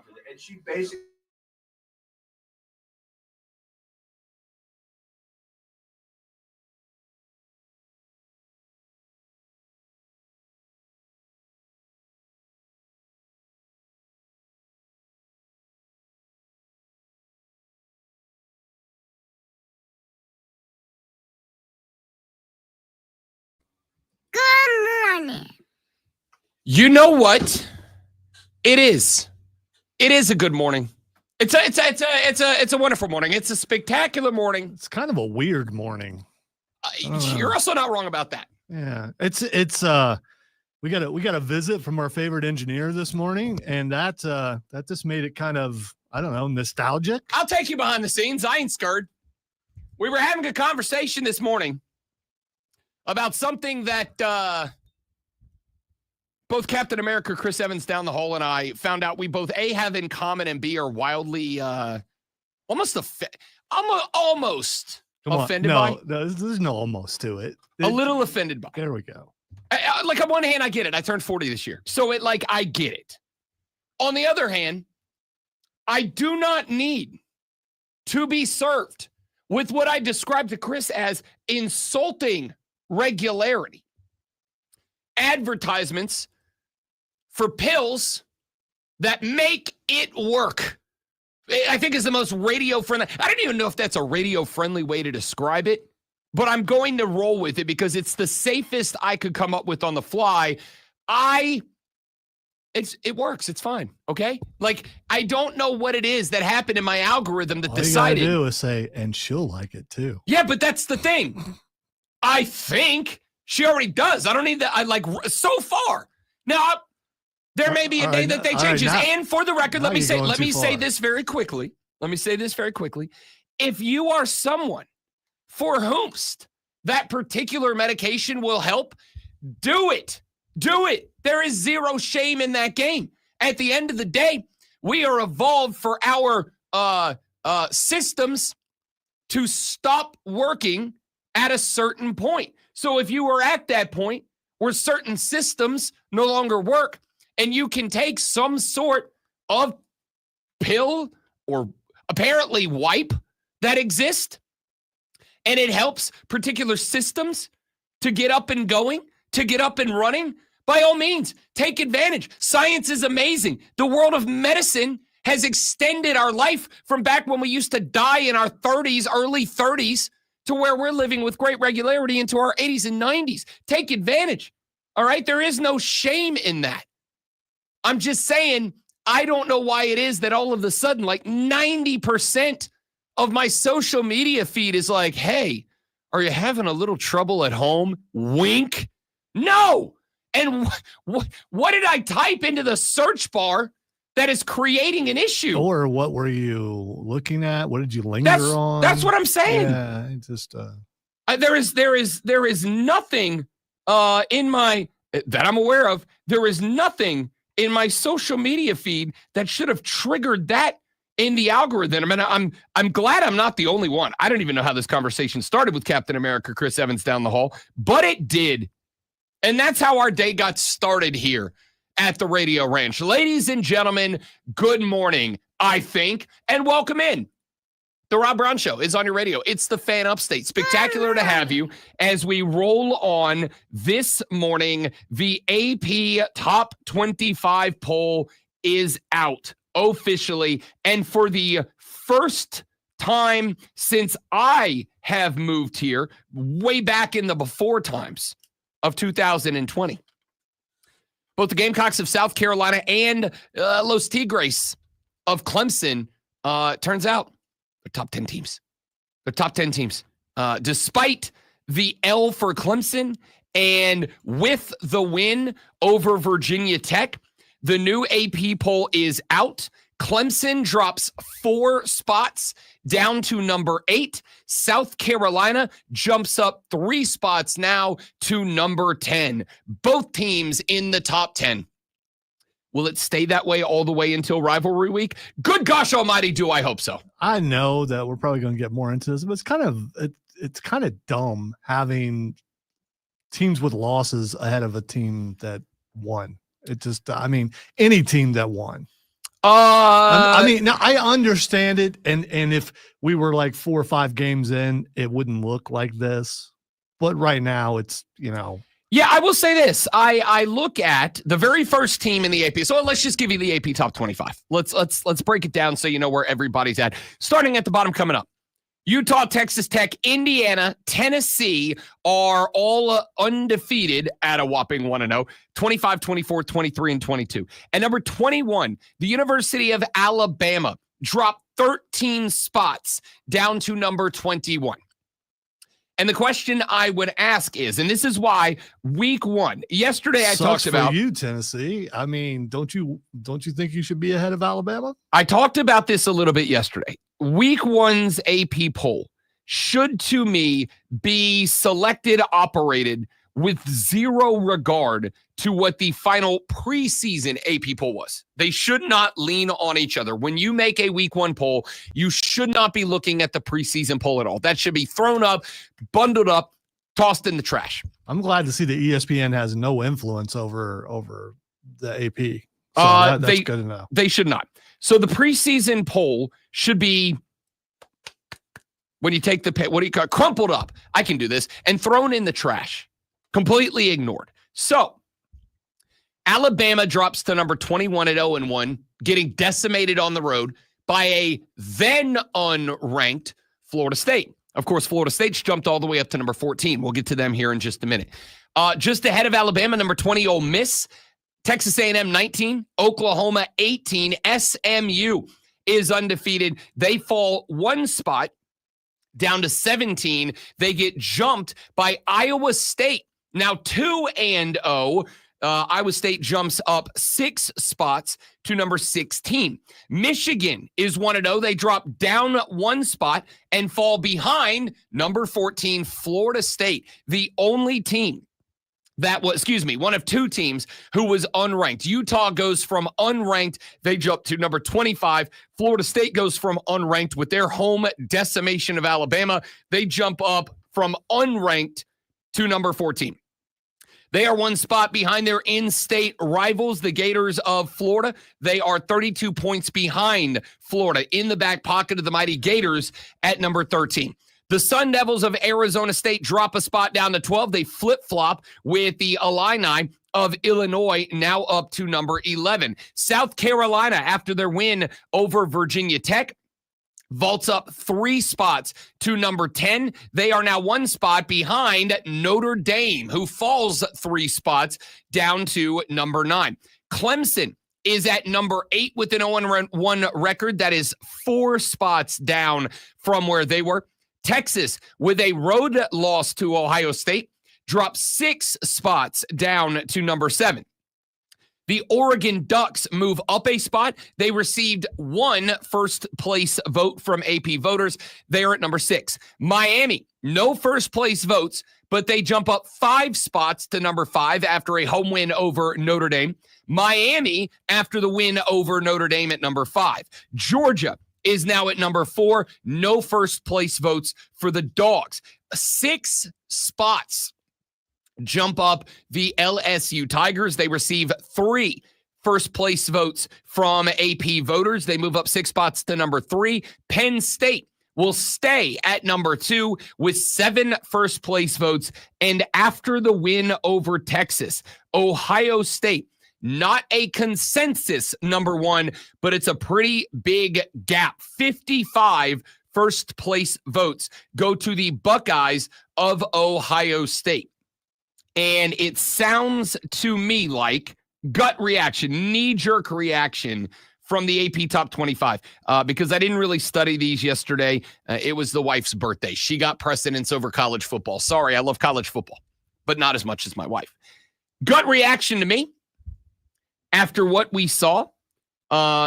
with it. And she basically. Good morning. You know what? It is. It is a good morning. It's a wonderful morning. It's a spectacular morning. It's kind of a weird morning. You're also not wrong about that. Yeah, it's we got a visit from our favorite engineer this morning, and that just made it kind of, I don't know, nostalgic. I'll take you behind the scenes. I ain't scared. We were having a conversation this morning about something that both Captain America, Chris Evans down the hall, and I found out we both A, have in common, and B, are wildly almost offended by. No, there's no almost to it. A little offended by. There we go. Like, on one hand, I get it. I turned 40 this year. So I get it. On the other hand, I do not need to be served with what I described to Chris as insulting regularity. Advertisements for pills that make it work. I think is the most radio-friendly. I don't even know if that's a radio-friendly way to describe it, but I'm going to roll with it because it's the safest I could come up with on the fly. It works. It's fine. Okay? Like, I don't know what it is that happened in my algorithm that decided. All you gotta do is say, and she'll like it too. Yeah, but that's the thing. I think she already does. I don't need that. So far. Now, there may be a day that they change this. And for the record, let me say this very quickly. If you are someone for whomst that particular medication will help, do it. Do it. There is zero shame in that game. At the end of the day, we are evolved for our systems to stop working at a certain point. So if you are at that point where certain systems no longer work and you can take some sort of pill or apparently wipe that exist and it helps particular systems to get up and going, to get up and running, by all means, take advantage. Science is amazing. The world of medicine has extended our life from back when we used to die in our 30s, early 30s, to where we're living with great regularity into our 80s and 90s. Take advantage. All right? There is no shame in that. I'm just saying, I don't know why it is that all of a sudden, like 90% of my social media feed is like, hey, are you having a little trouble at home? Wink. No. And what did I type into the search bar that is creating an issue? Or what were you looking at? What did you linger on? That's what I'm saying. Yeah, just there is nothing in my that I'm aware of. There is nothing in my social media feed that should have triggered that in the algorithm. And I'm glad I'm not the only one. I don't even know how this conversation started with Captain America, Chris Evans down the hall, but it did. And that's how our day got started here at the Radio Ranch. Ladies and gentlemen, good morning, I think, and welcome in. The Rob Brown Show is on your radio. It's the Fan Upstate. Spectacular to have you as we roll on this morning. The AP Top 25 poll is out officially. And for the first time since I have moved here, way back in the before times of 2020, both the Gamecocks of South Carolina and Los Tigres of Clemson, turns out, they're top 10 teams. They're top 10 teams. Despite the L for Clemson and with the win over Virginia Tech, the new AP poll is out. Clemson drops 4 spots down to number 8. South Carolina jumps up 3 spots now to number 10. Both teams in the top 10. Will it stay that way all the way until rivalry week? Good gosh almighty, do I hope so. I know that we're probably going to get more into this, but it's kind of dumb having teams with losses ahead of a team that won. It just, I mean, any team that won. I mean, now I understand it, and if we were like 4 or 5 games in, it wouldn't look like this. But right now, it's, Yeah, I will say this. I look at the very first team in the AP. So let's just give you the AP top 25. Let's break it down so you know where everybody's at. Starting at the bottom, coming up. Utah, Texas Tech, Indiana, Tennessee are all undefeated at a whopping 1-0, 25, 24, 23, and 22. And number 21, the University of Alabama dropped 13 spots down to number 21. And the question I would ask is, and this is why week 1, yesterday I talked about for you, Tennessee. I mean, don't you think you should be ahead of Alabama? I talked about this a little bit yesterday. Week 1's AP poll should, to me, be selected, operated with zero regard to what the final preseason AP poll was. They should not lean on each other. When you make a week 1 poll, you should not be looking at the preseason poll at all. That should be thrown up, bundled up, tossed in the trash. I'm glad to see that ESPN has no influence over the AP. So that's good to know. They should not. So the preseason poll should be, when you take crumpled up, I can do this, and thrown in the trash. Completely ignored. So Alabama drops to number 21 at 0-1, getting decimated on the road by a then unranked Florida State. Of course, Florida State's jumped all the way up to number 14. We'll get to them here in just a minute. Just ahead of Alabama, number 20, Ole Miss. Texas A&M 19, Oklahoma 18, SMU is undefeated. They fall 1 spot down to 17. They get jumped by Iowa State. Now 2-0. Iowa State jumps up 6 spots to number 16. Michigan is 1-0. They drop down 1 spot and fall behind number 14, Florida State, the only team that was, one of 2 teams who was unranked. Utah goes from unranked. They jump to number 25. Florida State goes from unranked with their home decimation of Alabama. They jump up from unranked to number 14. They are 1 spot behind their in-state rivals, the Gators of Florida. They are 32 points behind Florida in the back pocket of the mighty Gators at number 13. The Sun Devils of Arizona State drop a spot down to 12. They flip-flop with the Illini of Illinois, now up to number 11. South Carolina, after their win over Virginia Tech, vaults up 3 spots to number 10. They are now 1 spot behind Notre Dame, who falls 3 spots down to number 9. Clemson is at number 8 with an 0-1 record. That is 4 spots down from where they were. Texas, with a road loss to Ohio State, drops 6 spots down to number 7. The Oregon Ducks move up a spot. They received 1 first-place vote from AP voters. They are at number 6. Miami, no first-place votes, but they jump up 5 spots to number 5 after a home win over Notre Dame. Miami, after the win over Notre Dame, at number 5. Georgia is now at number 4. No first-place votes for the Dogs. 6 spots jump up the LSU Tigers. They receive 3 first-place votes from AP voters. They move up 6 spots to number 3. Penn State will stay at number 2 with 7 first-place votes. And after the win over Texas, Ohio State, not a consensus number 1, but it's a pretty big gap. 55 first-place votes go to the Buckeyes of Ohio State. And it sounds to me like gut reaction, knee-jerk reaction from the AP Top 25, because I didn't really study these yesterday. It was the wife's birthday. She got precedence over college football. Sorry, I love college football, but not as much as my wife. Gut reaction to me, after what we saw,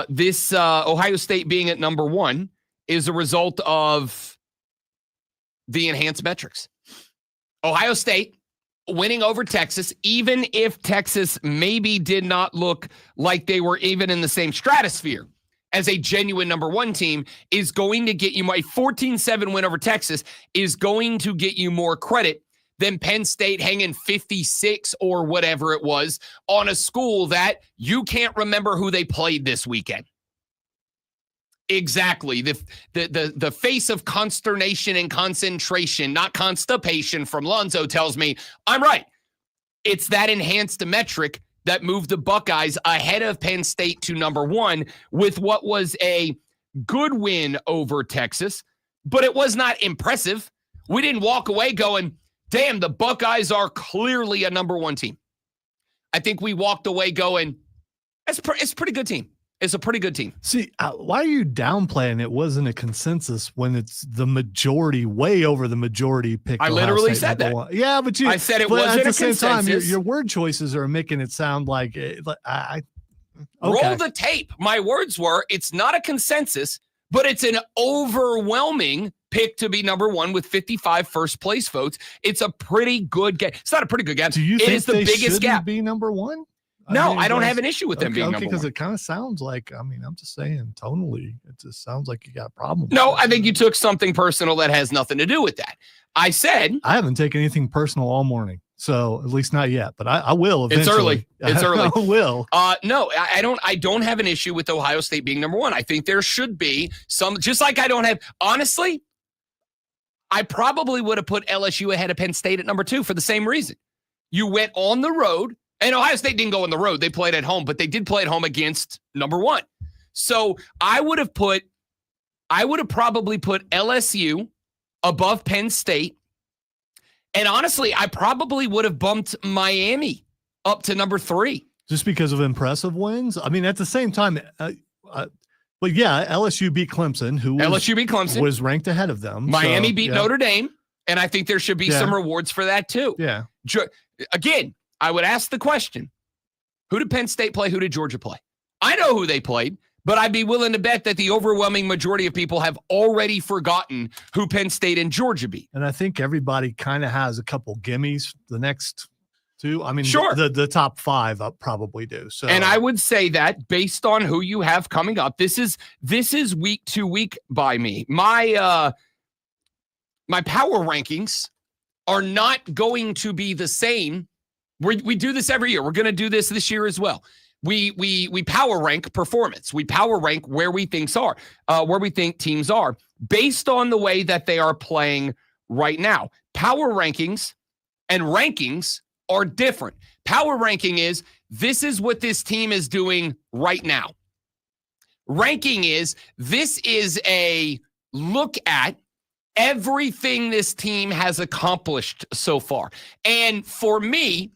this Ohio State being at number 1 is a result of the enhanced metrics. Ohio State winning over Texas, even if Texas maybe did not look like they were even in the same stratosphere as a genuine number 1 team, is going to get you a 14-7 win over Texas is going to get you more credit than Penn State hanging 56 or whatever it was on a school that you can't remember who they played this weekend. Exactly. The face of consternation and concentration, not constipation from Lonzo tells me I'm right. It's that enhanced metric that moved the Buckeyes ahead of Penn State to number 1 with what was a good win over Texas, but it was not impressive. We didn't walk away going, damn, the Buckeyes are clearly a number 1 team. I think we walked away going, it's a pretty good team. It's a pretty good team. See, why are you downplaying it wasn't a consensus when it's the majority, way over the majority pick? I literally said that. Yeah, but I said it wasn't at the a same consensus. time, your word choices are making it sound like okay. Roll the tape. My words were, it's not a consensus, but it's an overwhelming pick to be number 1 with 55 first place votes. It's a pretty good gap. It's not a pretty good gap. Do you think it is the they biggest gap? Be number 1? No, I don't have an issue with them being number 1. Because it kind of sounds like, I'm just saying, tonally, it just sounds like you got a problem. No, I think you took something personal that has nothing to do with that. I said I haven't taken anything personal all morning, so at least not yet. But I will eventually. It's early. I will. No, I don't have an issue with Ohio State being number 1. I think there should be some, just like I don't have. Honestly, I probably would have put LSU ahead of Penn State at number 2 for the same reason. You went on the road. And Ohio State didn't go on the road. They played at home, but they did play at home against number 1. So I would have probably put LSU above Penn State. And honestly, I probably would have bumped Miami up to number 3. Just because of impressive wins? I mean, at the same time, but yeah, LSU beat Clemson, was ranked ahead of them. Miami beat Notre Dame, and I think there should be some rewards for that too. Yeah. Again, I would ask the question, who did Penn State play? Who did Georgia play? I know who they played, but I'd be willing to bet that the overwhelming majority of people have already forgotten who Penn State and Georgia beat. And I think everybody kind of has a couple gimmies the next 2. I mean, sure. The top 5 probably do. So, and I would say that based on who you have coming up, this is week to week by me. My power rankings are not going to be the same. We do this every year. We're going to do this year as well. We power rank performance. We power rank where we think teams are based on the way that they are playing right now. Power rankings and rankings are different. Power ranking is, this is what this team is doing right now. Ranking is, this is a look at everything this team has accomplished so far. And for me,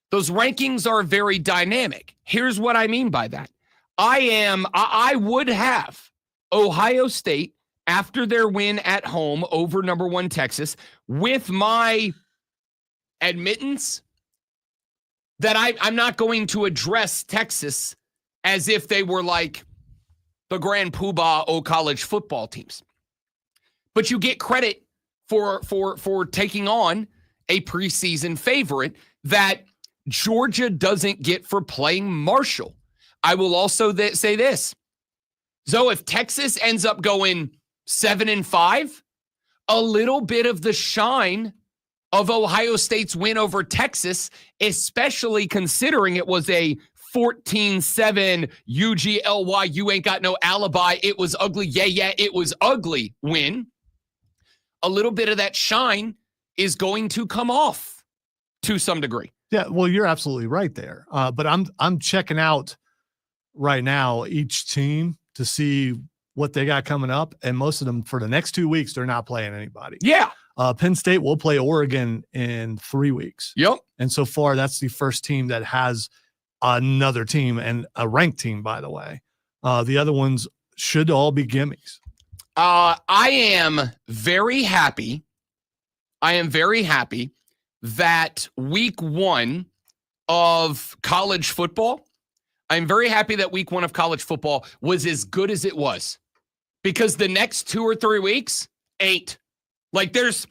those rankings are very dynamic. Here's what I mean by that. I would have Ohio State after their win at home over number 1 Texas, with my admittance that I'm not going to address Texas as if they were like the grand poobah of college football teams. But you get credit for taking on a preseason favorite that Georgia doesn't get for playing Marshall. I will also say this. So if Texas ends up going 7-5, a little bit of the shine of Ohio State's win over Texas, especially considering it was a 14-7 UGLY, you ain't got no alibi, it was ugly, yeah, it was ugly win. A little bit of that shine is going to come off to some degree. Yeah, well, you're absolutely right there. But I'm checking out right now each team to see what they got coming up, and most of them for the next 2 weeks they're not playing anybody. Yeah. Penn State will play Oregon in 3 weeks. Yep. And so far, that's the first team that has another team, and a ranked team, by the way. The other ones should all be gimmies. I am very happy. That week 1 of college football, I'm very happy that week 1 of college football was as good as it was, because the next 2 or 3 weeks ain't. Like there's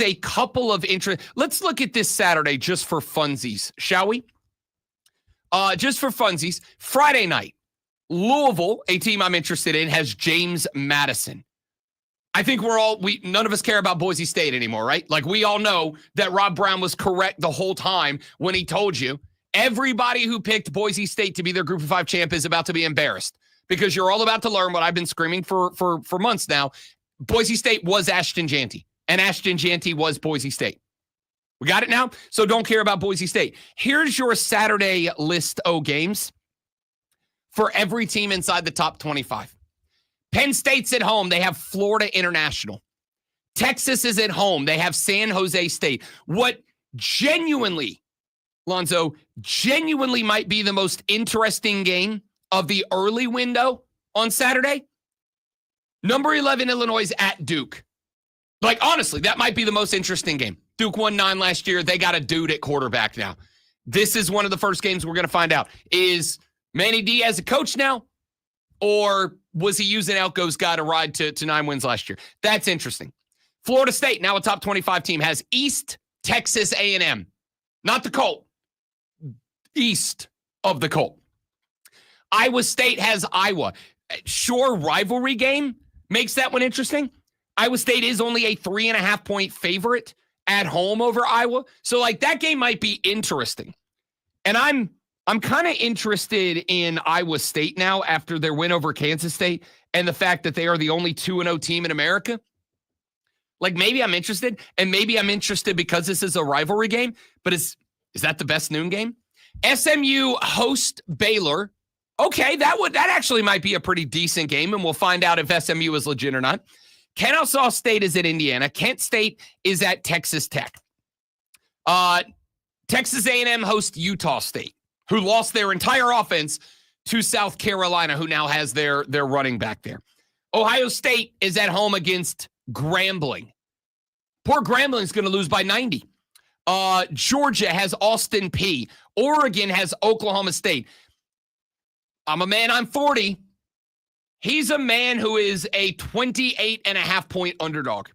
a couple of interest. Let's look at this Saturday just for funsies, shall we? Just for funsies, Friday night, Louisville, a team I'm interested in, has James Madison. I think none of us care about Boise State anymore, right? Like we all know that Rob Brown was correct the whole time when he told you everybody who picked Boise State to be their Group of 5 champ is about to be embarrassed. because you're all about to learn what I've been screaming for months now. Boise State was Ashton Jeanty, and Ashton Jeanty was Boise State. We got it now? So don't care about Boise State. Here's your Saturday list of games for every team inside the top 25. Penn State's at home. They have Florida International. Texas is at home. They have San Jose State. What genuinely, Lonzo, genuinely might be the most interesting game of the early window on Saturday, number 11 Illinois is at Duke. Like, honestly, that might be the most interesting game. Duke won 9 last year. They got a dude at quarterback now. This is one of the first games we're going to find out. Is Manny Diaz a coach now? Or was he using Elko's guy to ride to 9 wins last year? That's interesting. Florida State, now a top 25 team, has East Texas A&M. Not the Colt. East of the Colt. Iowa State has Iowa. Sure, rivalry game makes that one interesting. Iowa State is only a 3.5-point favorite at home over Iowa. So, like, that game might be interesting. And I'm kind of interested in Iowa State now after their win over Kansas State and the fact that they are the only 2-0 team in America. Like, maybe I'm interested, and maybe I'm interested because this is a rivalry game, but is that the best noon game? SMU host Baylor. Okay, that actually might be a pretty decent game, and we'll find out if SMU is legit or not. Kennesaw State is at Indiana. Kent State is at Texas Tech. Texas A&M hosts Utah State, who lost their entire offense to South Carolina, who now has their running back there. Ohio State is at home against Grambling. Poor Grambling's going to lose by 90. Georgia has Austin Peay. Oregon has Oklahoma State. I'm a man, I'm 40. He's a man who is a 28.5-point underdog.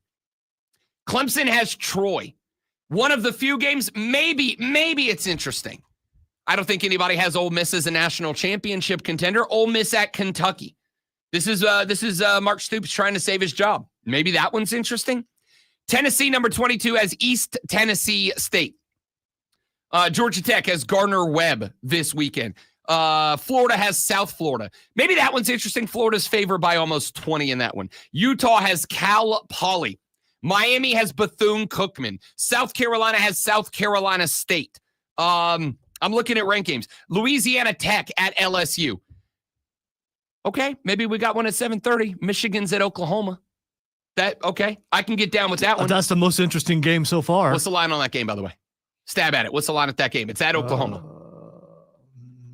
Clemson has Troy. One of the few games, maybe it's interesting. I don't think anybody has Ole Miss as a national championship contender. Ole Miss at Kentucky. This is Mark Stoops trying to save his job. Maybe that one's interesting. Tennessee, number 22, has East Tennessee State. Georgia Tech has Gardner-Webb this weekend. Florida has South Florida. Maybe that one's interesting. Florida's favored by almost 20 in that one. Utah has Cal Poly. Miami has Bethune-Cookman. South Carolina has South Carolina State. I'm looking at ranked games. Louisiana Tech at LSU. Okay, maybe we got one at 7:30. Michigan's at Oklahoma. Okay, I can get down with that one. That's the most interesting game so far. What's the line on that game, by the way? Stab at it. What's the line at that game? It's at Oklahoma.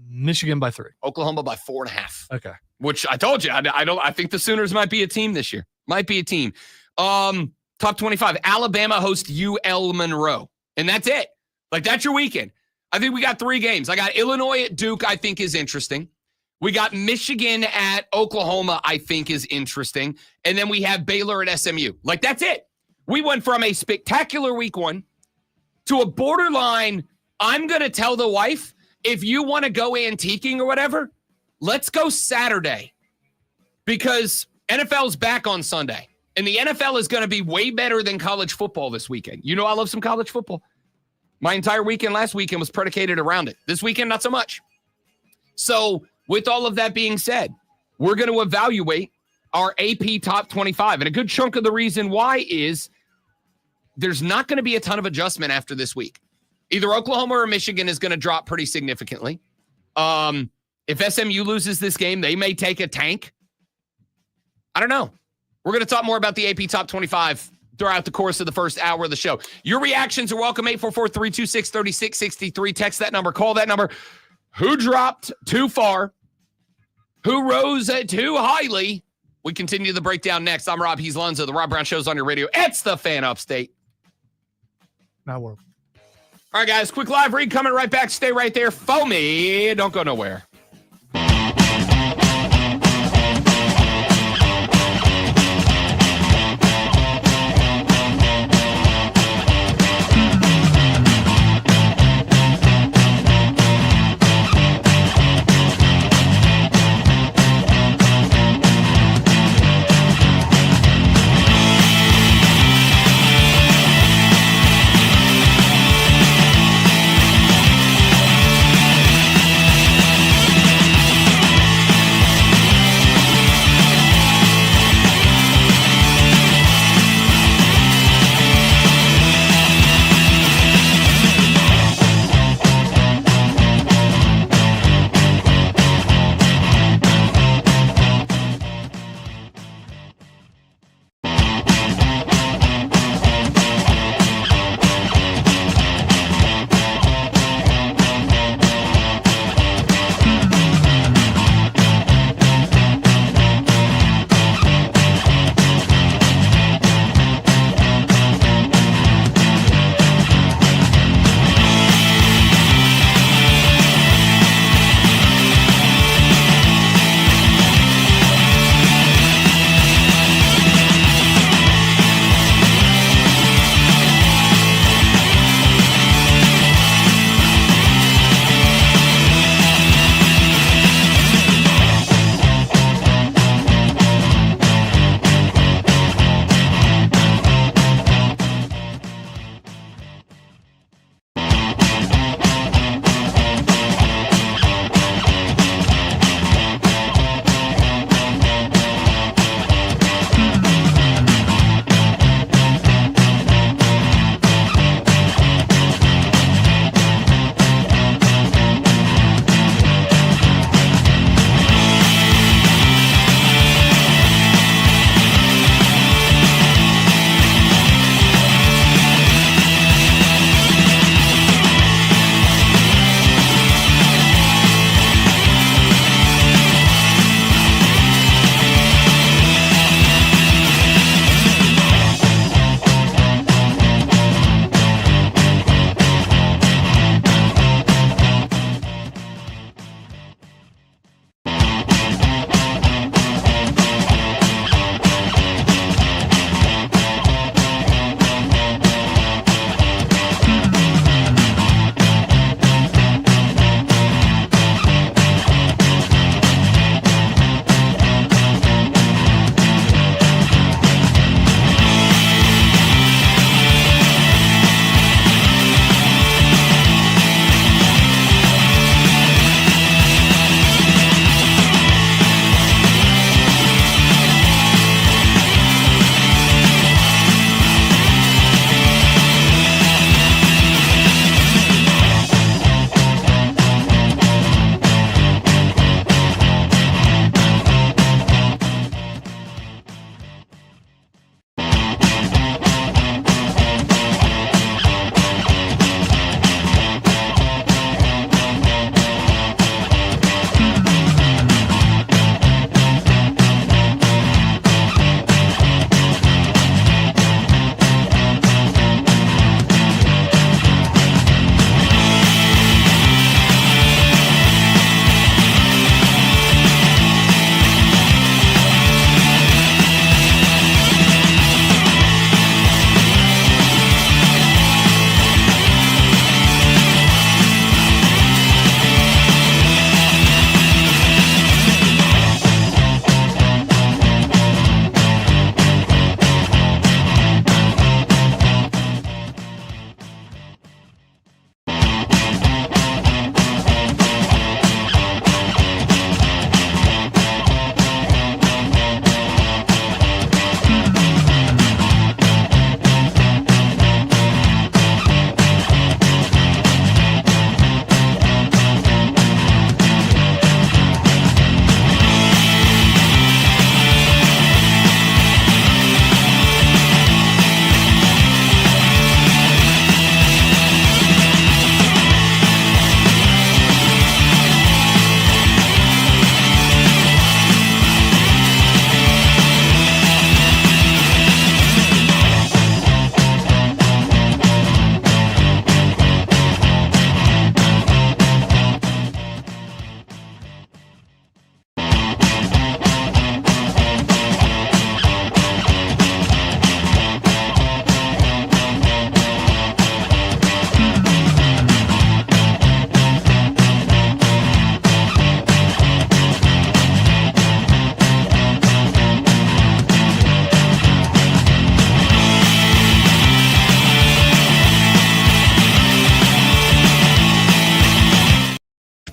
Michigan by 3. Oklahoma by 4.5. Okay. Which I told you, I think the Sooners might be a team this year. Might be a team. Top 25. Alabama hosts UL Monroe. And that's it. Like, that's your weekend. I think we got 3 games. I got Illinois at Duke, I think is interesting. We got Michigan at Oklahoma, I think is interesting. And then we have Baylor at SMU. Like, that's it. We went from a spectacular week 1 to a borderline, I'm going to tell the wife, if you want to go antiquing or whatever, let's go Saturday. Because NFL's back on Sunday. And the NFL is going to be way better than college football this weekend. You know I love some college football. My entire weekend last weekend was predicated around it. This weekend, not so much. So, with all of that being said, we're going to evaluate our AP top 25. And a good chunk of the reason why is there's not going to be a ton of adjustment after this week. Either Oklahoma or Michigan is going to drop pretty significantly. If SMU loses this game, they may take a tank. I don't know. We're going to talk more about the AP top 25 throughout the course of the first hour of the show. Your reactions are welcome. 844-326-3663. Text that number. Call that number. Who dropped too far? Who rose too highly? We continue the breakdown next. I'm Rob. He's Lonzo. The Rob Brown Show's on your radio. It's the Fan Upstate. Now we're. All right, guys. Quick live read coming right back. Stay right there. Foamy. Don't go nowhere.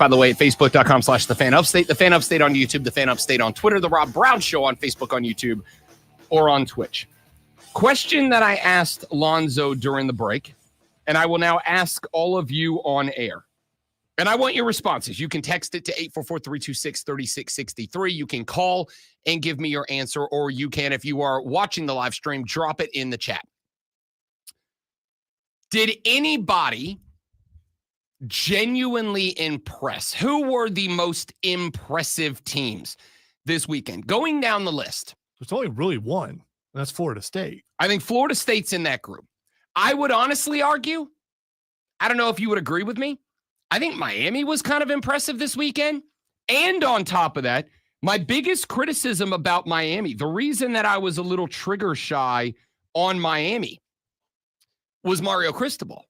by the way, at facebook.com/thefanupstate, the Fan Upstate on YouTube, the Fan Upstate on Twitter, the Rob Brown Show on Facebook, on YouTube, or on Twitch. Question that I asked Lonzo during the break, and I will now ask all of you on air. And I want your responses. You can text it to 844-326-3663. You can call and give me your answer, or you can, if you are watching the live stream, drop it in the chat. Did anybody genuinely impress? Who were the most impressive teams this weekend? Going down the list. There's only really one, and that's Florida State. I think Florida State's in that group. I would honestly argue, I don't know if you would agree with me, I think Miami was kind of impressive this weekend. And on top of that, my biggest criticism about Miami, the reason that I was a little trigger shy on Miami, was Mario Cristobal.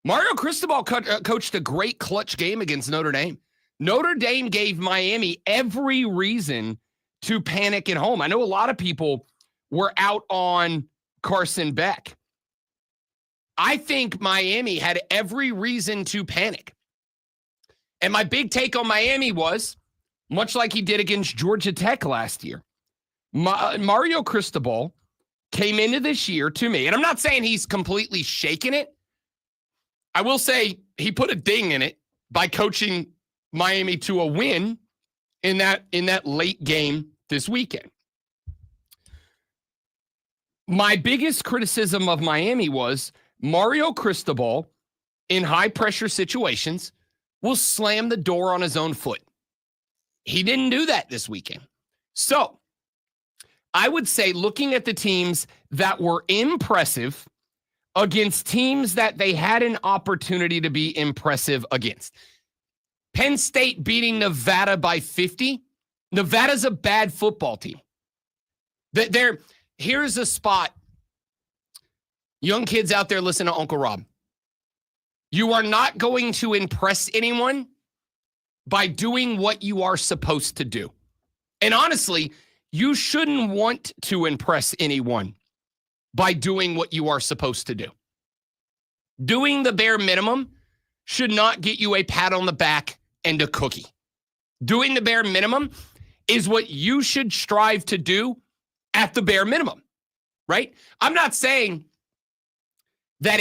Mario Cristobal coached a great clutch game against Notre Dame. Notre Dame gave Miami every reason to panic at home. I know a lot of people were out on Carson Beck. I think Miami had every reason to panic. And my big take on Miami was, much like he did against Georgia Tech last year, Mario Cristobal came into this year to me, and I'm not saying he's completely shaken it. I will say he put a ding in it by coaching Miami to a win in that late game this weekend. My biggest criticism of Miami was Mario Cristobal in high-pressure situations will slam the door on his own foot. He didn't do that this weekend. So I would say, looking at the teams that were impressive against teams that they had an opportunity to be impressive against. Penn State beating Nevada by 50. Nevada's a bad football team. Here's a spot. Young kids out there, listen to Uncle Rob. You are not going to impress anyone by doing what you are supposed to do. And honestly, you shouldn't want to impress anyone by doing what you are supposed to do. Doing the bare minimum should not get you a pat on the back and a cookie. Doing the bare minimum is what you should strive to do at the bare minimum, right? I'm not saying that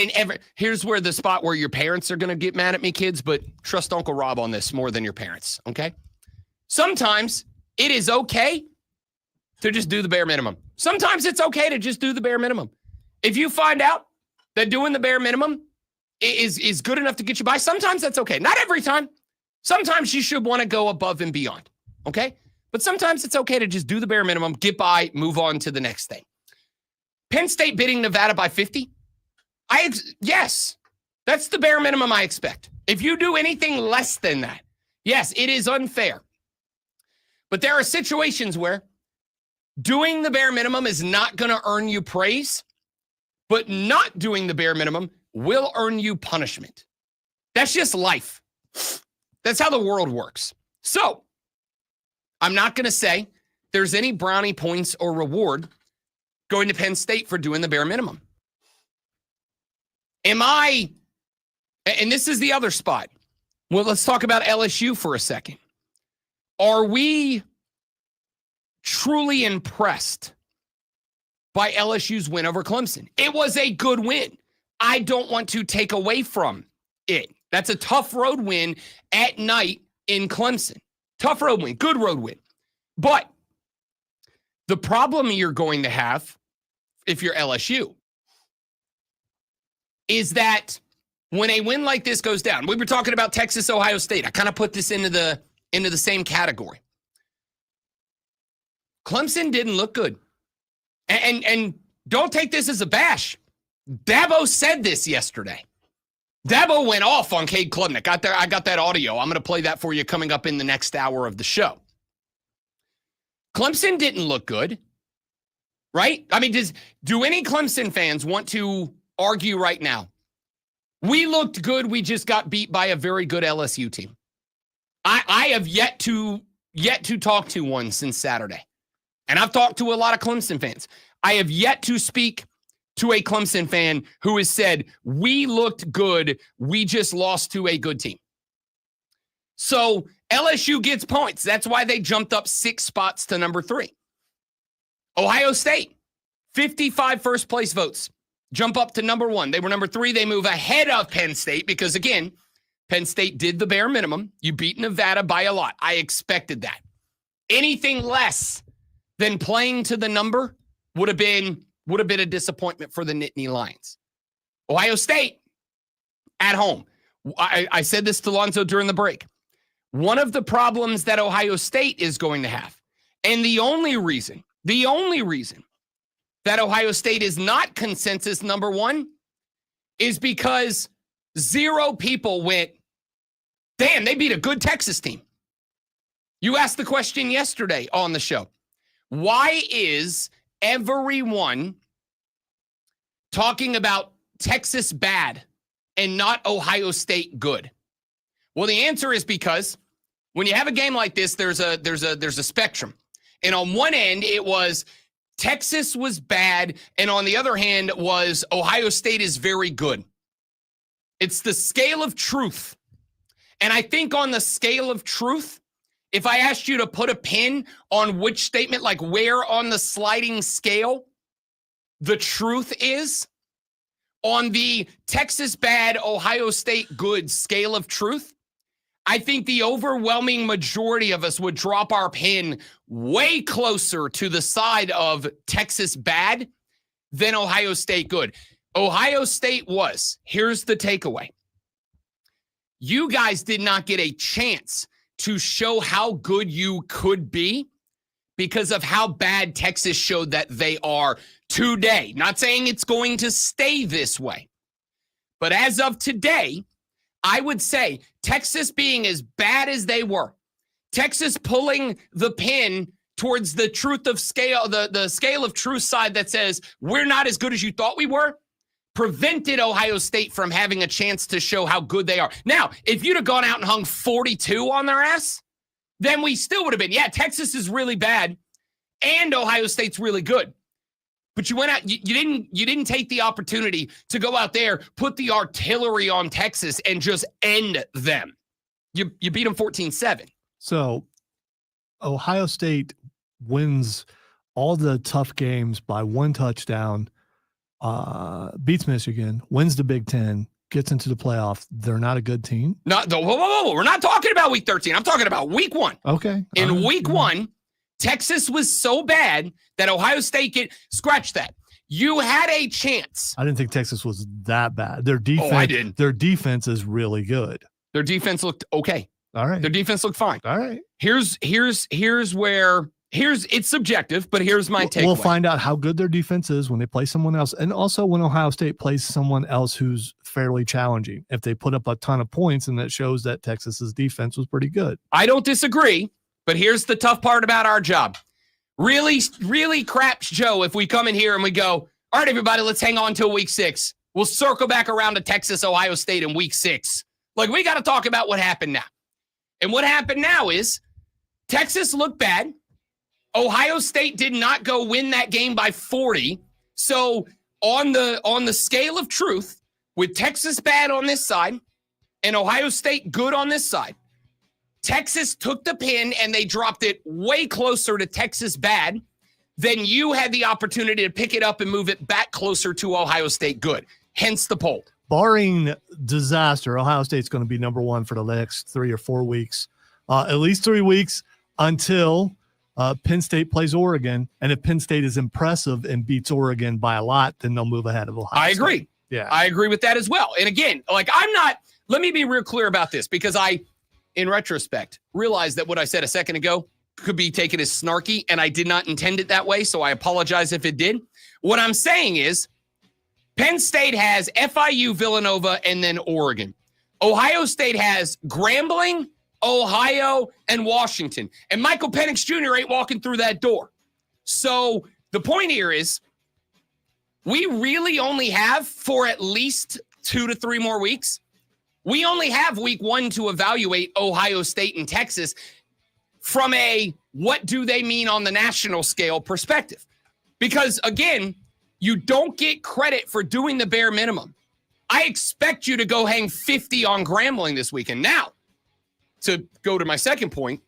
here's where the spot where your parents are going to get mad at me, kids, but trust Uncle Rob on this more than your parents, okay? Sometimes it is okay to just do the bare minimum. Sometimes it's okay to just do the bare minimum. If you find out that doing the bare minimum is good enough to get you by, sometimes that's okay. Not every time. Sometimes you should want to go above and beyond, okay? But sometimes it's okay to just do the bare minimum, get by, move on to the next thing. Penn State beating Nevada by 50. Yes, that's the bare minimum I expect. If you do anything less than that, yes, it is unfair. But there are situations where doing the bare minimum is not going to earn you praise, but not doing the bare minimum will earn you punishment. That's just life. That's how the world works. So I'm not going to say there's any brownie points or reward going to Penn State for doing the bare minimum. And this is the other spot. Well, let's talk about LSU for a second. Are we truly impressed by LSU's win over Clemson? It was a good win. I don't want to take away from it. That's a tough road win at night in Clemson. Tough road win, good road win. But the problem you're going to have if you're LSU is that when a win like this goes down, we were talking about Texas, Ohio State. I kind of put this into the same category. Clemson didn't look good. And don't take this as a bash. Dabo said this yesterday. Dabo went off on Cade Klubnik. I got that audio. I'm going to play that for you coming up in the next hour of the show. Clemson didn't look good, right? I mean, do any Clemson fans want to argue right now? We looked good. We just got beat by a very good LSU team. I have yet to talk to one since Saturday. And I've talked to a lot of Clemson fans. I have yet to speak to a Clemson fan who has said, we looked good. We just lost to a good team. So LSU gets points. That's why they jumped up 6 spots to number 3. Ohio State, 55 first place votes, jump up to number 1. They were number 3. They move ahead of Penn State because, again, Penn State did the bare minimum. You beat Nevada by a lot. I expected that. Anything less than playing to the number would have been a disappointment for the Nittany Lions. Ohio State at home. I said this to Lonzo during the break. One of the problems that Ohio State is going to have, and the only reason that Ohio State is not consensus number 1 is because 0 people went, damn, they beat a good Texas team. You asked the question yesterday on the show. Why is everyone talking about Texas bad and not Ohio State good? Well, the answer is because when you have a game like this, there's a spectrum. And on one end, it was Texas was bad, and on the other hand was Ohio State is very good. It's the scale of truth. And I think on the scale of truth, if I asked you to put a pin on which statement, like where on the sliding scale the truth is, on the Texas bad, Ohio State good scale of truth, I think the overwhelming majority of us would drop our pin way closer to the side of Texas bad than Ohio State good. Ohio State was, here's the takeaway. You guys did not get a chance to show how good you could be because of how bad Texas showed that they are today. Not saying it's going to stay this way, but as of today, I would say Texas being as bad as they were, Texas pulling the pin towards the truth of scale, the scale of truth side that says we're not as good as you thought we were, prevented Ohio State from having a chance to show how good they are. Now, if you'd have gone out and hung 42 on their ass, then we still would have been, yeah, Texas is really bad and Ohio State's really good. But you went out, you didn't take the opportunity to go out there, put the artillery on Texas and just end them. You beat them 14-7. So Ohio State wins all the tough games by 1 touchdown, beats Michigan, wins the Big Ten, gets into the playoff. They're not a good team. Whoa. We're not talking about week 13. I'm talking about week 1. Okay. In week 1, Texas was so bad that Ohio State scratch that. You had a chance. I didn't think Texas was that bad. Their defense, I didn't. Their defense is really good. Their defense looked okay. All right. Their defense looked fine. All right. Here's where it's subjective, but here's my takeaway. We'll find out how good their defense is when they play someone else. And also when Ohio State plays someone else who's fairly challenging. If they put up a ton of points, and that shows that Texas's defense was pretty good. I don't disagree, but here's the tough part about our job. Really, really craps Joe if we come in here and we go, all right, everybody, let's hang on till week 6. We'll circle back around to Texas, Ohio State in week 6. Like, we got to talk about what happened now. And what happened now is Texas looked bad. Ohio State did not go win that game by 40. So on the scale of truth, with Texas bad on this side and Ohio State good on this side, Texas took the pin and they dropped it way closer to Texas bad than you had the opportunity to pick it up and move it back closer to Ohio State good. Hence the poll. Barring disaster, Ohio State's going to be number 1 for the next 3 or 4 weeks, at least 3 weeks until Penn State plays Oregon. And if Penn State is impressive and beats Oregon by a lot, then they'll move ahead of Ohio State. I agree. Yeah, I agree with that as well. And again, like let me be real clear about this because in retrospect, realize that what I said a second ago could be taken as snarky, and I did not intend it that way, so I apologize if it did. What I'm saying is Penn State has FIU, Villanova, and then Oregon. Ohio State has Grambling, Ohio, and Washington. And Michael Penix Jr. ain't walking through that door. So the point here is we really only have, for at least 2 to 3 more weeks, we only have week 1 to evaluate Ohio State and Texas from a what do they mean on the national scale perspective. Because, again, you don't get credit for doing the bare minimum. I expect you to go hang 50 on Grambling this weekend. Now, to go to my second point,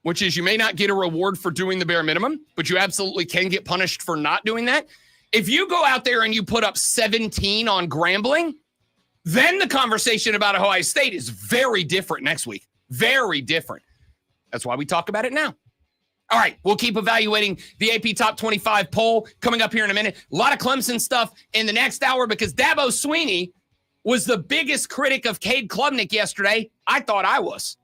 which is you may not get a reward for doing the bare minimum, but you absolutely can get punished for not doing that. If you go out there and you put up 17 on Grambling, then the conversation about Ohio State is very different next week. Very different. That's why we talk about it now. All right, we'll keep evaluating the AP Top 25 poll coming up here in a minute. A lot of Clemson stuff in the next hour because Dabo Swinney was the biggest critic of Cade Klubnik yesterday. I thought I was.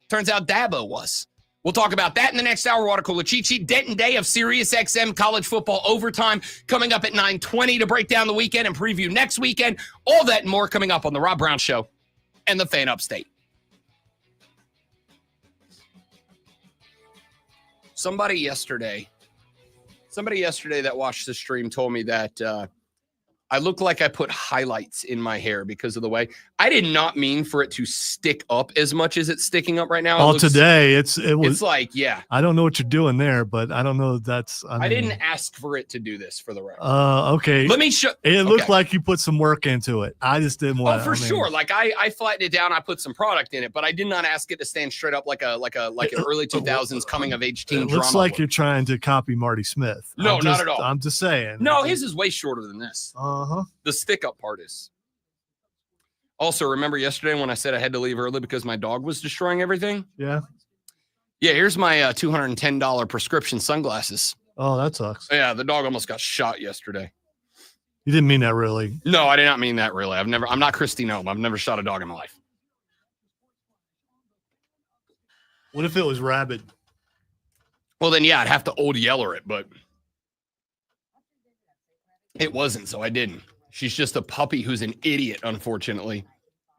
Turns out Dabo was. We'll talk about that in the next hour. Water Cooler Cheat Sheet. Denton Day of SiriusXM College Football Overtime coming up at 9:20 to break down the weekend and preview next weekend. All that and more coming up on The Rob Brown Show and The Fan Upstate. Somebody yesterday that watched the stream told me that I look like I put highlights in my hair because of the way. I did not mean for it to stick up as much as it's sticking up right now. Oh, today it was. It's like, yeah. I don't know what you're doing there, but I don't know. I didn't ask for it to do this for the record. Okay. Let me show. It looked like you put some work into it. I just didn't want. Oh, for sure. Like I flattened it down. I put some product in it, but I did not ask it to stand straight up like an early 2000s coming of age teen drama. It looks like you're trying to copy Marty Smith. No, not at all. I'm just saying. No, his is way shorter than this. The stick up part is. Also, remember yesterday when I said I had to leave early because my dog was destroying everything? Yeah. Yeah, here's my $210 prescription sunglasses. Oh, that sucks. Yeah, the dog almost got shot yesterday. You didn't mean that really. No, I did not mean that really. I'm not Christy Nome. I've never shot a dog in my life. What if it was rabid? Well, then, yeah, I'd have to old yeller it, but it wasn't, so I didn't. She's just a puppy who's an idiot, unfortunately.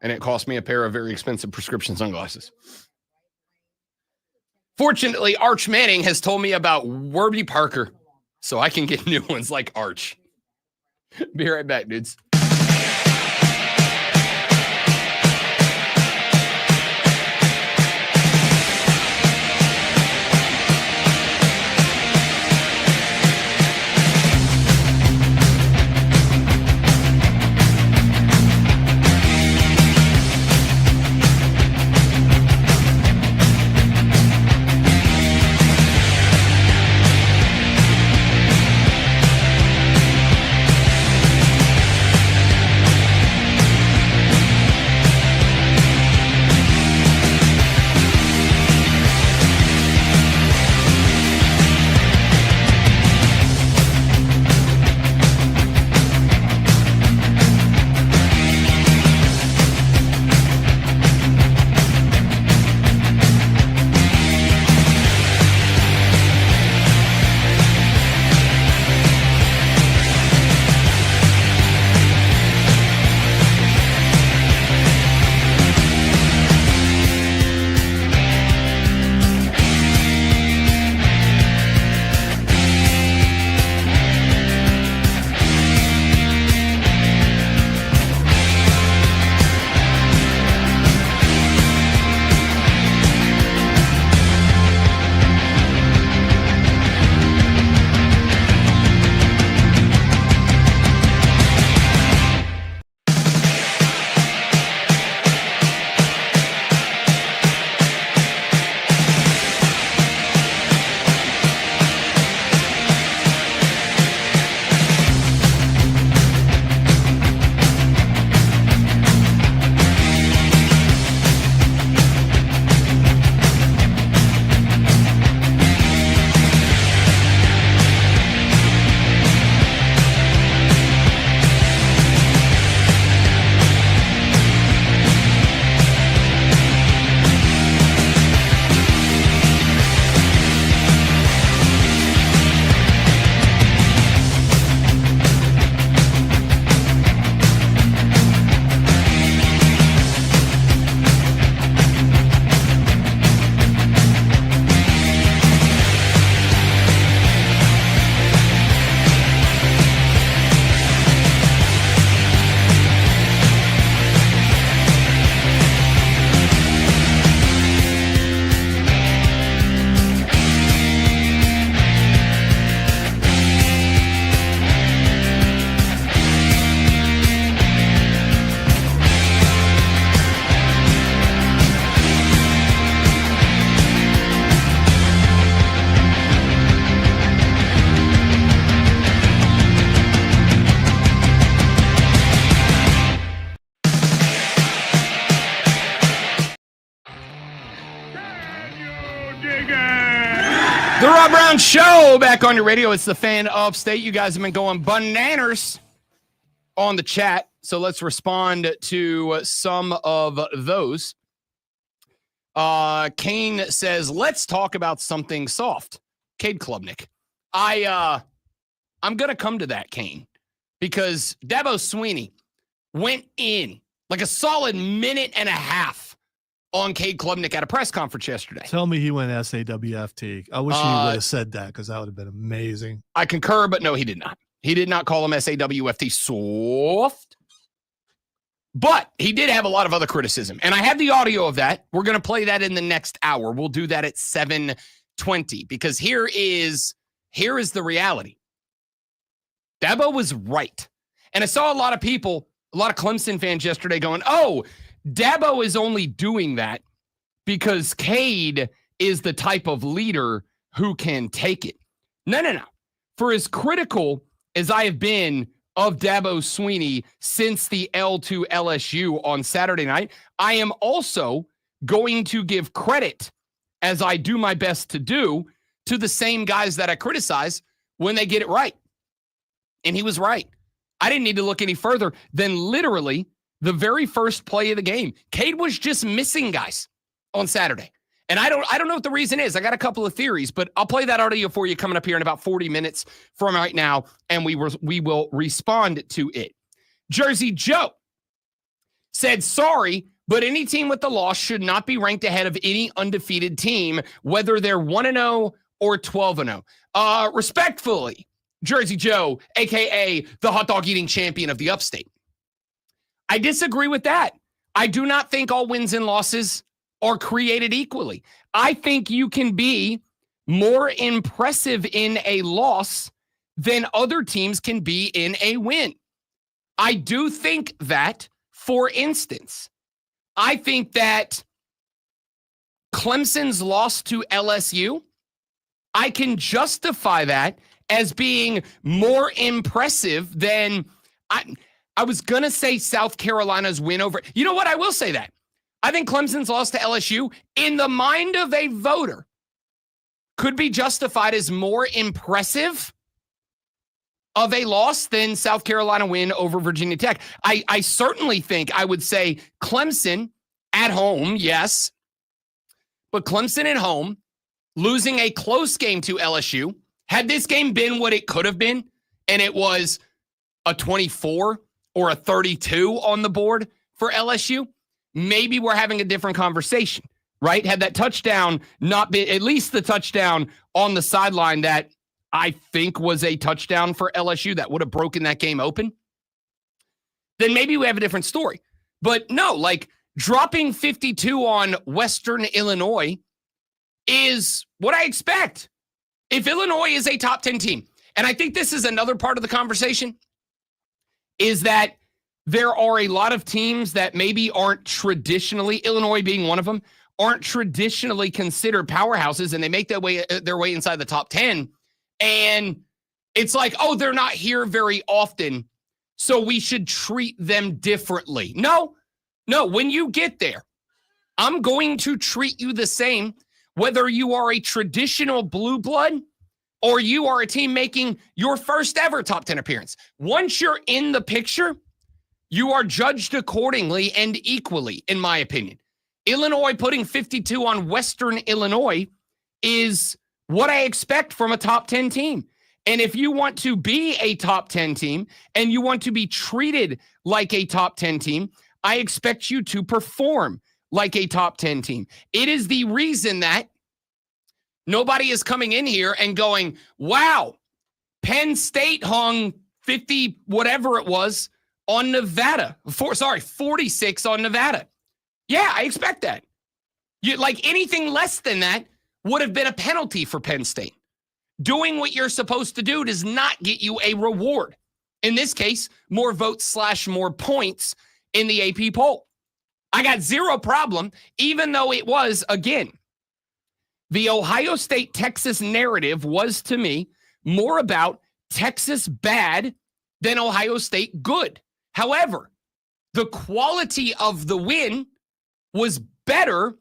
And it cost me a pair of very expensive prescription sunglasses. Fortunately, Arch Manning has told me about Warby Parker, so I can get new ones like Arch. Be right back, dudes. Brown Show back on your radio. It's the Fan Upstate. You guys have been going bananas on the chat, so let's respond to some of those. Kane says, let's talk about something soft. Cade Klubnik. I'm going to come to that, Kane, because Dabo Swinney went in like a solid minute and a half on Cade Klubnik at a press conference yesterday. Tell me he went SAWFT. I wish he would have said that because that would have been amazing. I concur, but no, he did not. He did not call him SAWFT soft. But he did have a lot of other criticism. And I have the audio of that. We're going to play that in the next hour. We'll do that at 7:20 because here is the reality. Dabo was right. And I saw a lot of people, a lot of Clemson fans yesterday going, oh, Dabo is only doing that because Cade is the type of leader who can take it. No. For as critical as I have been of Dabo Swinney since the L to LSU on Saturday night, I am also going to give credit, as I do my best to do, to the same guys that I criticize when they get it right. And he was right. I didn't need to look any further than literally the very first play of the game. Cade was just missing guys on Saturday. And I don't know what the reason is. I got a couple of theories, but I'll play that audio for you coming up here in about 40 minutes from right now, and we will respond to it. Jersey Joe said, sorry, but any team with the loss should not be ranked ahead of any undefeated team, whether they're 1-0 or 12-0. Respectfully, Jersey Joe, a.k.a. the hot dog eating champion of the upstate. I disagree with that. I do not think all wins and losses are created equally. I think you can be more impressive in a loss than other teams can be in a win. I do think that, for instance, I think that Clemson's loss to LSU, I can justify that as being more impressive than I was going to say South Carolina's win over. You know what? I will say that. I think Clemson's loss to LSU, in the mind of a voter, could be justified as more impressive of a loss than South Carolina win over Virginia Tech. I certainly think I would say Clemson at home, yes, but Clemson at home, losing a close game to LSU, had this game been what it could have been, and it was a 24 or a 32 on the board for LSU, maybe we're having a different conversation, right? Had that touchdown not been, at least the touchdown on the sideline that I think was a touchdown for LSU that would have broken that game open, then maybe we have a different story. But no, like dropping 52 on Western Illinois is what I expect if Illinois is a top 10 team. And I think this is another part of the conversation, is that there are a lot of teams that maybe aren't traditionally, Illinois being one of them, aren't traditionally considered powerhouses, and they make their way inside the top 10. And it's like, oh, they're not here very often, so we should treat them differently. No, when you get there, I'm going to treat you the same, whether you are a traditional blue blood or you are a team making your first ever top 10 appearance. Once you're in the picture, you are judged accordingly and equally, in my opinion. Illinois putting 52 on Western Illinois is what I expect from a top 10 team. And if you want to be a top 10 team and you want to be treated like a top 10 team, I expect you to perform like a top 10 team. It is the reason that nobody is coming in here and going, wow, Penn State hung 50, whatever it was, on Nevada. 46 on Nevada. Yeah, I expect that. Like anything less than that would have been a penalty for Penn State. Doing what you're supposed to do does not get you a reward. In this case, more votes / more points in the AP poll. I got zero problem, even though it was, again, the Ohio State-Texas narrative was, to me, more about Texas bad than Ohio State good. However, the quality of the win was better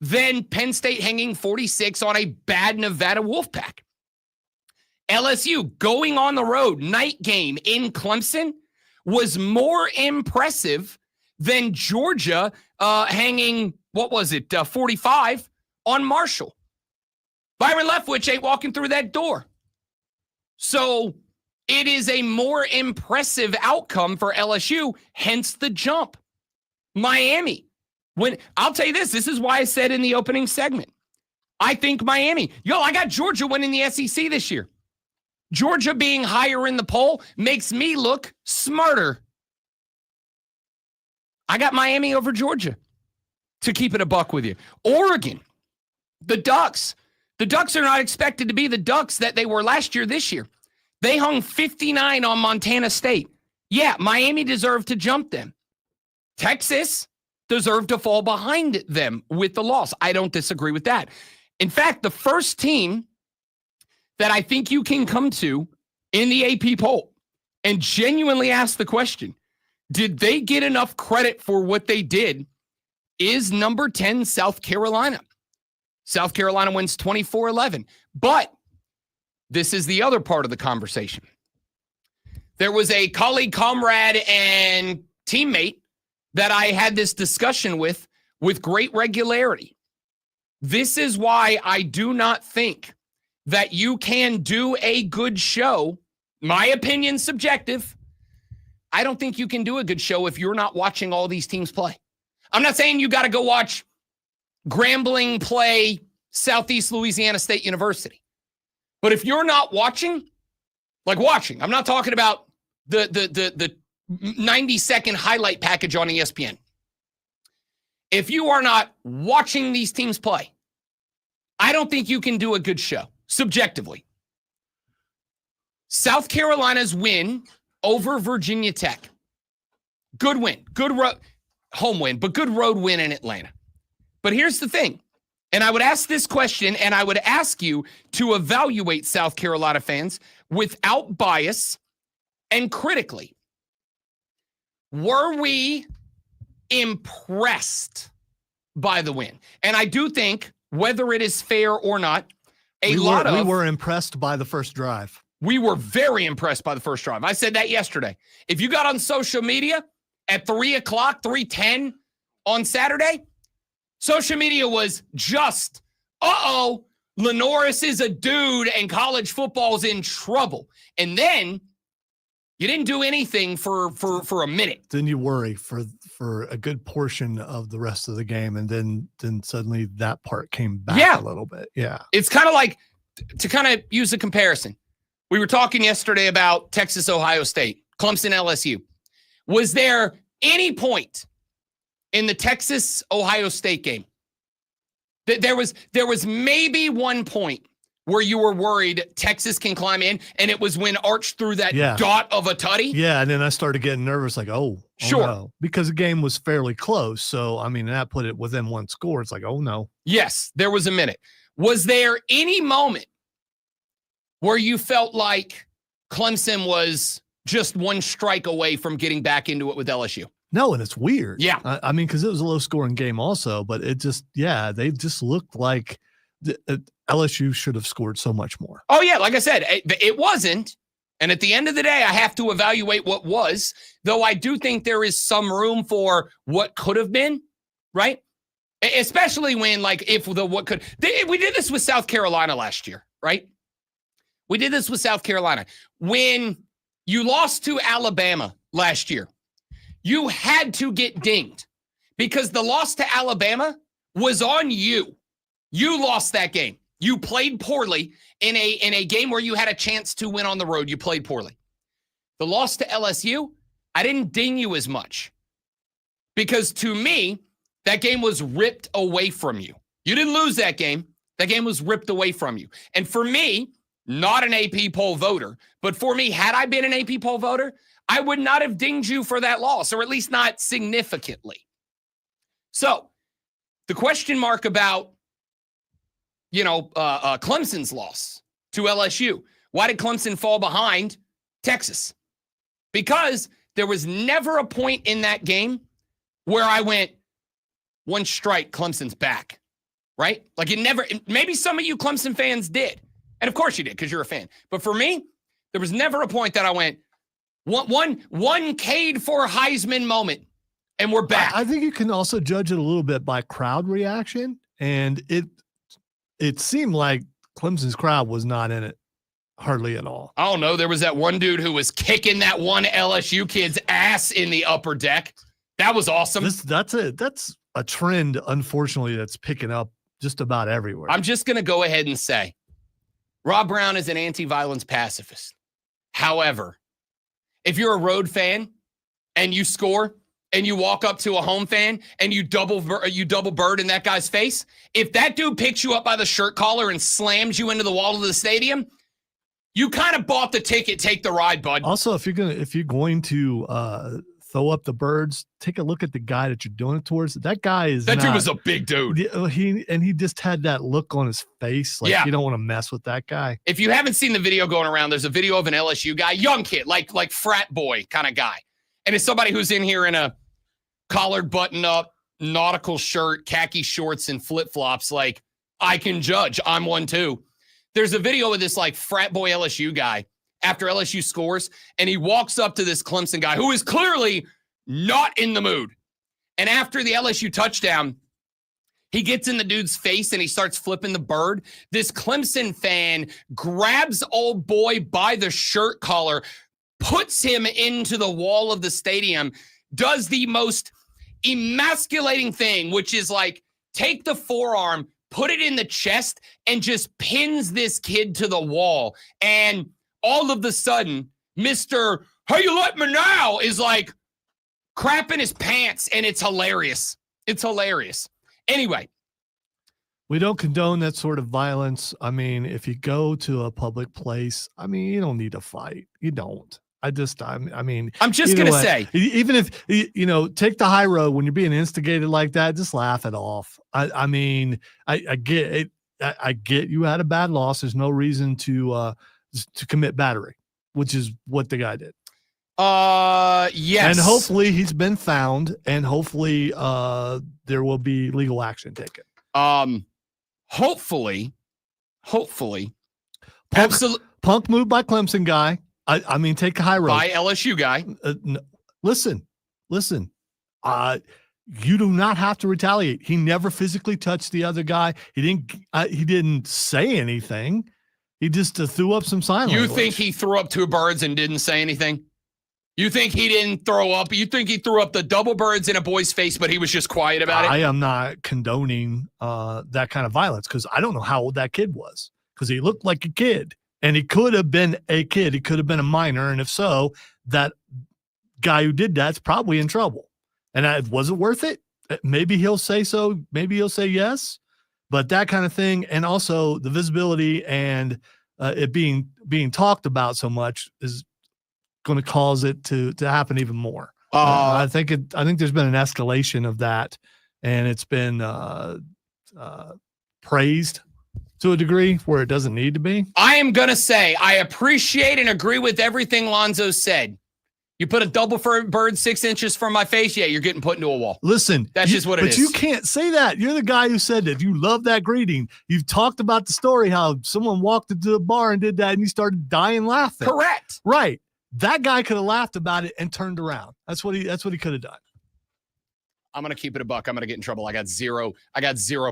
than Penn State hanging 46 on a bad Nevada Wolfpack. LSU going on the road, night game in Clemson, was more impressive than Georgia hanging, 45 on Marshall. Byron Leftwich ain't walking through that door. So it is a more impressive outcome for LSU, hence the jump. Miami. I'll tell you this is why I said in the opening segment, I think Miami. I got Georgia winning the SEC this year. Georgia being higher in the poll makes me look smarter. I got Miami over Georgia, to keep it a buck with you. Oregon, the Ducks. The Ducks are not expected to be the Ducks that they were last year this year. They hung 59 on Montana State. Yeah, Miami deserved to jump them. Texas deserved to fall behind them with the loss. I don't disagree with that. In fact, the first team that I think you can come to in the AP poll and genuinely ask the question, did they get enough credit for what they did, is number 10 South Carolina. South Carolina wins 24-11. But this is the other part of the conversation. There was a colleague, comrade, and teammate that I had this discussion with great regularity. This is why I do not think that you can do a good show. My opinion, subjective. I don't think you can do a good show if you're not watching all these teams play. I'm not saying you got to go watch Grambling play Southeast Louisiana State University. But if you're not watching, I'm not talking about the 90-second highlight package on ESPN. If you are not watching these teams play, I don't think you can do a good show, subjectively. South Carolina's win over Virginia Tech. Good win. Good home win, but good road win in Atlanta. But here's the thing, and I would ask this question, and I would ask you to evaluate South Carolina fans without bias and critically. Were we impressed by the win? And I do think, whether it is fair or not, we were impressed by the first drive. We were very impressed by the first drive. I said that yesterday. If you got on social media at 3:10 on Saturday, social media was just, Lenoris is a dude and college football's in trouble. And then you didn't do anything for a minute. Then you worry for a good portion of the rest of the game, and then suddenly that part came back a little bit. Yeah. It's kind of like, to kind of use a comparison, we were talking yesterday about Texas, Ohio State, Clemson, LSU. Was there any point in the Texas, Ohio State game that there was maybe one point where you were worried Texas can climb in, and it was when Arch threw that dot of a tutty? Yeah, and then I started getting nervous, like, sure. No. Because the game was fairly close. So, I mean, that put it within one score. It's like, oh, no. Yes, there was a minute. Was there any moment where you felt like Clemson was just one strike away from getting back into it with LSU? No, and it's weird. Yeah. I mean, because it was a low-scoring game also, but it just, they just looked like LSU should have scored so much more. Oh, yeah. Like I said, it wasn't. And at the end of the day, I have to evaluate what was, though I do think there is some room for what could have been, right? Especially when, we did this with South Carolina last year, right? We did this with South Carolina. When you lost to Alabama last year, you had to get dinged because the loss to Alabama was on you. You lost that game. You played poorly in a game where you had a chance to win on the road. You played poorly. The loss to LSU, I didn't ding you as much because to me, that game was ripped away from you. You didn't lose that game. That game was ripped away from you. And for me, not an AP poll voter, but for me, had I been an AP poll voter, I would not have dinged you for that loss, or at least not significantly. So the question mark about, Clemson's loss to LSU. Why did Clemson fall behind Texas? Because there was never a point in that game where I went, one strike, Clemson's back, right? Like it never, maybe some of you Clemson fans did. And of course you did, because you're a fan. But for me, there was never a point that I went, one Cade for Heisman moment, and we're back. I think you can also judge it a little bit by crowd reaction, and it seemed like Clemson's crowd was not in it hardly at all. I don't know. There was that one dude who was kicking that one LSU kid's ass in the upper deck. That was awesome. That's a trend, unfortunately, that's picking up just about everywhere. I'm just going to go ahead and say Rob Brown is an anti-violence pacifist. However, if you're a road fan and you score and you walk up to a home fan and you double bird in that guy's face, if that dude picks you up by the shirt collar and slams you into the wall of the stadium, you kind of bought the ticket, take the ride, bud. Also, if you're going to throw up the birds, take a look at the guy that you're doing it towards. That dude was a big dude. He just had that look on his face, like you don't want to mess with that guy. If you haven't seen the video going around, there's a video of an LSU guy, young kid, like frat boy kind of guy. And it's somebody who's in here in a collared button-up, nautical shirt, khaki shorts, and flip-flops. Like, I can judge. I'm one too. There's a video of this like frat boy LSU guy after LSU scores, and he walks up to this Clemson guy who is clearly not in the mood. And after the LSU touchdown, he gets in the dude's face and he starts flipping the bird. This Clemson fan grabs old boy by the shirt collar, puts him into the wall of the stadium, does the most emasculating thing, which is like take the forearm, put it in the chest, and just pins this kid to the wall. And all of a sudden, Mr. Hey, you let me now is like crapping his pants, and it's hilarious. It's hilarious. Anyway. We don't condone that sort of violence. I mean, if you go to a public place, I mean, you don't need to fight. You don't. I'm just going to say, even if, take the high road when you're being instigated like that, just laugh it off. I get it. I get you had a bad loss. There's no reason to commit battery, which is what the guy did. Yes. And hopefully he's been found, and hopefully there will be legal action taken. Hopefully. Punk move by Clemson guy. I mean, take a high road. By LSU guy. No, listen. You do not have to retaliate. He never physically touched the other guy. He didn't say anything. He just threw up some sign language. You think he threw up two birds and didn't say anything? You think he didn't throw up? You think he threw up the double birds in a boy's face, but he was just quiet about it? I am not condoning that kind of violence, because I don't know how old that kid was, because he looked like a kid. And he could have been a kid. He could have been a minor. And if so, that guy who did that's probably in trouble. And was it worth it? Maybe he'll say so. Maybe he'll say yes. But that kind of thing, and also the visibility and it being talked about so much is going to cause it to happen even more. I think there's been an escalation of that, and it's been praised to a degree where it doesn't need to be. I am going to say I appreciate and agree with everything Lonzo said. You put a double bird 6 inches from my face, you're getting put into a wall. Listen, that's just what it is. But you can't say that. You're the guy who said that. You love that greeting. You've talked about the story how someone walked into the bar and did that, and you started dying laughing. Correct. Right. That guy could have laughed about it and turned around. That's what he could have done. I'm going to keep it a buck. I'm going to get in trouble. I got zero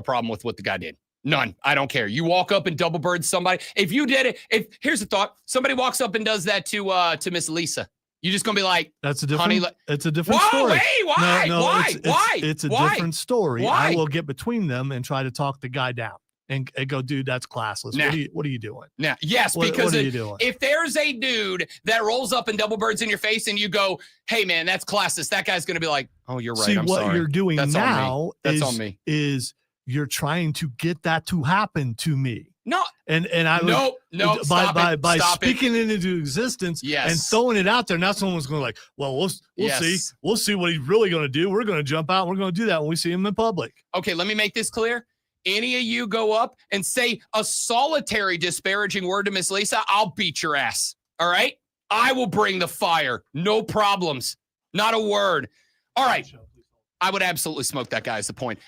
problem with what the guy did. None. I don't care. You walk up and double bird somebody. If you did it, here's the thought. Somebody walks up and does that to Miss Lisa. You're just going to be like, that's a different, honey, it's a different story. Hey, why? No, why? It's a different story. Why? I will get between them and try to talk the guy down and go, dude, that's classless. Nah. What are you doing? Nah. Yes, because what are you doing? If there's a dude that rolls up and double birds in your face and you go, hey, man, that's classless, that guy's going to be like, oh, you're right. See, I'm what sorry. You're doing that's now that's on me. Is you're trying to get that to happen to me. No. And I no. By speaking it into existence and throwing it out there. Now someone's going to like, well, we'll see. We'll see what he's really going to do. We're going to jump out. We're going to do that when we see him in public. Okay, let me make this clear. Any of you go up and say a solitary disparaging word to Miss Lisa, I'll beat your ass. All right? I will bring the fire. No problems. Not a word. All right. I would absolutely smoke that guy is the point.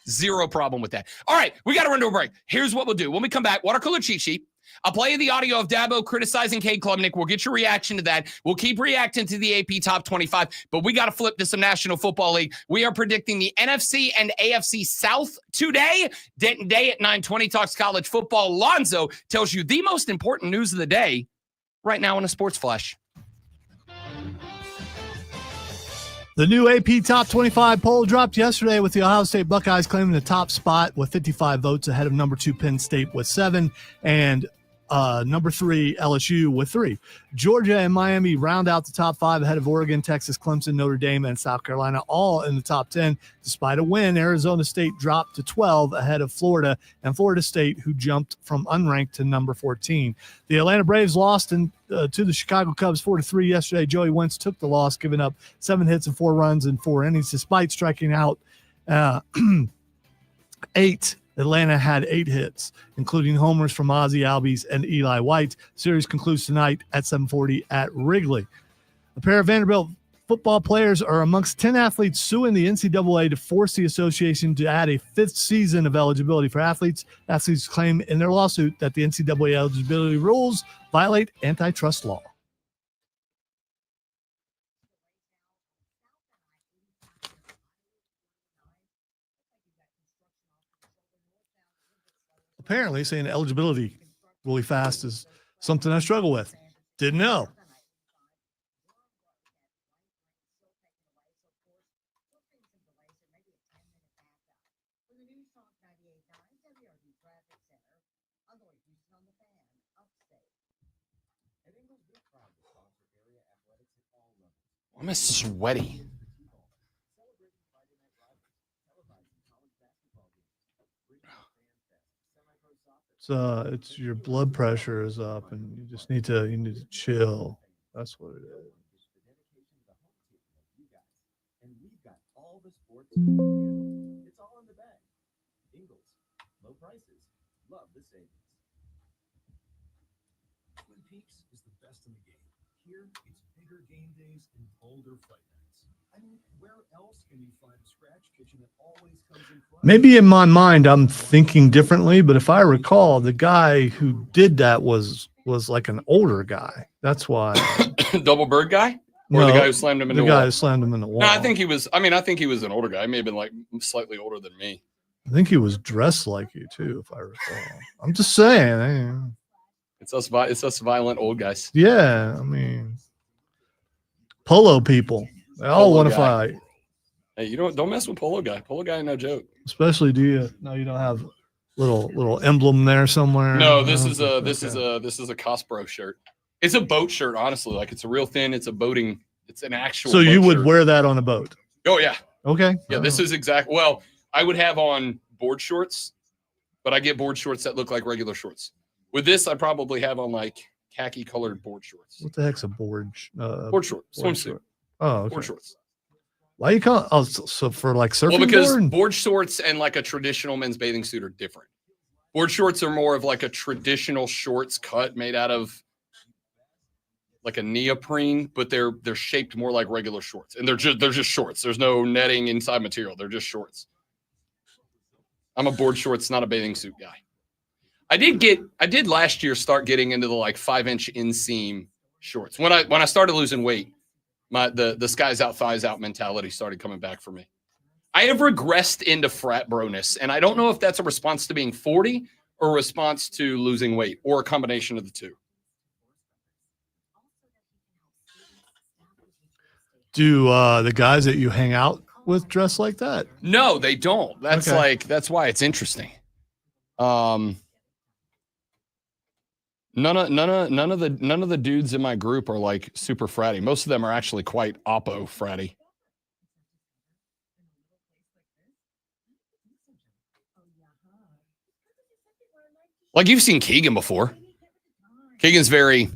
Zero problem with that. All right, we got to run to a break. Here's what we'll do. When we come back, water cooler cheat sheet. I'll play you the audio of Dabo criticizing Cade Klubnik. We'll get your reaction to that. We'll keep reacting to the AP Top 25, but we got to flip to some National Football League. We are predicting the NFC and AFC South today. Denton Day at 9:20 talks college football. Lonzo tells you the most important news of the day right now in a sports flash. The new AP Top 25 poll dropped yesterday with the Ohio State Buckeyes claiming the top spot with 55 votes ahead of number 2 Penn State with 7 and number 3 LSU with 3. Georgia and Miami round out the top 5 ahead of Oregon, Texas, Clemson, Notre Dame, and South Carolina, all in the top 10. Despite a win, Arizona State dropped to 12 ahead of Florida and Florida State, who jumped from unranked to number 14. The Atlanta Braves lost to the Chicago Cubs 4-3 yesterday. Joey Wentz took the loss, giving up 7 hits and 4 runs in 4 innings, despite striking out 8. Atlanta had 8 hits, including homers from Ozzie Albies and Eli White. Series concludes tonight at 7:40 at Wrigley. A pair of Vanderbilt football players are amongst 10 athletes suing the NCAA to force the association to add a 5th season of eligibility for athletes. Athletes claim in their lawsuit that the NCAA eligibility rules violate antitrust law. Apparently saying eligibility really fast is something I struggle with. Didn't know. I'm sweaty. It's your blood pressure is up, and you just need to chill. That's what it is. And we've got all the sports. It's all in the bag. Ingles, low prices, love the savings. Twin Peaks is the best in the game. Here, it's bigger game days and bolder fight nights. I mean, where else can you find a scratch kitchen that always comes in front? Maybe in my mind I'm thinking differently, but if I recall, the guy who did that was like an older guy. That's why. Double bird guy? Or the guy who slammed him in the wall? The guy who slammed him in the wall. No, I think he was an older guy. He may have been like slightly older than me. I think he was dressed like you too, if I recall. I'm just saying. It's us violent old guys. Yeah, I mean, polo people. They all want to fight. Hey, you don't mess with polo guy. Polo guy, no joke. Especially, you don't have little emblem there somewhere? No, this is a Cosbro shirt. It's a boat shirt, honestly. Like, it's a real thin. It's an actual. So you would shirt. wear that on a boat? Oh yeah. Okay. Yeah, this is exact. Well, I would have on board shorts, but I get board shorts that look like regular shorts. With this, I probably have on like khaki colored board shorts. What the heck's a board? Board short, swimsuit. Oh, okay. Board shorts. Why you call? Oh, so for like surfing? Well, because board shorts and like a traditional men's bathing suit are different. Board shorts are more of like a traditional shorts cut made out of like a neoprene, but they're shaped more like regular shorts, and they're just shorts. There's no netting inside material. They're just shorts. I'm a board shorts, not a bathing suit guy. I did last year start getting into the like 5-inch inseam shorts. When I started losing weight, the skies out, thighs out mentality started coming back for me. I have regressed into frat broness, and I don't know if that's a response to being 40 or a response to losing weight or a combination of the two. Do the guys that you hang out with dress like that? No, they don't. That's okay. That's why it's interesting. None of the dudes in my group are like super fratty. Most of them are actually quite oppo fratty. Like, you've seen Keegan before. Keegan's very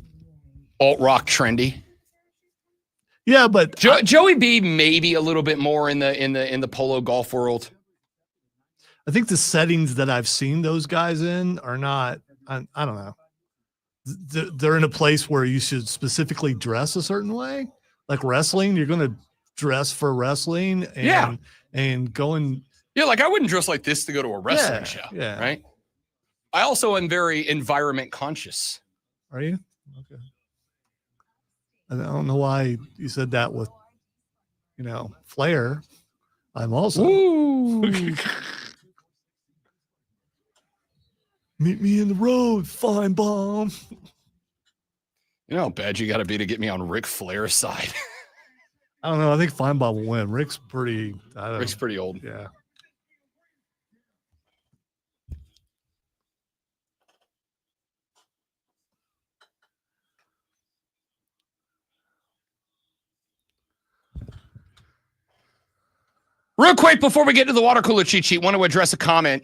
alt rock trendy. Yeah, but Joey B maybe a little bit more in the polo golf world. I think the settings that I've seen those guys in are not. I don't know. They're in a place where you should specifically dress a certain way, like wrestling. You're going to dress for wrestling and going. Yeah, like I wouldn't dress like this to go to a wrestling show. Yeah. Right. I also am very environment conscious. Are you? Okay. I don't know why you said that with, flair. I'm also. Ooh. Meet me in the road, fine bomb. You know how bad you got to be to get me on Ric Flair's side. I don't know. I think fine bomb will win. Rick's pretty old. Yeah. Real quick, before we get to the water cooler cheat sheet, want to address a comment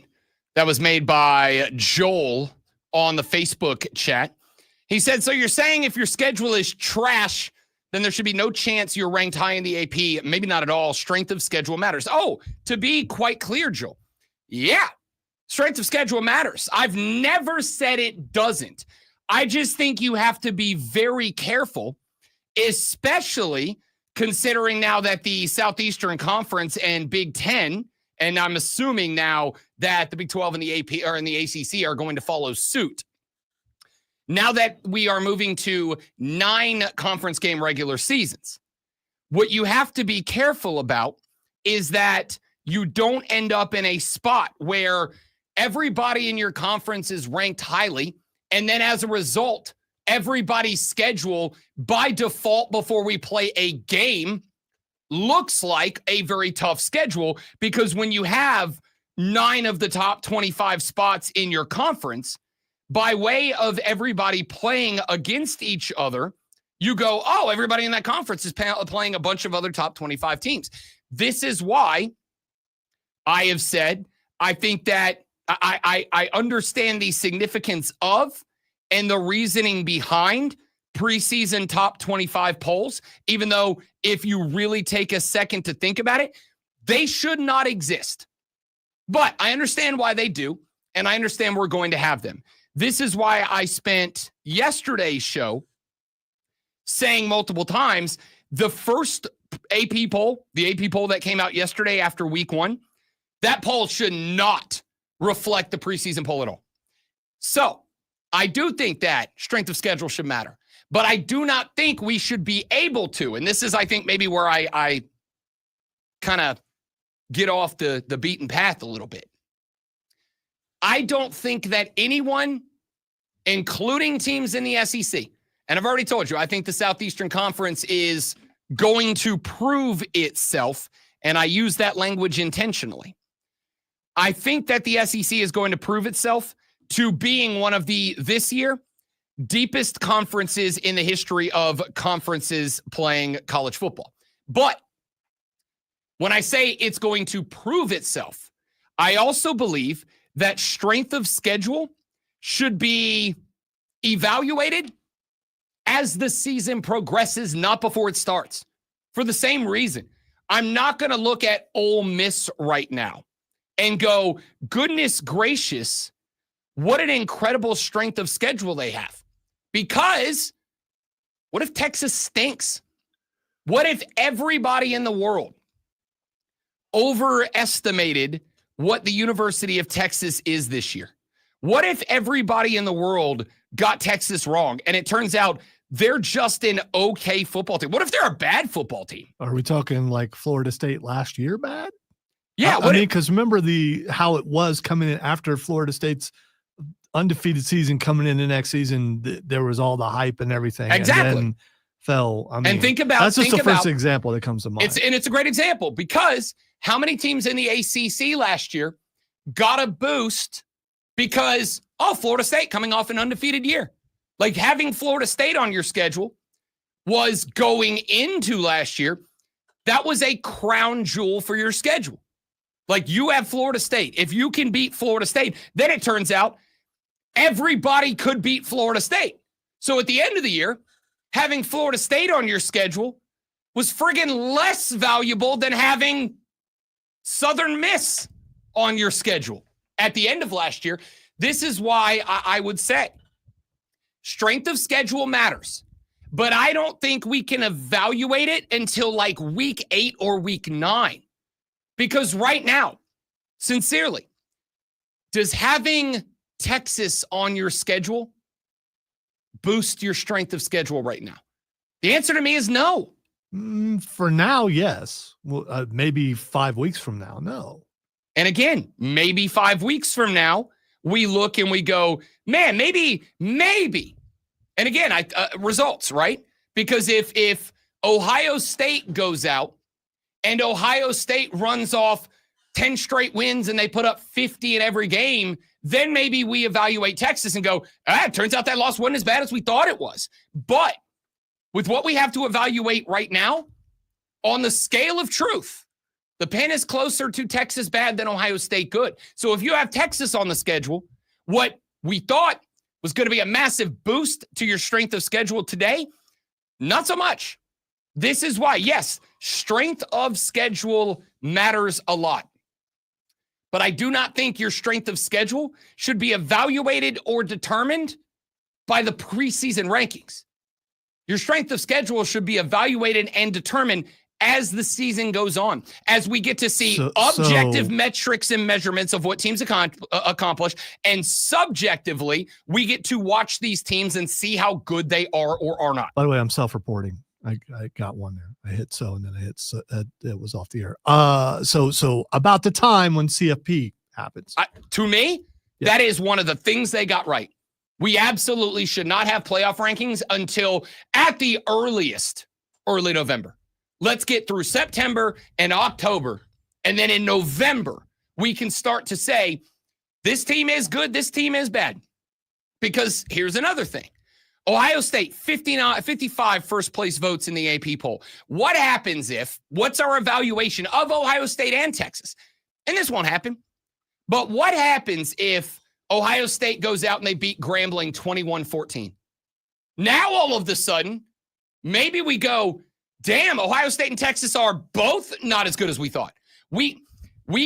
that was made by Joel on the Facebook chat. He said, so you're saying if your schedule is trash, then there should be no chance you're ranked high in the AP. Maybe not at all. Strength of schedule matters. Oh, to be quite clear, Joel. Yeah, strength of schedule matters. I've never said it doesn't. I just think you have to be very careful, especially considering now that the Southeastern Conference and Big Ten, and I'm assuming now that the Big 12 and the AP or in the ACC are going to follow suit. Now that we are moving to 9 conference game regular seasons, what you have to be careful about is that you don't end up in a spot where everybody in your conference is ranked highly, and then as a result, everybody's schedule by default before we play a game looks like a very tough schedule, because when you have 9 of the top 25 spots in your conference, by way of everybody playing against each other, you go, oh, everybody in that conference is playing a bunch of other top 25 teams. This is why I have said, I think that I understand the significance of and the reasoning behind preseason top 25 polls, even though if you really take a second to think about it, they should not exist. But I understand why they do, and I understand we're going to have them. This is why I spent yesterday's show saying multiple times, the first AP poll, the AP poll that came out yesterday after week 1, that poll should not reflect the preseason poll at all. So I do think that strength of schedule should matter, but I do not think we should be able to, and this is, I think, maybe where I kind of get off the beaten path a little bit. I don't think that anyone, including teams in the SEC, and I've already told you, I think the Southeastern Conference is going to prove itself, and I use that language intentionally. I think that the SEC is going to prove itself to being one of the, this year, deepest conferences in the history of conferences playing college football. But when I say it's going to prove itself, I also believe that strength of schedule should be evaluated as the season progresses, not before it starts. For the same reason, I'm not going to look at Ole Miss right now and go, goodness gracious, what an incredible strength of schedule they have. Because what if Texas stinks? What if everybody in the world overestimated what the University of Texas is this year? What if everybody in the world got Texas wrong and it turns out they're just an okay football team? What if they're a bad football team? Are we talking like Florida State last year bad? Yeah. I mean, because remember how it was coming in after Florida State's undefeated season, coming in the next season, there was all the hype and everything. Exactly. And then fell. I mean, and think about that's just the first example that comes to mind. It's a great example, because how many teams in the ACC last year got a boost because, Florida State coming off an undefeated year? Like, having Florida State on your schedule was, going into last year, that was a crown jewel for your schedule. Like, you have Florida State. If you can beat Florida State, then it turns out everybody could beat Florida State. So at the end of the year, having Florida State on your schedule was friggin' less valuable than having Southern Miss on your schedule at the end of last year. This is why I would say strength of schedule matters, but I don't think we can evaluate it until like week 8 or week 9. Because right now, sincerely, does having Texas on your schedule boost your strength of schedule right now? The answer to me is no. For now, yes. Well, maybe 5 weeks from now, no. And again, maybe 5 weeks from now, we look and we go, man, maybe. And again, results, right? Because if Ohio State goes out and Ohio State runs off 10 straight wins and they put up 50 in every game, then maybe we evaluate Texas and go, it turns out that loss wasn't as bad as we thought it was. But with what we have to evaluate right now, on the scale of truth, the pen is closer to Texas bad than Ohio State good. So if you have Texas on the schedule, what we thought was going to be a massive boost to your strength of schedule today, not so much. This is why, yes, strength of schedule matters a lot. But I do not think your strength of schedule should be evaluated or determined by the preseason rankings. Your strength of schedule should be evaluated and determined as the season goes on, as we get to see objective metrics and measurements of what teams accomplish, and subjectively, we get to watch these teams and see how good they are or are not. By the way, I'm self-reporting. I got one there. I hit so, and then I hit so, it was off the air. So about the time when CFP happens. To me, that is one of the things they got right. We absolutely should not have playoff rankings until at the earliest, early November. Let's get through September and October. And then in November, we can start to say, this team is good, this team is bad. Because here's another thing. Ohio State, 55 first place votes in the AP poll. What happens what's our evaluation of Ohio State and Texas? And this won't happen. But what happens if Ohio State goes out and they beat Grambling 21-14? Now, all of a sudden, maybe we go, damn, Ohio State and Texas are both not as good as we thought. We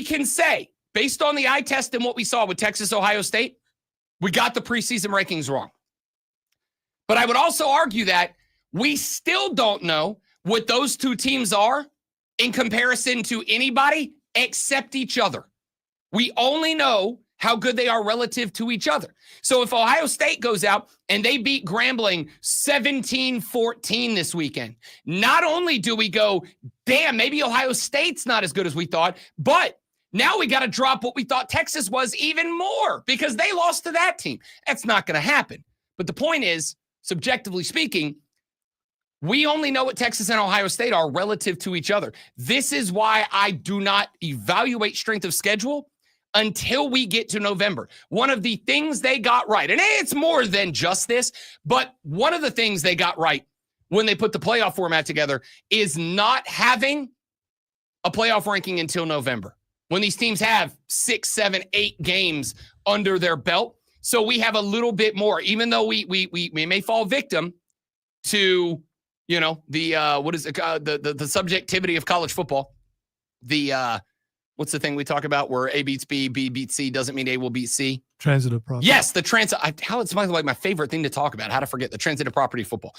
can say, based on the eye test and what we saw with Texas, Ohio State, we got the preseason rankings wrong. But I would also argue that we still don't know what those two teams are in comparison to anybody except each other. We only know how good they are relative to each other. So if Ohio State goes out and they beat Grambling 17-14 this weekend, not only do we go, damn, maybe Ohio State's not as good as we thought, but now we got to drop what we thought Texas was even more because they lost to that team. That's not going to happen. But the point is, subjectively speaking, we only know what Texas and Ohio State are relative to each other. This is why I do not evaluate strength of schedule until we get to November. One of the things they got right, and it's more than just this, but one of the things they got right when they put the playoff format together is not having a playoff ranking until November, when these teams have 6, 7, 8 games under their belt. So we have a little bit more, even though we may fall victim to, the subjectivity of college football. What's the thing we talk about where A beats B, B beats C doesn't mean A will beat C? Transitive property. Yes, it's like my favorite thing to talk about, how to forget the transitive property of football.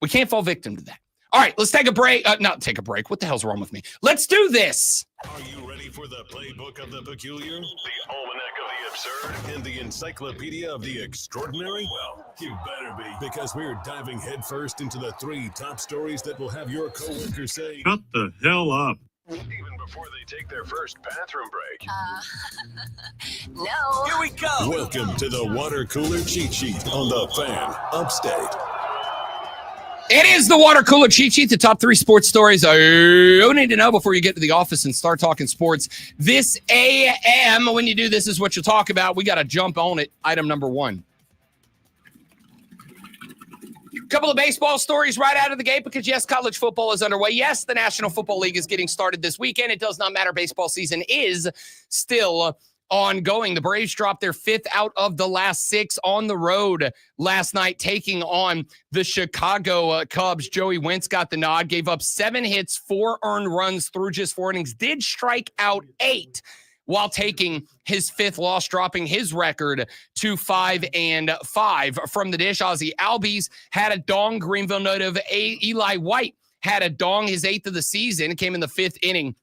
We can't fall victim to that. All right, let's take a break. Not take a break. What the hell's wrong with me? Let's do this. Are you ready for the playbook of the peculiar, the almanac of the absurd, and the encyclopedia of the extraordinary? Well, you better be, because we're diving headfirst into the 3 top stories that will have your coworkers say, "Shut the hell up." even before they take their first bathroom break. No. Here we go. Welcome to the water cooler cheat sheet on the Fan Upstate. It is the water cooler cheat sheet, the top 3 sports stories you need to know before you get to the office and start talking sports. This AM, when you do this, is what you'll talk about. We got to jump on it. Item number 1. A couple of baseball stories right out of the gate because, yes, college football is underway. Yes, the National Football League is getting started this weekend. It does not matter. Baseball season is still ongoing. The Braves dropped their 5th out of the last 6 on the road last night, taking on the Chicago Cubs. Joey Wentz got the nod, gave up 7 hits, 4 earned runs through just 4 innings, did strike out 8. while taking his 5th loss, dropping his record to 5-5 from the dish. Ozzie Albies had a dong. Greenville native Eli White had a dong, his 8th of the season. It came in the 5th inning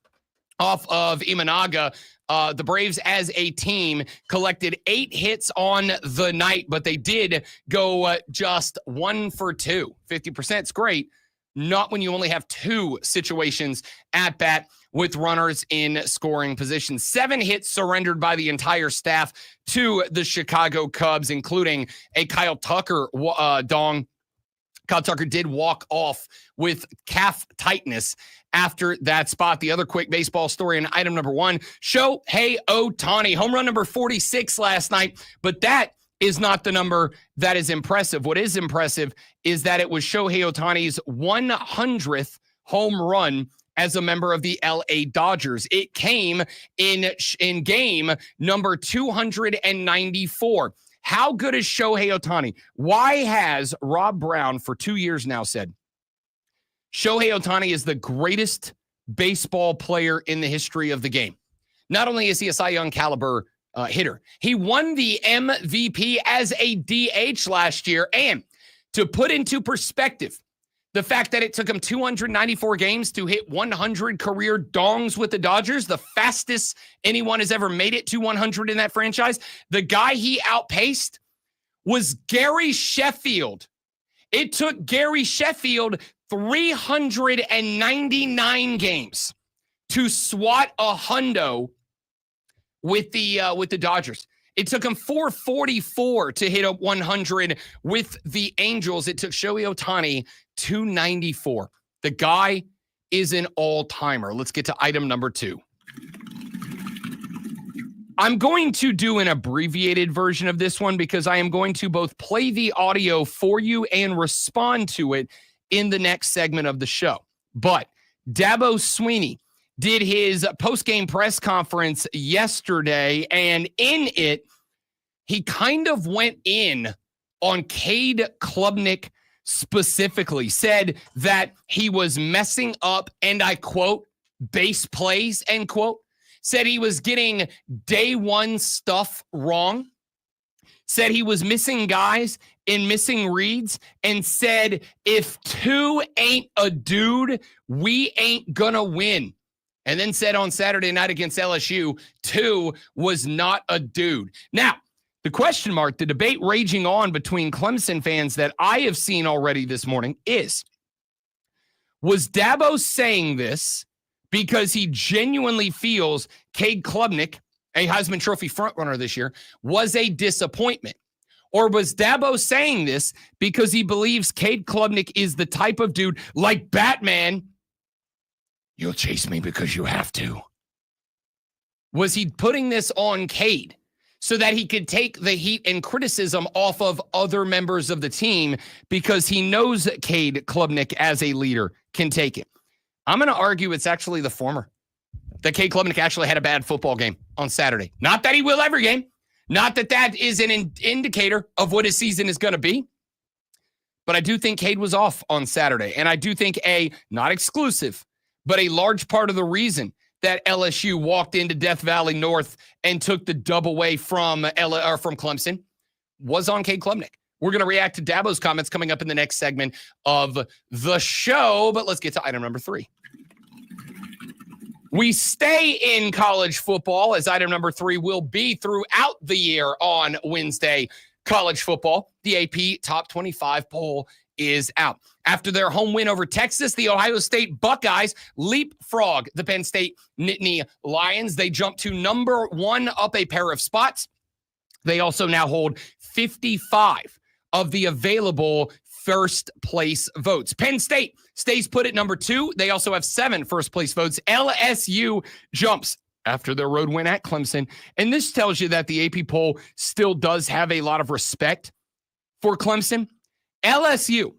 off of Imanaga. The Braves as a team collected 8 hits on the night, but they did go just 1 for 2. 50% is great. Not when you only have 2 situations at bat with runners in scoring position. 7 hits surrendered by the entire staff to the Chicago Cubs, including a Kyle Tucker dong. Kyle Tucker did walk off with calf tightness after that spot. The other quick baseball story in item number 1, Shohei Ohtani, home run number 46 last night, but that is not the number that is impressive. What is impressive is that it was Shohei Ohtani's 100th home run as a member of the LA Dodgers. It came in game number 294. How good is Shohei Ohtani? Why has Rob Brown for 2 years now said Shohei Ohtani is the greatest baseball player in the history of the game? Not only is he a Cy Young caliber hitter, he won the MVP as a DH last year. And to put into perspective, the fact that it took him 294 games to hit 100 career dongs with the Dodgers, the fastest anyone has ever made it to 100 in that franchise. The guy he outpaced was Gary Sheffield. It took Gary Sheffield 399 games to swat a hundo with the Dodgers. It took him 444 to hit a 100 with the Angels. It took Shohei Ohtani 294. The guy is an all-timer. Let's get to item number 2. I'm going to do an abbreviated version of this one because I am going to both play the audio for you and respond to it in the next segment of the show. But Dabo Sweeney did his post-game press conference yesterday, and in it, he kind of went in on Cade Klubnik specifically, said that he was messing up, and I quote, base plays, end quote, said he was getting day one stuff wrong, said he was missing guys and missing reads, and said if 2 ain't a dude, we ain't gonna win. And then said on Saturday night against LSU, 2 was not a dude. Now, the question mark, the debate raging on between Clemson fans that I have seen already this morning is, was Dabo saying this because he genuinely feels Cade Klubnik, a Heisman Trophy frontrunner this year, was a disappointment? Or was Dabo saying this because he believes Cade Klubnik is the type of dude like Batman, you'll chase me because you have to? Was he putting this on Cade so that he could take the heat and criticism off of other members of the team because he knows that Cade Klubnik as a leader can take it? I'm going to argue it's actually the former. That Cade Klubnik actually had a bad football game on Saturday. Not that he will every game. Not that that is an indicator of what his season is going to be. But I do think Cade was off on Saturday. And I do think not exclusive, but a large part of the reason that LSU walked into Death Valley North and took the dub away from Clemson was on Cade Klubnik. We're going to react to Dabo's comments coming up in the next segment of the show, but let's get to item number 3. We stay in college football, as item number 3 will be throughout the year on Wednesday. College football, the AP Top 25 poll is out. After their home win over Texas, the Ohio State Buckeyes leapfrog the Penn State Nittany Lions. They jump to number 1 up a pair of spots. They also now hold 55 of the available first place votes. Penn State stays put at number 2. They also have 7 first place votes. LSU jumps after their road win at Clemson. And this tells you that the AP poll still does have a lot of respect for Clemson. LSU,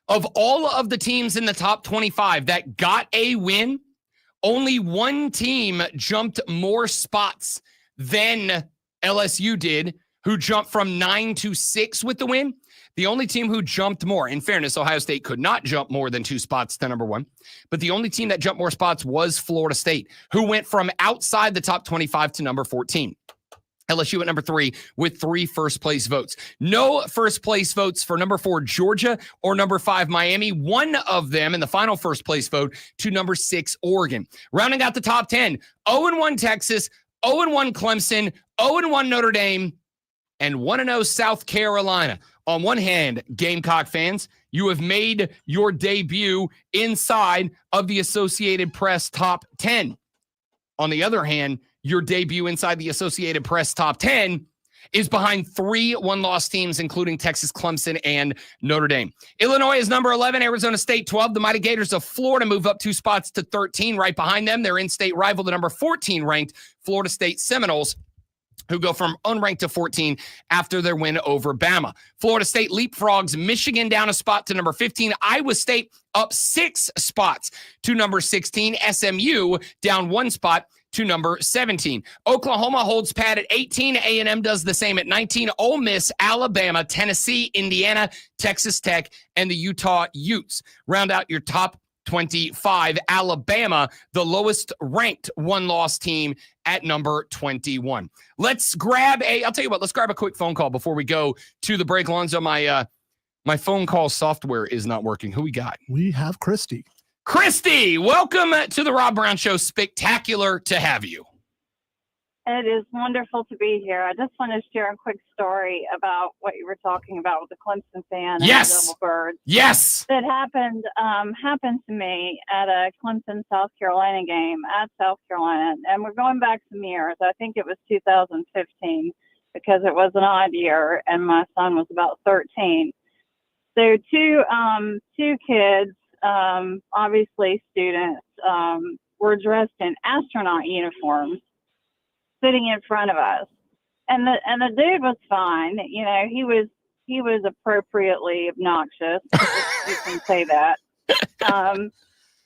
of all of the teams in the top 25 that got a win, only one team jumped more spots than LSU did, who jumped from 9 to 6 with the win. The only team who jumped more, in fairness, Ohio State could not jump more than 2 spots to number 1, but the only team that jumped more spots was Florida State, who went from outside the top 25 to number 14. LSU at number 3 with 3 first-place votes. No first-place votes for number 4, Georgia, or number 5, Miami. One of them in the final first-place vote to number 6, Oregon. Rounding out the top 10, 0-1 Texas, 0-1 Clemson, 0-1 Notre Dame, and 1-0 South Carolina. On one hand, Gamecock fans, you have made your debut inside of the Associated Press top 10. On the other hand, your debut inside the Associated Press top 10 is behind 3 one-loss teams, including Texas, Clemson, and Notre Dame. Illinois is number 11, Arizona State 12. The Mighty Gators of Florida move up 2 spots to 13. Right behind them, their in-state rival, the number 14 ranked Florida State Seminoles, who go from unranked to 14 after their win over Bama. Florida State leapfrogs Michigan down a spot to number 15. Iowa State up 6 spots to number 16. SMU down 1 spot to number 17. Oklahoma holds pat at 18. A&M does the same at 19. Ole Miss, Alabama, Tennessee, Indiana, Texas Tech, and the Utah Utes round out your top 25. Alabama, the lowest ranked one-loss team at number 21. Let's grab I'll tell you what, let's grab a quick phone call before we go to the break. Lonzo, my phone call software is not working. Who we got? We have Christy. Christy, welcome to the Rob Brown Show. Spectacular to have you. It is wonderful to be here. I just want to share a quick story about what you were talking about with the Clemson fan and the Double Birds. Yes. That happened to me at a Clemson South Carolina game at South Carolina, and we're going back some years. I think it was 2015 because it was an odd year, and my son was about 13. So two kids, obviously students, were dressed in astronaut uniforms, sitting in front of us, and the dude was fine. You know, he was appropriately obnoxious. If you can say that.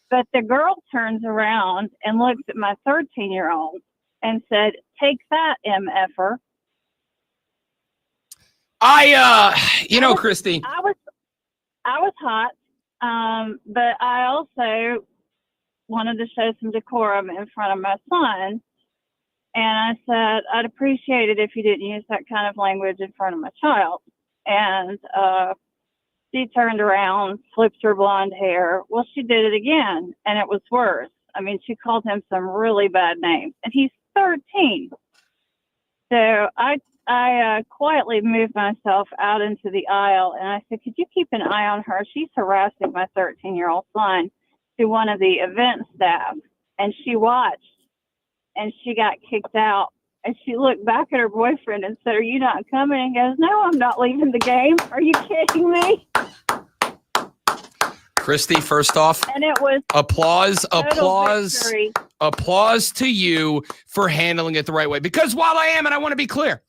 But the girl turns around and looks at my 13-year-old and said, "Take that, MFer." Christy, I was hot, but I also wanted to show some decorum in front of my son. And I said, I'd appreciate it if you didn't use that kind of language in front of my child. And she turned around, flipped her blonde hair. Well, she did it again, and it was worse. I mean, she called him some really bad names, and he's 13. So I quietly moved myself out into the aisle, and I said, could you keep an eye on her? She's harassing my 13-year-old son to one of the event staff. And she watched. And she got kicked out. And she looked back at her boyfriend and said, "Are you not coming?" And goes, "No, I'm not leaving the game. Are you kidding me?" Christy, first off, and it was applause to you for handling it the right way. Because while and I want to be clear,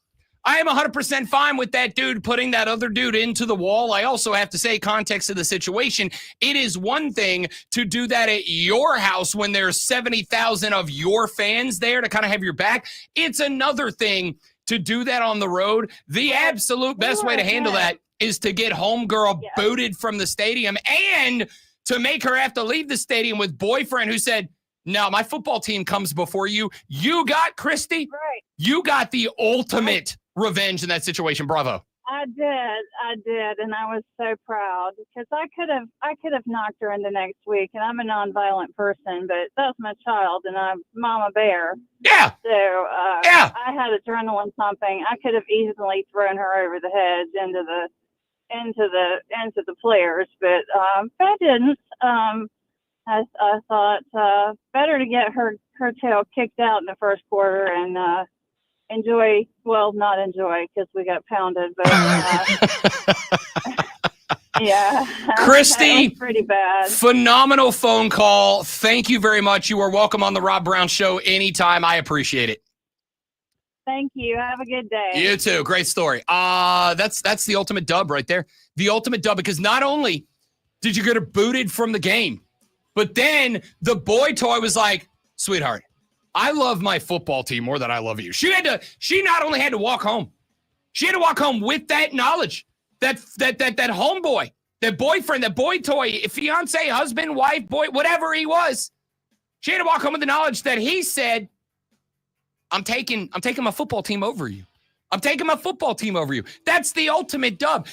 I am 100% fine with that dude putting that other dude into the wall. I also have to say, context of the situation, it is one thing to do that at your house when there's 70,000 of your fans there to kind of have your back. It's another thing to do that on the road. The absolute best way to handle that is to get homegirl booted from the stadium and to make her have to leave the stadium with boyfriend who said, "No, my football team comes before you." You got, Christy, right. You got the ultimate revenge in that situation. Bravo. I did, and I was so proud because I could have knocked her in the next week, and I'm a nonviolent person, but that's my child, and I'm Mama Bear. Yeah. So I had adrenaline pumping. I could have easily thrown her over the head into the players, but I didn't. I thought better to get her tail kicked out in the first quarter and not enjoy because we got pounded, but yeah. Christy, that was pretty bad. Phenomenal phone call. Thank you very much. You are welcome on the Rob Brown Show anytime. I appreciate it. Thank you. Have a good day. You too. Great story. That's the ultimate dub right there. The ultimate dub, because not only did you get her booted from the game, but then the boy toy was like, "Sweetheart, I love my football team more than I love you." She not only had to walk home, she had to walk home with that knowledge that homeboy, that boyfriend, that boy toy, fiance, husband, wife, boy, whatever he was. She had to walk home with the knowledge that he said, I'm taking my football team over you. I'm taking my football team over you. That's the ultimate dub.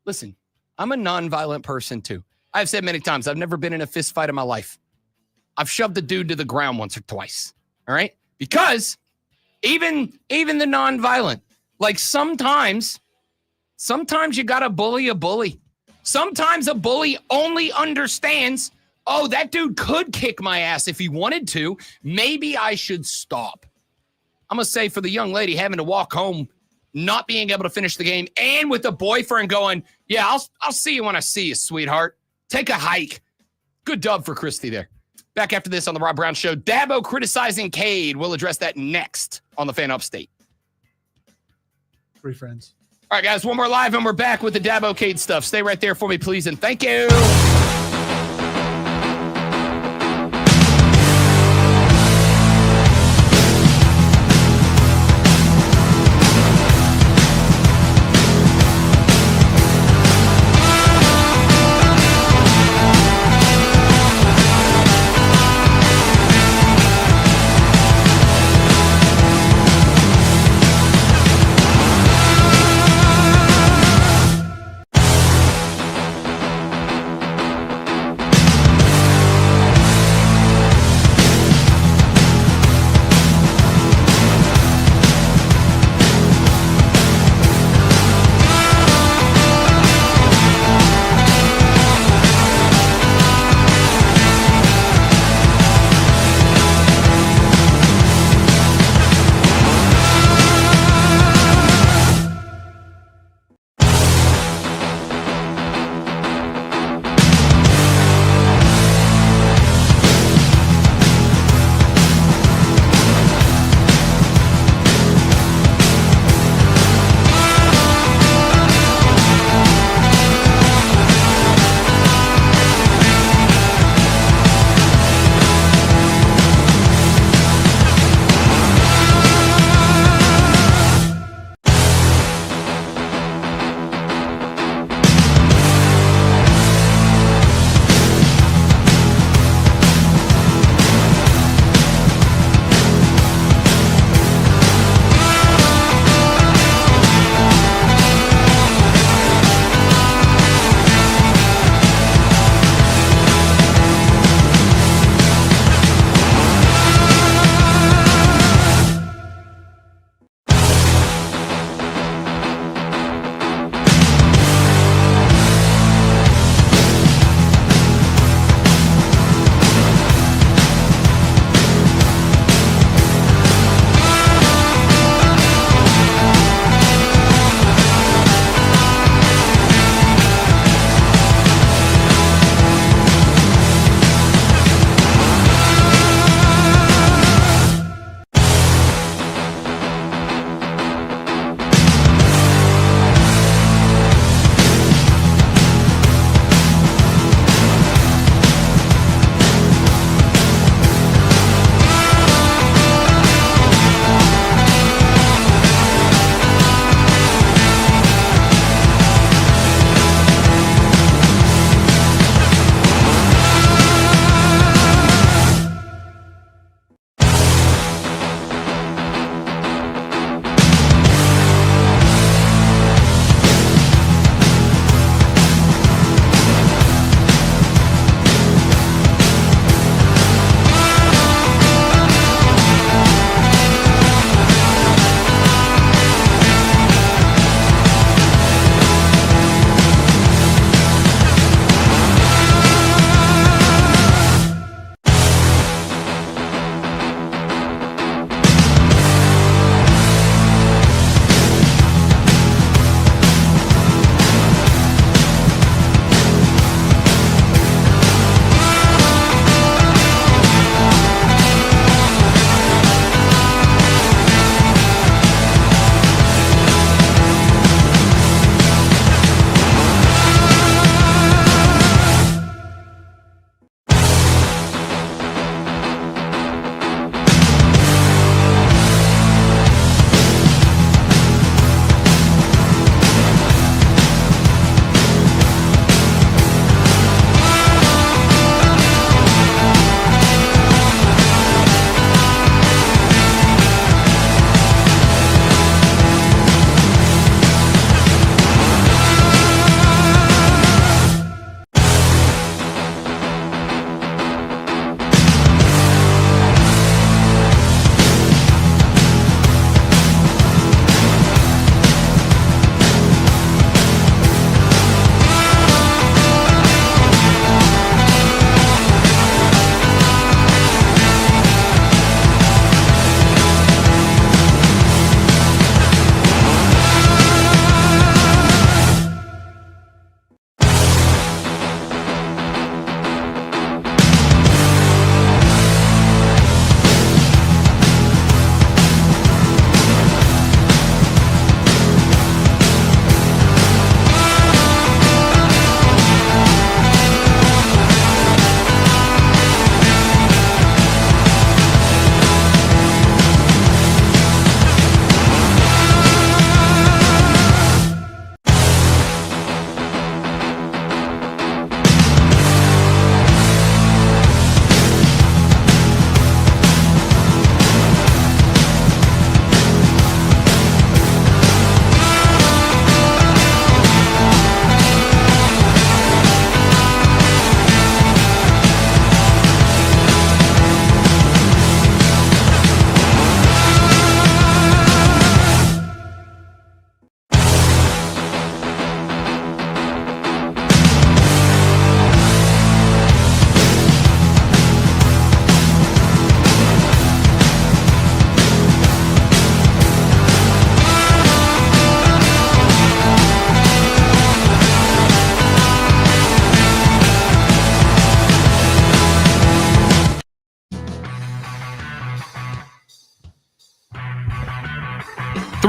Listen, I'm a nonviolent person too. I've said many times, I've never been in a fist fight in my life. I've shoved a dude to the ground once or twice. All right? Because even the nonviolent, like sometimes you got to bully a bully. Sometimes a bully only understands, oh, that dude could kick my ass if he wanted to. Maybe I should stop. I'm going to say for the young lady having to walk home, not being able to finish the game, and with the boyfriend going, yeah, I'll see you when I see you, sweetheart. Take a hike. Good dub for Christy there. Back after this on the Rob Brown Show. Dabo criticizing Cade. We'll address that next on the Fan Upstate. Three friends. All right, guys, one more live, and we're back with the Dabo Cade stuff. Stay right there for me, please, and thank you.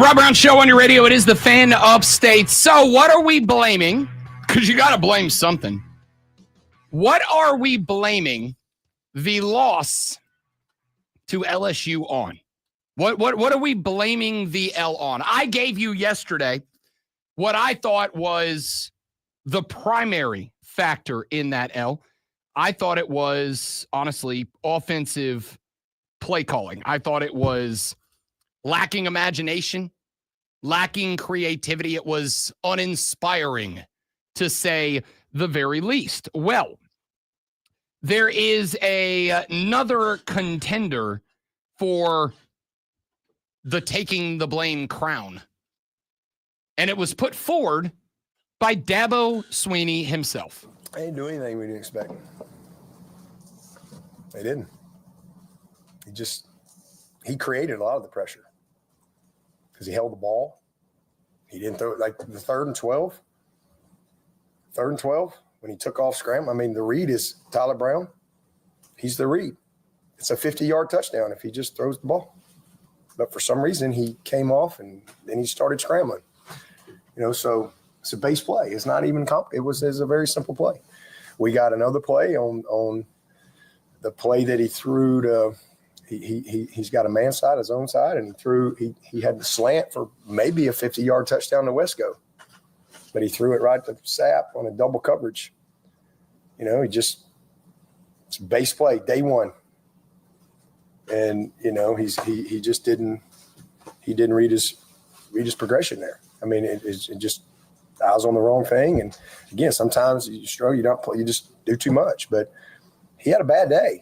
Rob Brown Show on your radio. It is the Fan Upstate. So what are we blaming? Because you got to blame something. What are we blaming the loss to LSU on? What are we blaming the L on? I gave you yesterday what I thought was the primary factor in that L. I thought it was, honestly, offensive play calling. I thought it was lacking imagination, lacking creativity. It was uninspiring, to say the very least. Well, there is another contender for the taking the blame crown. And it was put forward by Dabo Swinney himself. They didn't do anything we didn't expect. They didn't. He created a lot of the pressure because he held the ball. He didn't throw it like the 3rd and 12. 3rd and 12, when he took off scram. I mean, the read is Tyler Brown. He's the read. It's a 50-yard touchdown if he just throws the ball. But for some reason, he came off and then he started scrambling. So it's a base play. It's not even it's a very simple play. We got another play on the play that he threw to he's got a man side, his own side, and he had the slant for maybe a 50-yard touchdown to Wesco. But he threw it right to Sapp on a double coverage. It's a base play, day one. And, he just didn't read his progression there. I mean, it just eyes on the wrong thing. And again, sometimes you struggle, you don't play, you just do too much. But he had a bad day.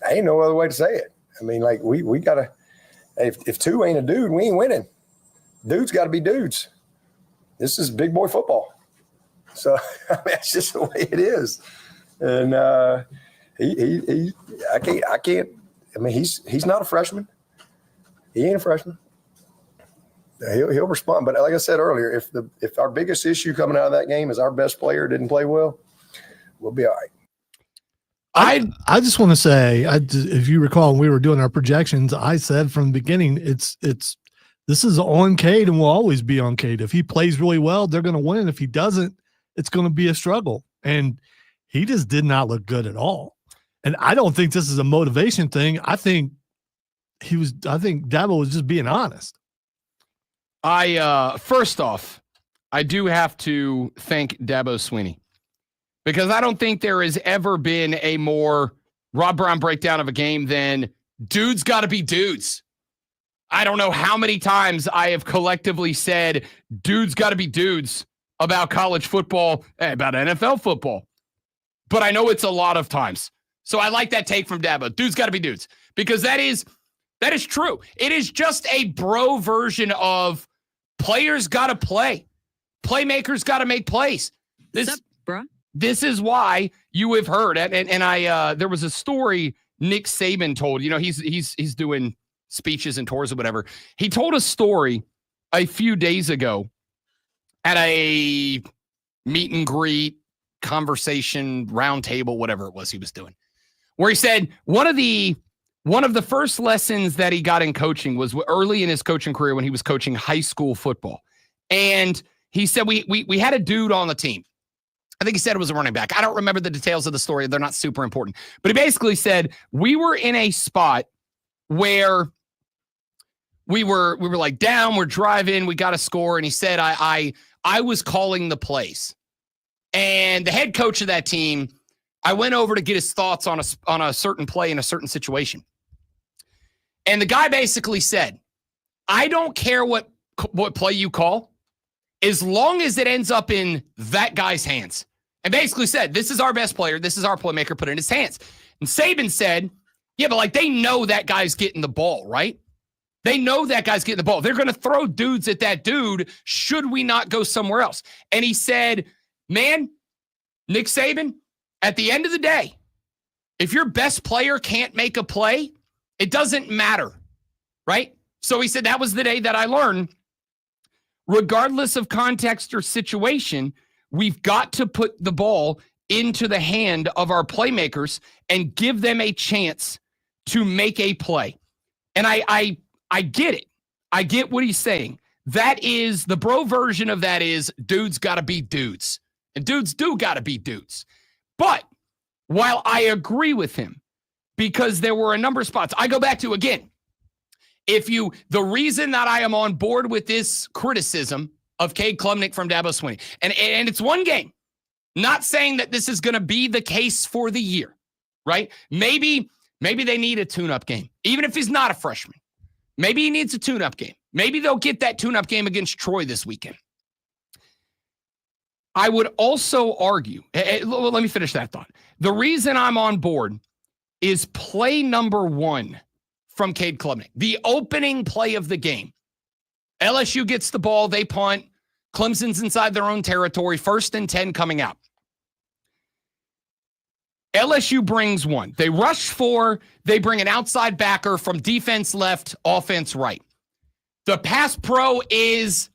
I ain't no other way to say it. I mean, like we gotta. If two ain't a dude, we ain't winning. Dudes got to be dudes. This is big boy football. So I mean, that's just the way it is. And I can't. I mean, he's not a freshman. He ain't a freshman. He'll respond. But like I said earlier, if our biggest issue coming out of that game is our best player didn't play well, we'll be all right. I just want to say, if you recall, when we were doing our projections, I said from the beginning, this is on Cade and will always be on Cade. If he plays really well, they're going to win. If he doesn't, it's going to be a struggle. And he just did not look good at all. And I don't think this is a motivation thing. I think Dabo was just being honest. First off, I do have to thank Dabo Swinney, because I don't think there has ever been a more Rob Brown breakdown of a game than dudes got to be dudes. I don't know how many times I have collectively said dudes got to be dudes about college football, about NFL football. But I know it's a lot of times. So I like that take from Dabo. Dudes got to be dudes, because that is true. It is just a bro version of players got to play. Playmakers got to make plays. What's up, bro? This is why you have heard, and I there was a story Nick Saban told. He's doing speeches and tours or whatever. He told a story a few days ago at a meet and greet, conversation, round table, whatever it was he was doing, where he said one of the first lessons that he got in coaching was early in his coaching career when he was coaching high school football. And he said we had a dude on the team. I think he said it was a running back. I don't remember the details of the story. They're not super important. But he basically said we were in a spot where we were like down, we're driving, we got a score, and he said I was calling the plays. And the head coach of that team, I went over to get his thoughts on a certain play in a certain situation. And the guy basically said, I don't care what play you call, as long as it ends up in that guy's hands. And basically said, this is our best player. This is our playmaker, put it in his hands. And Saban said, yeah, but like they know that guy's getting the ball, right? They know that guy's getting the ball. They're going to throw dudes at that dude. Should we not go somewhere else? And he said, man, Nick Saban, at the end of the day, if your best player can't make a play, it doesn't matter, right? So he said that was the day that I learned, regardless of context or situation, we've got to put the ball into the hand of our playmakers and give them a chance to make a play. And I get it. I get what he's saying. That is, the bro version of that is dudes got to be dudes. And dudes do got to be dudes. But while I agree with him, because there were a number of spots, I go back to, again, the reason that I am on board with this criticism of Cade Klubnik from Dabo Swinney, and it's one game, not saying that this is going to be the case for the year, right? Maybe they need a tune-up game, even if he's not a freshman. Maybe he needs a tune-up game. Maybe they'll get that tune-up game against Troy this weekend. I would also argue, let me finish that thought. The reason I'm on board is play number 1 from Cade Klubnik, the opening play of the game. LSU gets the ball, they punt. Clemson's inside their own territory, 1st and 10 coming out. LSU brings 1. They rush 4. They bring an outside backer from defense left, offense right. The pass pro is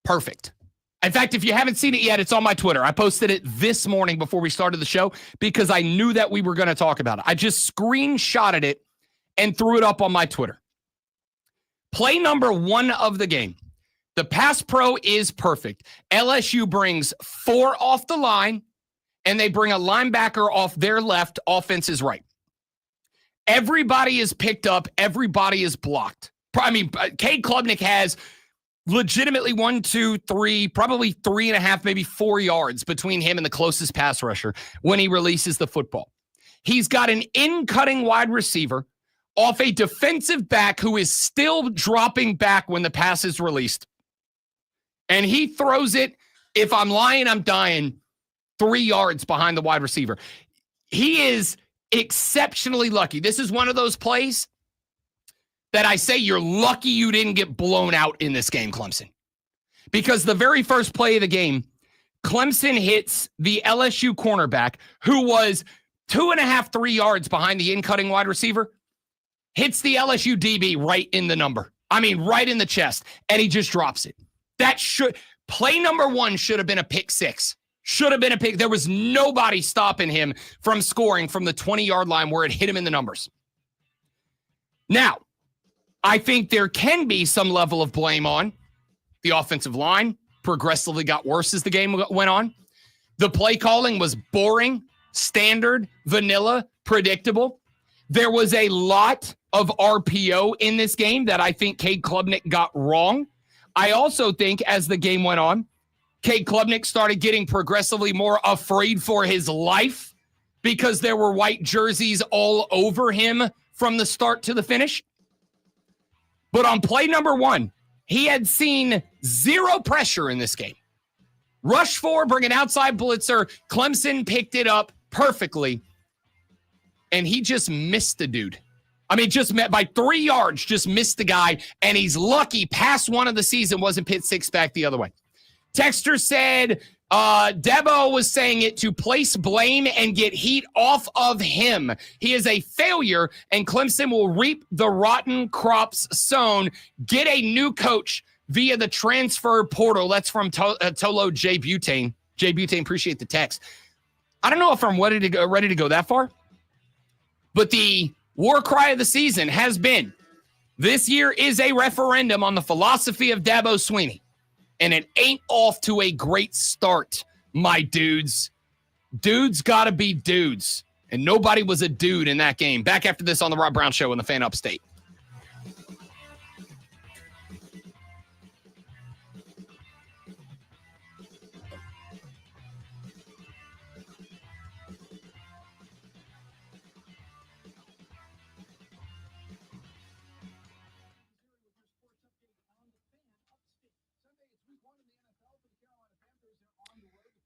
perfect. In fact, if you haven't seen it yet, it's on my Twitter. I posted it this morning before we started the show because I knew that we were going to talk about it. I just screenshotted it and threw it up on my Twitter. Play number 1 of the game. The pass pro is perfect. LSU brings 4 off the line, and they bring a linebacker off their left, offense is right. Everybody is picked up. Everybody is blocked. I mean, Cade Klubnik has legitimately 1, 2, 3, probably 3.5, maybe 4 yards between him and the closest pass rusher when he releases the football. He's got an in-cutting wide receiver off a defensive back who is still dropping back when the pass is released. And he throws it, if I'm lying, I'm dying, 3 yards behind the wide receiver. He is exceptionally lucky. This is one of those plays that I say you're lucky you didn't get blown out in this game, Clemson. Because the very first play of the game, Clemson hits the LSU cornerback, who was 2.5, 3 yards behind the in-cutting wide receiver, hits the LSU DB right in the number. I mean, right in the chest, and he just drops it. Play number 1 should have been a pick 6. Should have been a pick. There was nobody stopping him from scoring from the 20-yard line where it hit him in the numbers. Now, I think there can be some level of blame on the offensive line. Progressively got worse as the game went on. The play calling was boring, standard, vanilla, predictable. There was a lot of RPO in this game that I think Cade Klubnik got wrong. I also think as the game went on, Cade Klubnik started getting progressively more afraid for his life because there were white jerseys all over him from the start to the finish. But on play number 1, he had seen 0 pressure in this game. Rush 4, bring an outside blitzer. Clemson picked it up perfectly. And he just missed the dude. I mean, just met by 3 yards, just missed the guy. And he's lucky past 1 of the season wasn't pit 6 back the other way. Texter said, Dabo was saying it to place blame and get heat off of him. He is a failure, and Clemson will reap the rotten crops sown. Get a new coach via the transfer portal. That's from Tolo J. Butane. J. Butane, appreciate the text. I don't know if I'm ready to go that far, but the war cry of the season has been, this year is a referendum on the philosophy of Dabo Swinney. And it ain't off to a great start, my dudes. Dudes got to be dudes. And nobody was a dude in that game. Back after this on the Rob Brown Show in the Fan Upstate.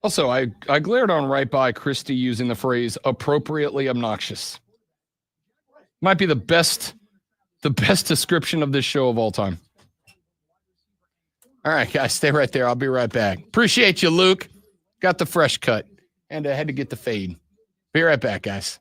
Also, I glared on right by Christy using the phrase appropriately obnoxious. Might be the best description of this show of all time. All right, guys, stay right there. I'll be right back. Appreciate you, Luke. Got the fresh cut. And I had to get the fade. Be right back, guys.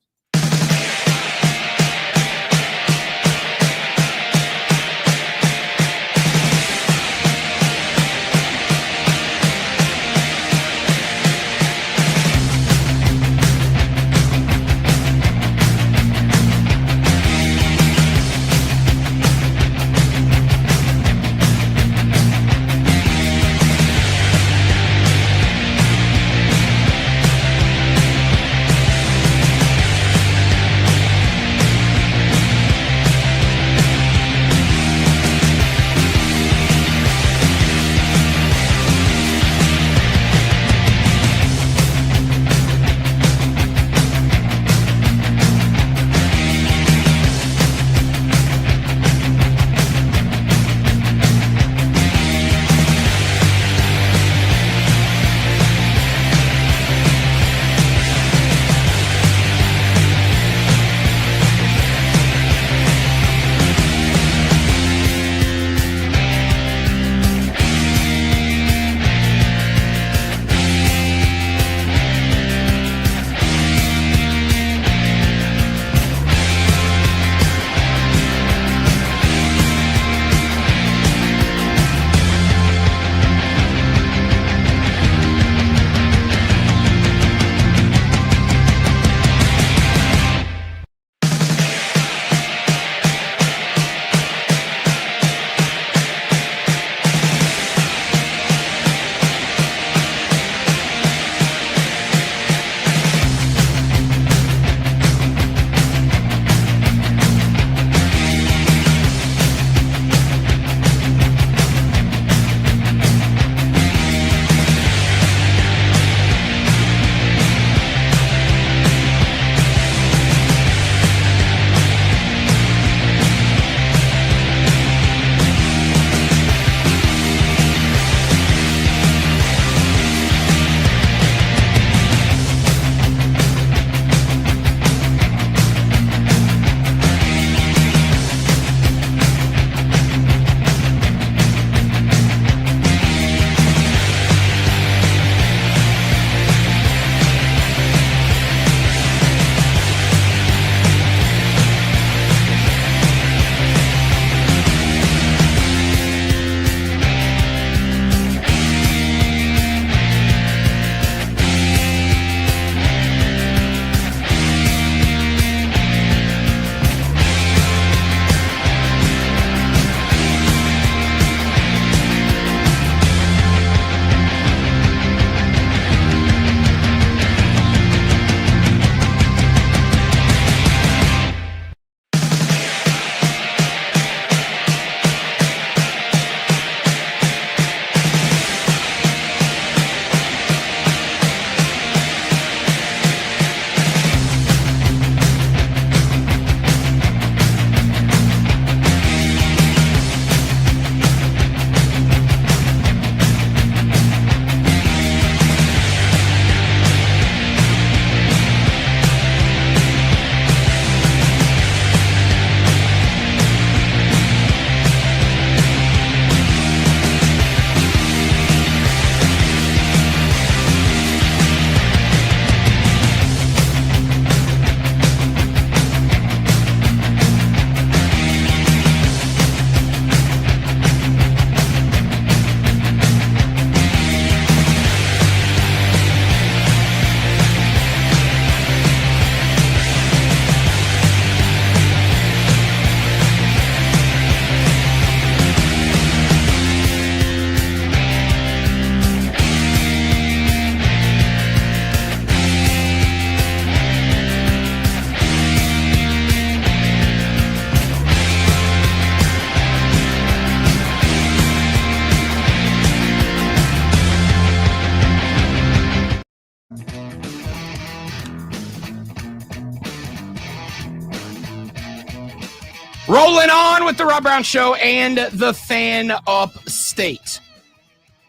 Rolling on with the Rob Brown Show and the Fan Upstate.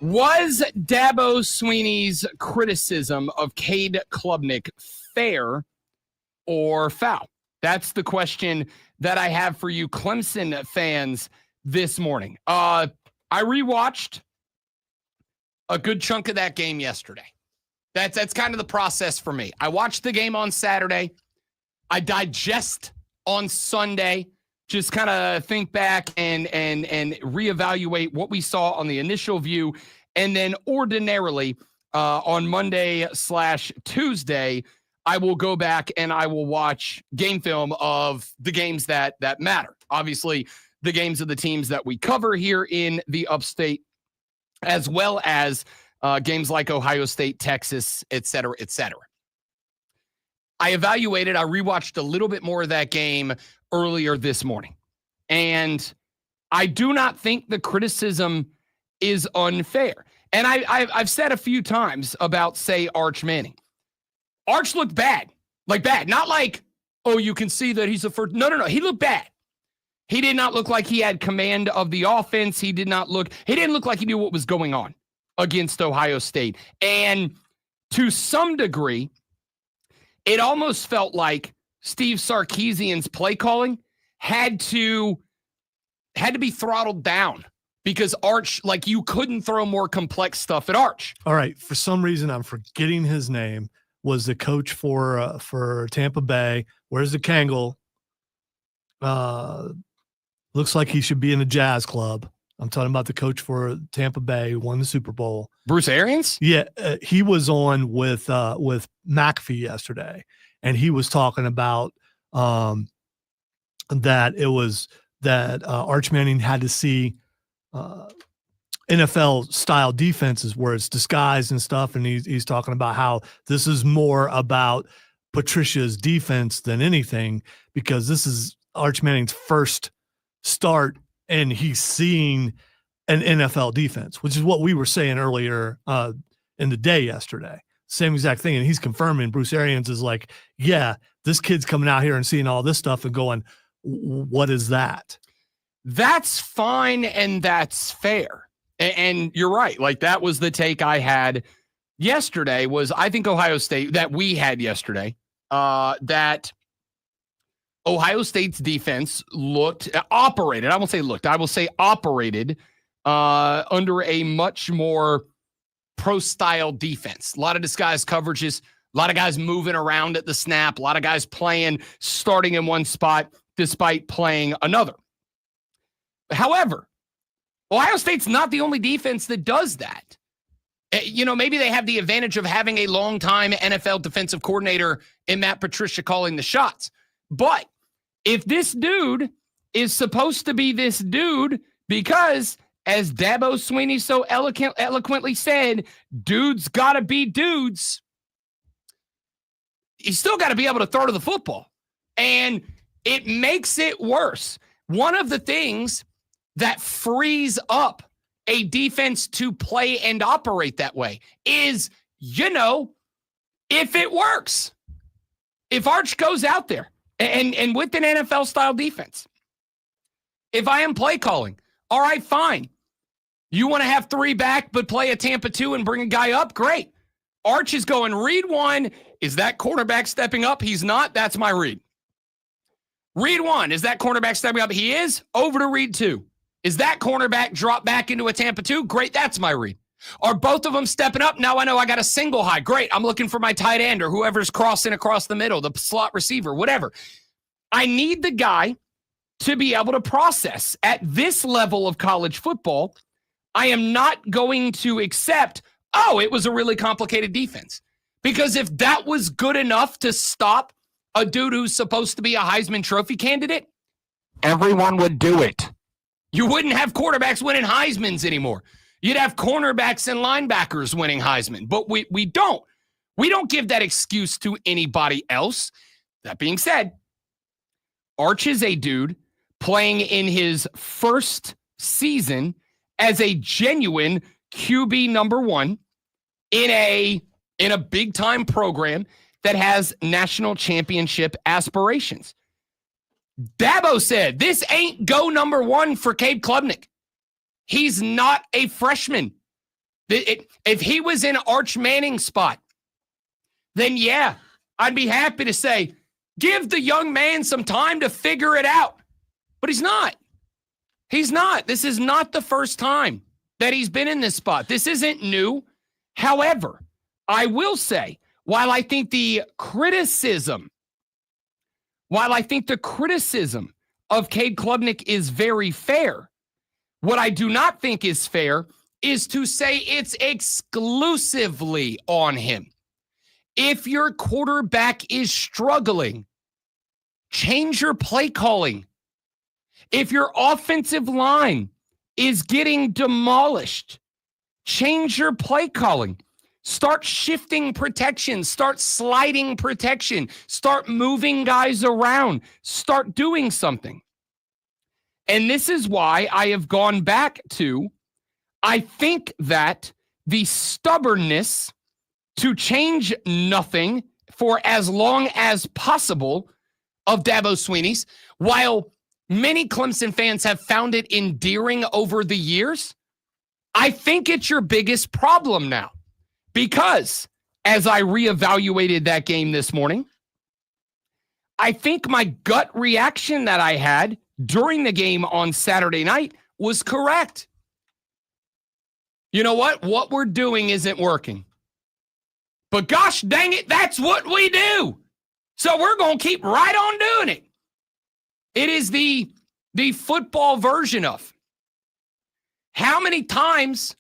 Was Dabo Sweeney's criticism of Cade Klubnik fair or foul? That's the question that I have for you Clemson fans this morning. I rewatched a good chunk of that game yesterday. That's kind of the process for me. I watched the game on Saturday. I digest on Sunday. Just kind of think back and reevaluate what we saw on the initial view. And then ordinarily on Monday/Tuesday, I will go back and I will watch game film of the games that matter. Obviously, the games of the teams that we cover here in the upstate, as well as games like Ohio State, Texas, et cetera, et cetera. I rewatched a little bit more of that game earlier this morning. And I do not think the criticism is unfair. And I've said a few times about, say, Arch Manning. Arch looked bad. Like bad. Not like, oh, you can see that he's the first. No. He looked bad. He did not look like he had command of the offense. He didn't look like he knew what was going on against Ohio State. And to some degree, it almost felt like Steve Sarkisian's play calling had to be throttled down because Arch, like, you couldn't throw more complex stuff at Arch. All right. For some reason, I'm forgetting his name. Was the coach for Tampa Bay. Where's the Kangol? Looks like he should be in a jazz club. I'm talking about the coach for Tampa Bay who won the Super Bowl. Bruce Arians? Yeah, he was on with McAfee yesterday, and he was talking about that Arch Manning had to see NFL style defenses where it's disguised and stuff, and he's talking about how this is more about Patricia's defense than anything because this is Arch Manning's first start, and he's seeing an NFL defense, which is what we were saying earlier in the day yesterday. Same exact thing, and he's confirming. Bruce Arians is like, yeah, this kid's coming out here and seeing all this stuff and going, what is that? That's fine, and that's fair. And you're right. Like, that was the take I had yesterday was, I think Ohio State, that we had yesterday, that Ohio State's defense operated. I won't say looked. I will say operated under a much more pro-style defense. A lot of disguised coverages, a lot of guys moving around at the snap, a lot of guys starting in one spot despite playing another. However, Ohio State's not the only defense that does that. Maybe they have the advantage of having a long-time NFL defensive coordinator in Matt Patricia calling the shots. But if this dude is supposed to be this dude because, as Dabo Sweeney so eloquently said, dudes got to be dudes, he's still got to be able to throw to the football. And it makes it worse. One of the things that frees up a defense to play and operate that way is, if it works, if Arch goes out there and with an NFL style defense, if I am play calling, all right, fine. You want to have 3 back, but play a Tampa 2 and bring a guy up? Great. Arch is going read 1. Is that cornerback stepping up? He's not. That's my read. Read 1. Is that cornerback stepping up? He is. Over to read 2. Is that cornerback drop back into a Tampa 2? Great, that's my read. Are both of them stepping up? Now I know I got a single high. Great, I'm looking for my tight end or whoever's crossing across the middle, the slot receiver, whatever. I need the guy to be able to process. At this level of college football, I am not going to accept, it was a really complicated defense. Because if that was good enough to stop a dude who's supposed to be a Heisman Trophy candidate, everyone would do it. You wouldn't have quarterbacks winning Heismans anymore. You'd have cornerbacks and linebackers winning Heisman. But we don't. We don't give that excuse to anybody else. That being said, Arch is a dude playing in his first season as a genuine QB number 1 in a big-time program that has national championship aspirations. Dabo said, this ain't go number one for Cade Klubnik. He's not a freshman. If he was in Arch Manning's spot, then yeah, I'd be happy to say, give the young man some time to figure it out. But he's not. He's not. This is not the first time that he's been in this spot. This isn't new. However, I will say, while I think the criticism of Cade Klubnik is very fair, what I do not think is fair is to say it's exclusively on him. If your quarterback is struggling, change your play calling. If your offensive line is getting demolished, change your play calling. Start shifting protection. Start sliding protection. Start moving guys around. Start doing something. And this is why I have gone back to, I think that the stubbornness to change nothing for as long as possible of Dabo Swinney's, while many Clemson fans have found it endearing over the years, I think it's your biggest problem now. Because as I reevaluated that game this morning, I think my gut reaction that I had during the game on Saturday night was correct. You know what? What we're doing isn't working. But gosh dang it, that's what we do. So we're going to keep right on doing it. It is the football version of how many times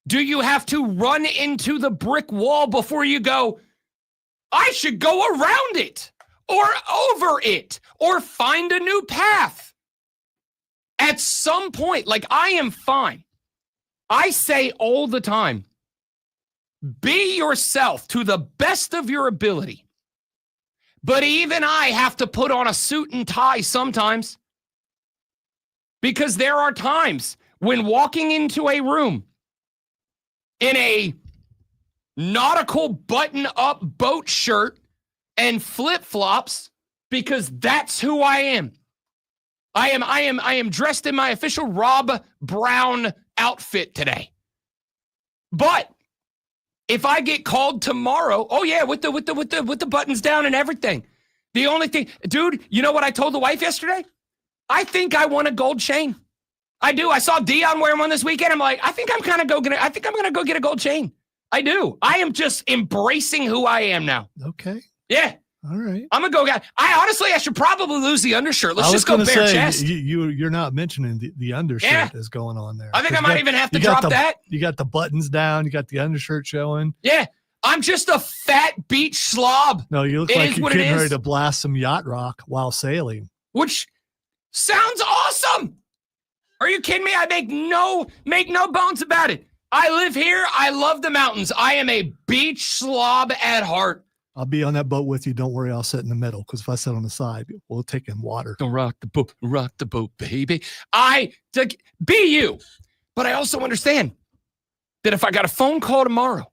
do you have to run into the brick wall before you go, I should go around it or over it or find a new path? At some point, like I am fine. I say all the time, be yourself to the best of your ability. But even I have to put on a suit and tie sometimes, because there are times when walking into a room in a nautical button-up boat shirt and flip-flops, because that's who I am. I am dressed in my official Rob Brown outfit today. But if I get called tomorrow, oh yeah, with the buttons down and everything. The only thing, dude, you know what I told the wife yesterday? I think I want a gold chain. I do. I saw Dion wearing one this weekend. I'm like, I think I'm going to go get a gold chain. I do. I am just embracing who I am now. Okay. Yeah. All right. I'm going to go guy. I should probably lose the undershirt. Let's just go bare chest. You're not mentioning the undershirt is going on there. I think I might even have to drop that. You got the buttons down. You got the undershirt showing. Yeah. I'm just a fat beach slob. No, you look like you're getting ready to blast some yacht rock while sailing. Which sounds awesome. Are you kidding me? I make no bones about it. I live here. I love the mountains. I am a beach slob at heart. I'll be on that boat with you. Don't worry. I'll sit in the middle, because if I sit on the side, we'll take in water. Don't rock the boat, baby. Be you. But I also understand that if I got a phone call tomorrow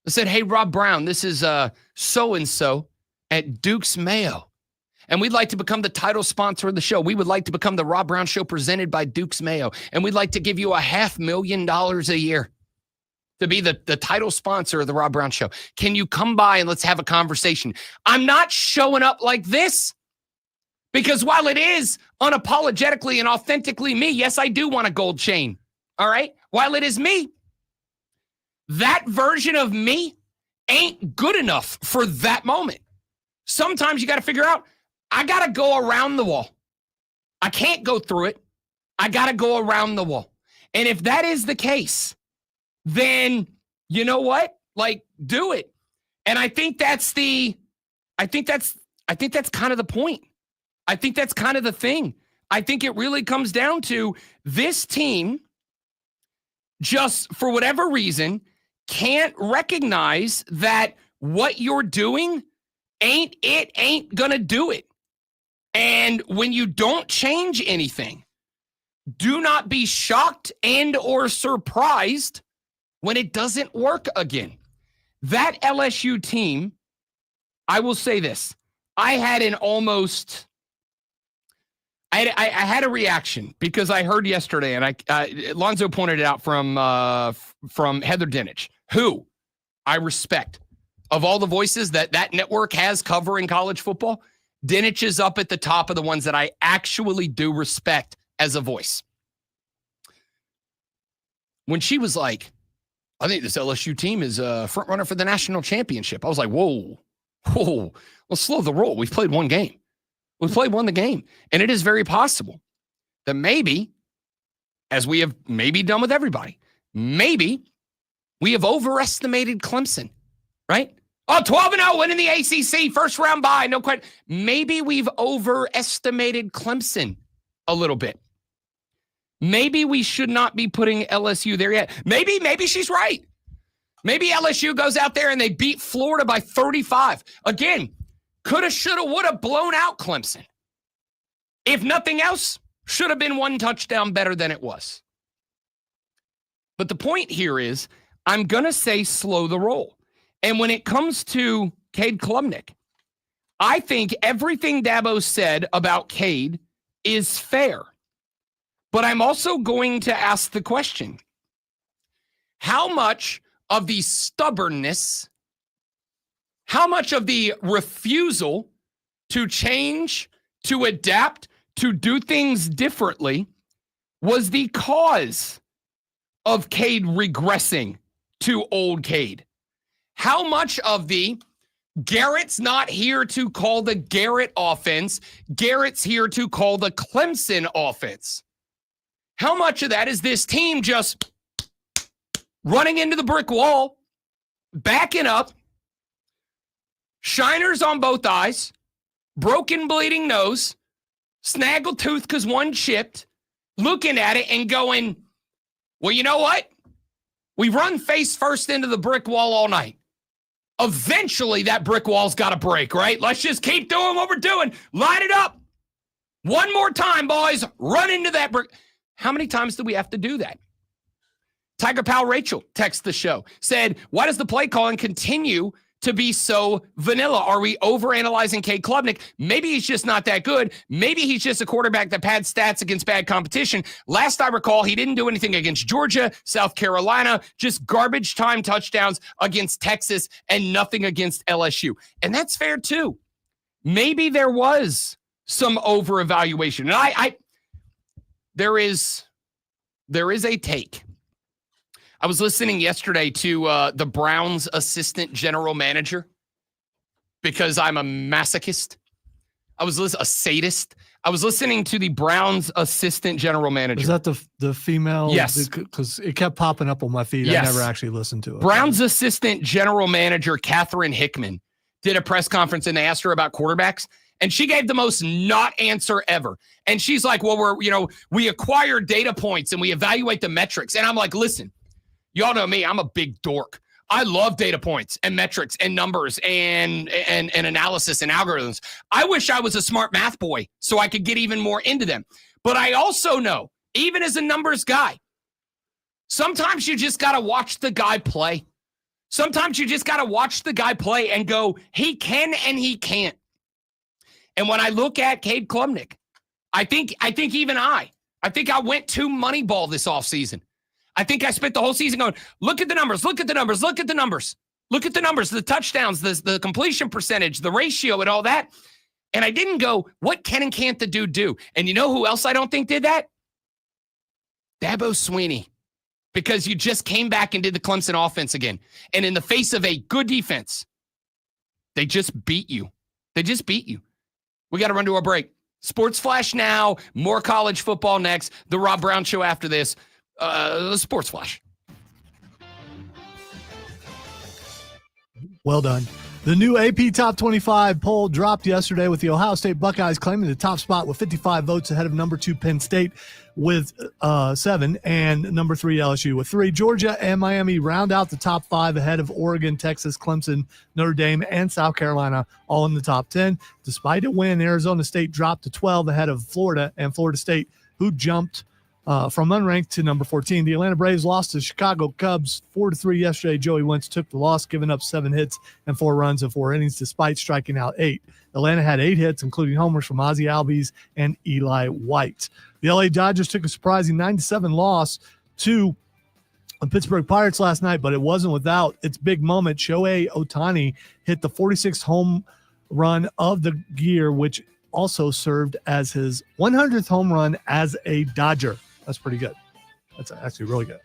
that said, hey, Rob Brown, this is so-and-so at Duke's Mayo, and we'd like to become the title sponsor of the show. We would like to become the Rob Brown Show presented by Duke's Mayo, and we'd like to give you $500,000 a year to be the title sponsor of the Rob Brown Show. Can you come by and let's have a conversation? I'm not showing up like this, because while it is unapologetically and authentically me, yes, I do want a gold chain. All right. While it is me, that version of me ain't good enough for that moment. Sometimes you got to figure out, I got to go around the wall. I can't go through it. I got to go around the wall. And if that is the case, then you know what? Like, do it. And I think that's kind of the point. I think that's kind of the thing. I think it really comes down to this team, just for whatever reason, can't recognize that what you're doing ain't gonna do it. And when you don't change anything, do not be shocked and or surprised when it doesn't work again. That LSU team, I will say this, I had an almost I had a reaction because I heard yesterday, and Lonzo pointed it out from Heather Dinich, who I respect. Of all the voices that network has covering college football, Dinich is up at the top of the ones that I actually do respect as a voice. When she was like, I think this LSU team is a front runner for the national championship, I was like, whoa, let's slow the roll. We've played one game. We've played one the game. And it is very possible that maybe, as we have maybe done with everybody, maybe we have overestimated Clemson, right? Oh, 12-0 winning the ACC, first round bye, no question. Maybe we've overestimated Clemson a little bit. Maybe we should not be putting LSU there yet. Maybe she's right. Maybe LSU goes out there and they beat Florida by 35. Again, coulda, shoulda, woulda blown out Clemson. If nothing else, should have been one touchdown better than it was. But the point here is, I'm going to say slow the roll. And when it comes to Cade Klubnik, I think everything Dabo said about Cade is fair. But I'm also going to ask the question, how much of the stubbornness, how much of the refusal to change, to adapt, to do things differently was the cause of Cade regressing to old Cade? How much of the Garrett's not here to call the Garrett offense, Garrett's here to call the Clemson offense? How much of that is this team just running into the brick wall, backing up, shiners on both eyes, broken bleeding nose, snaggle tooth because one chipped, looking at it and going, well, you know what? We run face first into the brick wall all night. Eventually, that brick wall's got to break, right? Let's just keep doing what we're doing. Line it up. One more time, boys. Run into that brick. How many times do we have to do that? Tiger Pal Rachel texted the show, said, why does the play calling continue to be so vanilla? Are we overanalyzing Cade Klubnik? Maybe he's just not that good. Maybe he's just a quarterback that pads stats against bad competition. Last I recall, he didn't do anything against Georgia, South Carolina, just garbage time touchdowns against Texas and nothing against LSU. And that's fair too. Maybe there was some over-evaluation. And there is a take. I was listening yesterday to the Browns assistant general manager because I'm a masochist. A sadist. I was listening to the Browns assistant general manager. Is that the female? Yes. Because it kept popping up on my feed. Yes. I never actually listened to it. Browns assistant general manager Catherine Hickman did a press conference and they asked her about quarterbacks. And she gave the most not answer ever. And she's like, well, we acquire data points and we evaluate the metrics. And I'm like, listen, y'all know me, I'm a big dork. I love data points and metrics and numbers and analysis and algorithms. I wish I was a smart math boy so I could get even more into them. But I also know, even as a numbers guy, sometimes you just got to watch the guy play. Sometimes you just got to watch the guy play and go, he can and he can't. And when I look at Cade Klubnik, I think I went too Moneyball this offseason. I think I spent the whole season going, look at the numbers, look at the numbers, look at the numbers, look at the numbers, the touchdowns, the completion percentage, the ratio and all that. And I didn't go, what can and can't the dude do? And you know who else I don't think did that? Dabo Swinney. Because you just came back and did the Clemson offense again. And in the face of a good defense, they just beat you. We got to run to our break. Sports Flash now, more college football next. The Rob Brown Show after this. The Sports Flash. Well done. The new AP Top 25 poll dropped yesterday with the Ohio State Buckeyes claiming the top spot with 55 votes ahead of number 2 Penn State with 7 and number 3 LSU with 3. Georgia and Miami round out the top 5 ahead of Oregon, Texas, Clemson, Notre Dame, and South Carolina, all in the top 10. Despite a win, Arizona State dropped to 12 ahead of Florida and Florida State, who jumped from unranked to number 14. The Atlanta Braves lost to the Chicago Cubs 4-3 yesterday. Joey Wentz took the loss, giving up 7 hits and 4 runs in 4 innings, despite striking out 8. Atlanta had 8 hits, including homers from Ozzie Albies and Eli White. The LA Dodgers took a surprising 9-7 loss to the Pittsburgh Pirates last night, but it wasn't without its big moment. Shohei Ohtani hit the 46th home run of the year, which also served as his 100th home run as a Dodger. That's pretty good. That's actually really good.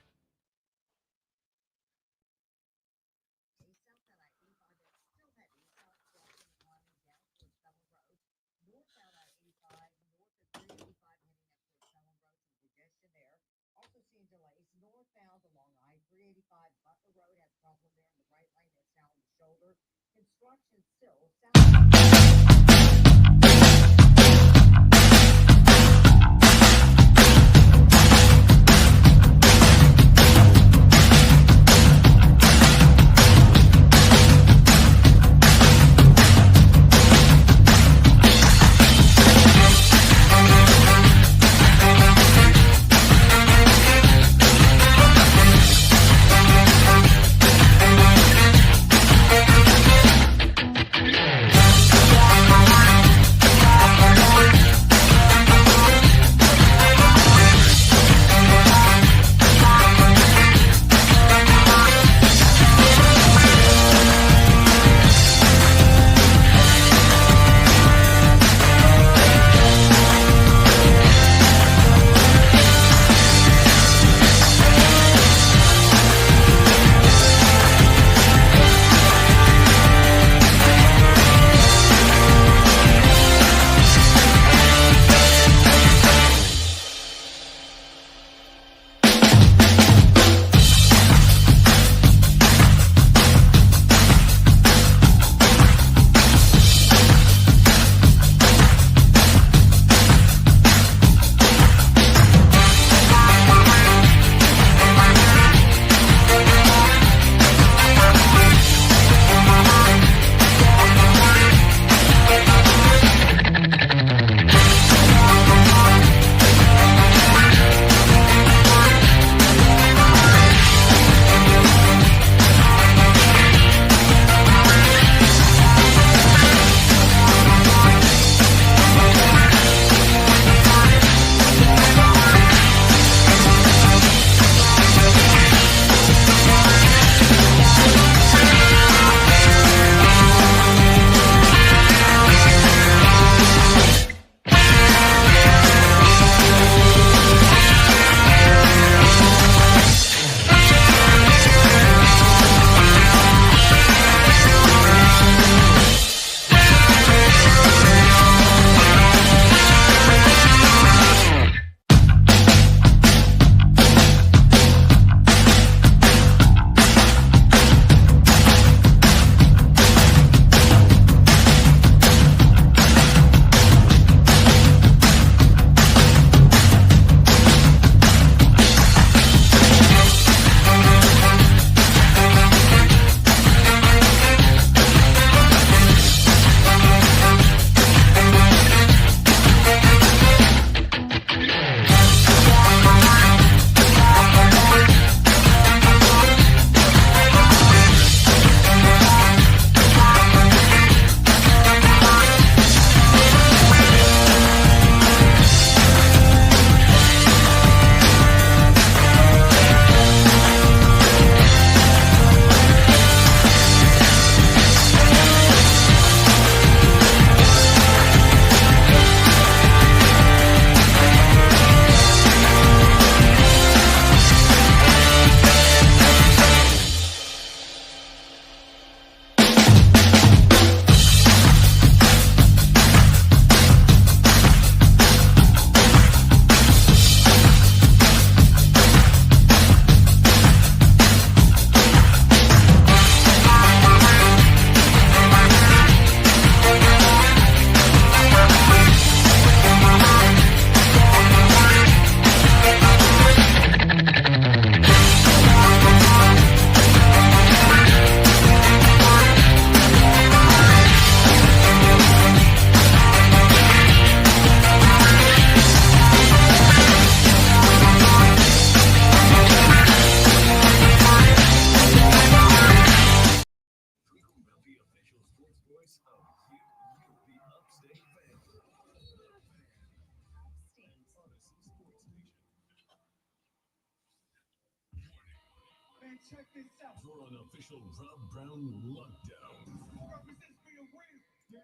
Check this out. For an official Rob Brown lockdown. Who represents me to win? Yeah.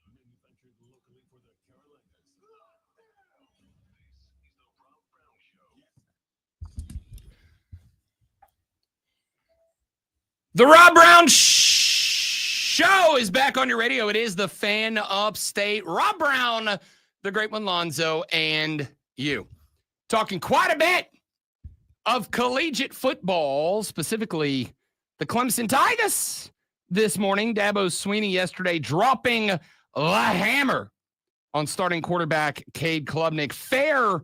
Manufactured locally for the Carolinas. This is the Rob Brown Show. The Rob Brown Show is back on your radio. It is the Fan Upstate. Rob Brown, the great one, Lonzo, and you. Talking quite a bit of collegiate football, specifically the Clemson Tigers this morning. Dabo Swinney yesterday dropping the hammer on starting quarterback Cade Klubnik. Fair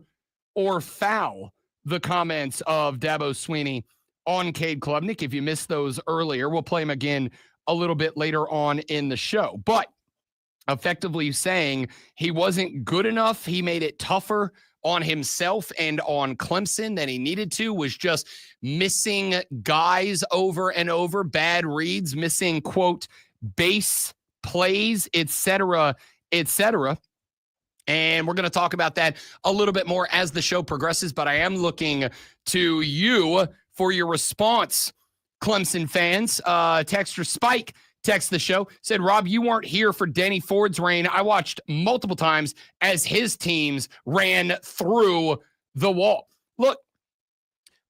or foul, the comments of Dabo Swinney on Cade Klubnik. If you missed those earlier, we'll play them again a little bit later on in the show. But effectively saying he wasn't good enough. He made it tougher on himself and on Clemson than he needed to, was just missing guys over and over, bad reads, missing, quote, base plays, etc., etc. And we're going to talk about that a little bit more as the show progresses, but I am looking to you for your response, Clemson fans. Texter Spike text the show, said, Rob, you weren't here for Denny Ford's reign. I watched multiple times as his teams ran through the wall. Look,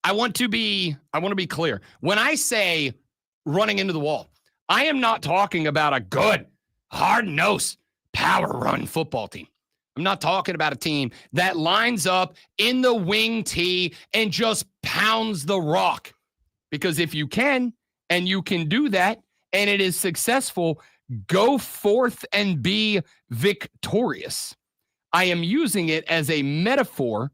I want to be clear. When I say running into the wall, I am not talking about a good, hard-nosed, power-run football team. I'm not talking about a team that lines up in the wing tee and just pounds the rock. Because if you can, and you can do that, and it is successful, go forth and be victorious. I am using it as a metaphor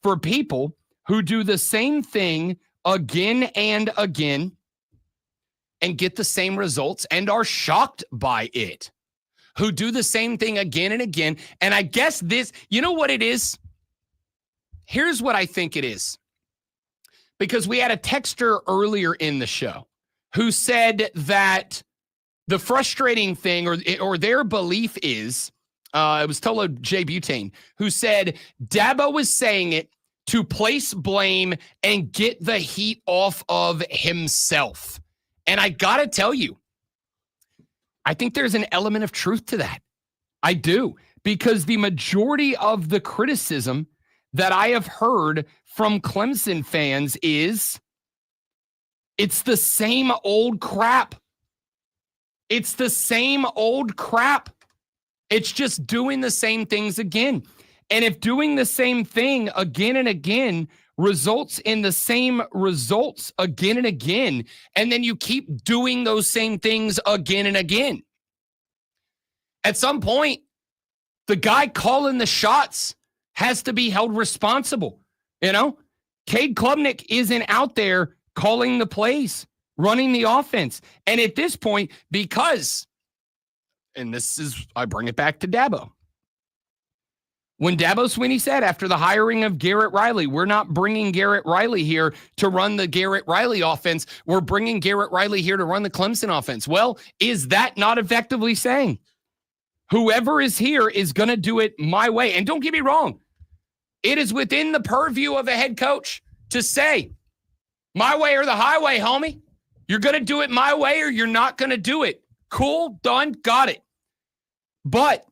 for people who do the same thing again and again and get the same results and are shocked by it. Who do the same thing again and again. And I guess this, you know what it is? Here's what I think it is. Because we had a texter earlier in the show who said that the frustrating thing or their belief is, it was Tolo J. Butane, who said Dabo was saying it to place blame and get the heat off of himself. And I got to tell you, I think there's an element of truth to that. I do, because the majority of the criticism that I have heard from Clemson fans is it's the same old crap. It's the same old crap. It's just doing the same things again. And if doing the same thing again and again results in the same results again and again, and then you keep doing those same things again and again, at some point, the guy calling the shots has to be held responsible. You know, Cade Klubnik isn't out there calling the plays, running the offense. And at this point, because, and this is, I bring it back to Dabo. When Dabo Swinney said after the hiring of Garrett Riley, we're not bringing Garrett Riley here to run the Garrett Riley offense. We're bringing Garrett Riley here to run the Clemson offense. Well, is that not effectively saying whoever is here is going to do it my way? And don't get me wrong. It is within the purview of a head coach to say, my way or the highway, homie. You're going to do it my way or you're not going to do it. Cool, done, got it. But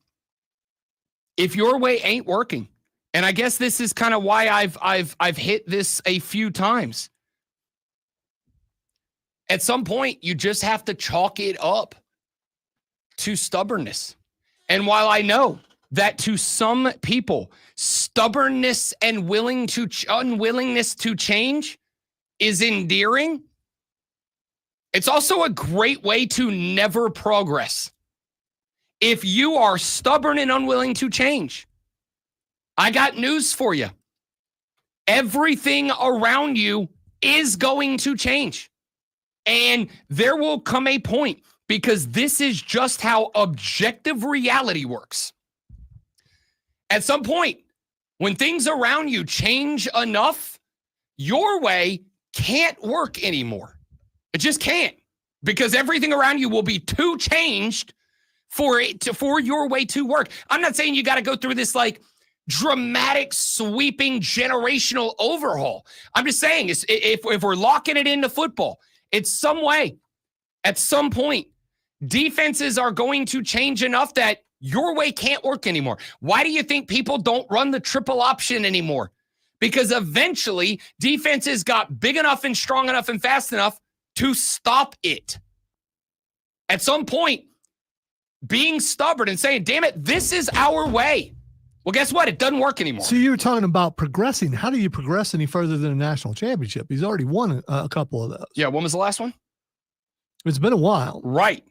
if your way ain't working, and I guess this is kind of why I've hit this a few times. At some point, you just have to chalk it up to stubbornness. And while I know that to some people, stubbornness and unwillingness to change is endearing, it's also a great way to never progress. If you are stubborn and unwilling to change, I got news for you. Everything around you is going to change. And there will come a point, because this is just how objective reality works. At some point, when things around you change enough, your way can't work anymore. It just can't, because everything around you will be too changed for your way to work. I'm not saying you got to go through this like dramatic, sweeping, generational overhaul. I'm just saying, if we're locking it into football, it's some way, at some point, defenses are going to change enough that your way can't work anymore. Why do you think people don't run the triple option anymore? Because eventually defenses got big enough and strong enough and fast enough to stop it. At some point, being stubborn and saying, damn it, this is our way. Well, guess what? It doesn't work anymore. So you were talking about progressing. How do you progress any further than a national championship? He's already won a couple of those. Yeah, when was the last one? It's been a while. Right.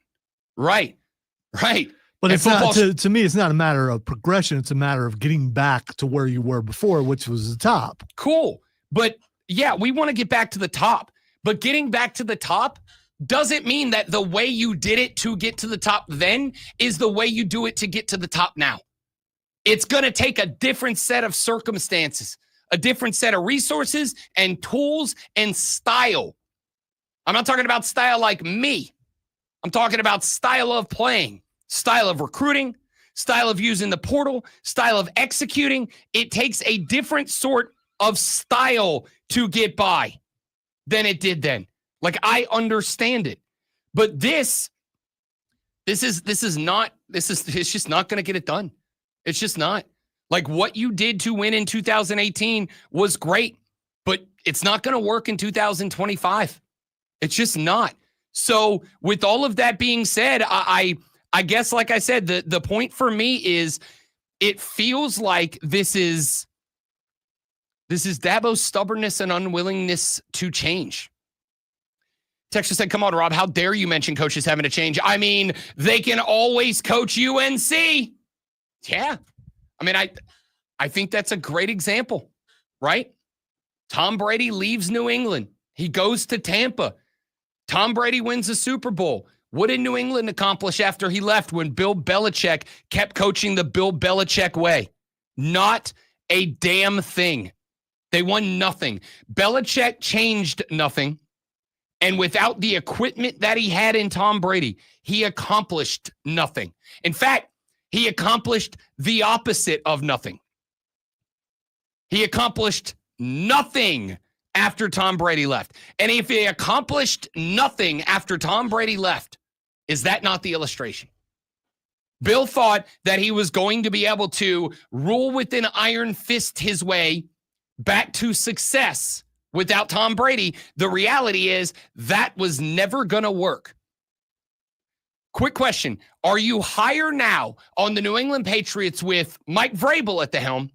But it's not, to me, it's not a matter of progression. It's a matter of getting back to where you were before, which was the top. Cool. But yeah, we want to get back to the top. But getting back to the top doesn't mean that the way you did it to get to the top then is the way you do it to get to the top now. It's going to take a different set of circumstances, a different set of resources and tools and style. I'm not talking about style like me. I'm talking about style of playing, style of recruiting, style of using the portal, style of executing. It takes a different sort of style to get by than it did then. Like, I understand it. But it's just not going to get it done. It's just not. Like, what you did to win in 2018 was great, but it's not going to work in 2025. It's just not. So with all of that being said, I guess, like I said, the point for me is it feels like this is Dabo's stubbornness and unwillingness to change. Texture said, come on, Rob, how dare you mention coaches having to change? I mean, they can always coach UNC. Yeah. I mean, I think that's a great example, right? Tom Brady leaves New England. He goes to Tampa. Tom Brady wins the Super Bowl. What did New England accomplish after he left when Bill Belichick kept coaching the Bill Belichick way? Not a damn thing. They won nothing. Belichick changed nothing. And without the equipment that he had in Tom Brady, he accomplished nothing. In fact, he accomplished the opposite of nothing. He accomplished nothing after Tom Brady left. And if he accomplished nothing after Tom Brady left, is that not the illustration? Bill thought that he was going to be able to rule with an iron fist his way back to success without Tom Brady. The reality is that was never going to work. Quick question. Are you higher now on the New England Patriots with Mike Vrabel at the helm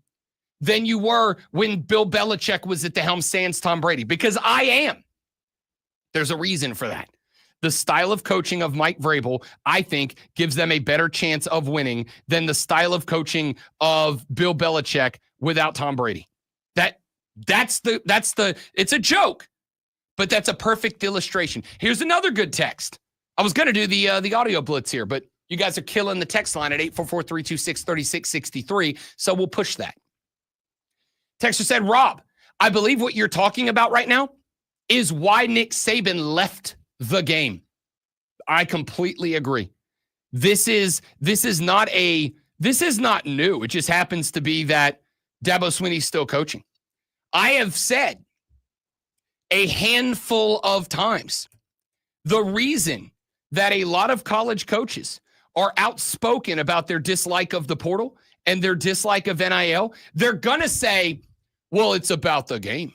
than you were when Bill Belichick was at the helm sans Tom Brady? Because I am. There's a reason for that. The style of coaching of Mike Vrabel, I think, gives them a better chance of winning than the style of coaching of Bill Belichick without Tom Brady. That's it's a joke, but that's a perfect illustration. Here's another good text. I was going to do the audio blitz here, but you guys are killing the text line at 844-326-3663, so we'll push that. Texter said, Rob, I believe what you're talking about right now is why Nick Saban left the game. I completely agree. This is not new. It just happens to be that Dabo Swinney's still coaching. I have said a handful of times the reason that a lot of college coaches are outspoken about their dislike of the portal and their dislike of NIL, they're going to say, well, it's about the game.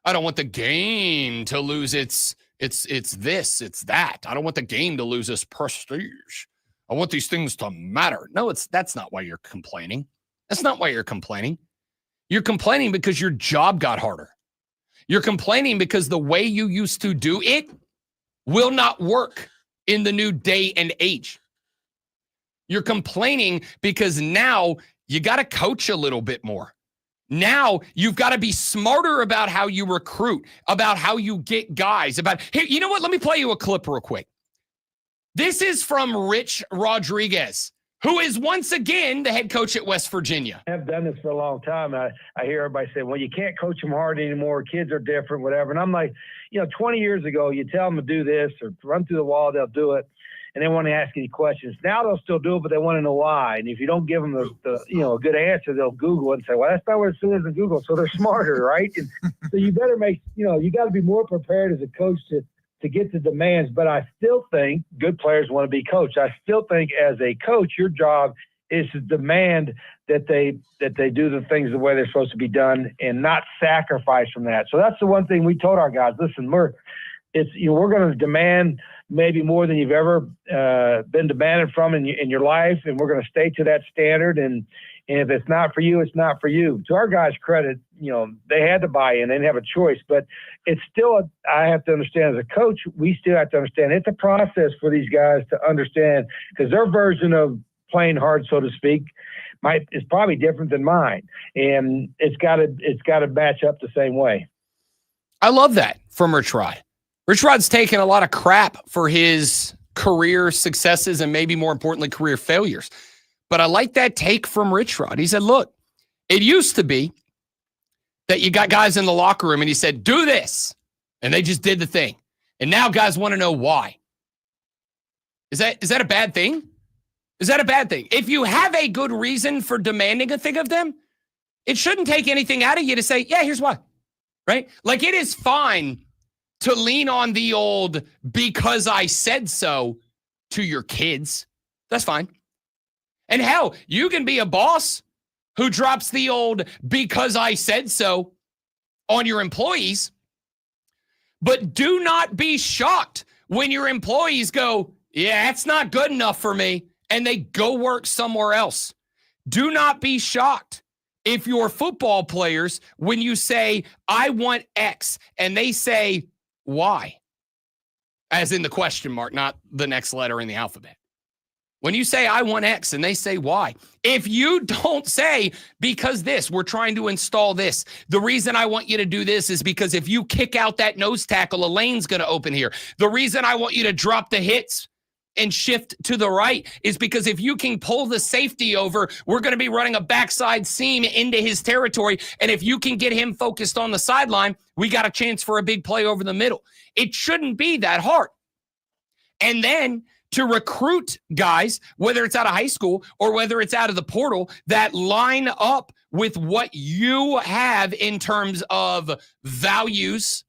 I don't want the game to lose its this, it's that. I don't want the game to lose its prestige. I want these things to matter. No, that's not why you're complaining. That's not why you're complaining. You're complaining because your job got harder. You're complaining because the way you used to do it will not work in the new day and age. You're complaining because now you got to coach a little bit more. Now you've got to be smarter about how you recruit, about how you get guys, here, you know what? Let me play you a clip real quick. This is from Rich Rodriguez, who is once again the head coach at West Virginia. I've done this for a long time. I hear everybody say, well, you can't coach them hard anymore. Kids are different, whatever. And I'm like, 20 years ago, you tell them to do this or run through the wall, they'll do it. and they want to ask any questions. Now they'll still do it, but they want to know why. And if you don't give them a good answer, they'll Google it and say, well, that's not what it says in Google. So they're smarter, right? And so you better you got to be more prepared as a coach to get the demands. But I still think good players want to be coached. I still think as a coach, your job is to demand that they do the things the way they're supposed to be done and not sacrifice from that. So that's the one thing we told our guys. Listen, we're going to demand maybe more than you've ever been demanded from in your life, and we're going to stay to that standard. And if it's not for you, it's not for you. To our guys' credit, they had to buy in. They didn't have a choice. But it's still, I have to understand as a coach, we still have to understand it's a process for these guys to understand, because their version of playing hard, so to speak, is probably different than mine, and it's got to match up the same way. I love that from Rich Rod. Rich Rod's taken a lot of crap for his career successes and maybe more importantly career failures, but I like that take from Rich Rod. He said, "Look, it used to be that you got guys in the locker room and he said, do this, and they just did the thing, and now guys want to know why. Is that a bad thing?" Is that a bad thing? If you have a good reason for demanding a thing of them, it shouldn't take anything out of you to say, yeah, here's why, right? Like, it is fine to lean on the old because I said so to your kids. That's fine. And hell, you can be a boss who drops the old because I said so on your employees, but do not be shocked when your employees go, yeah, that's not good enough for me, and they go work somewhere else. Do not be shocked if your football players, when you say, I want X, and they say, why? As in the question mark, not the next letter in the alphabet. When you say, I want X, and they say, why? If you don't say, because we're trying to install this. The reason I want you to do this is because if you kick out that nose tackle, a lane's going to open here. The reason I want you to drop the hits and shift to the right is because if you can pull the safety over, we're going to be running a backside seam into his territory. And if you can get him focused on the sideline, we got a chance for a big play over the middle. It shouldn't be that hard. And then to recruit guys, whether it's out of high school or whether it's out of the portal, that line up with what you have in terms of values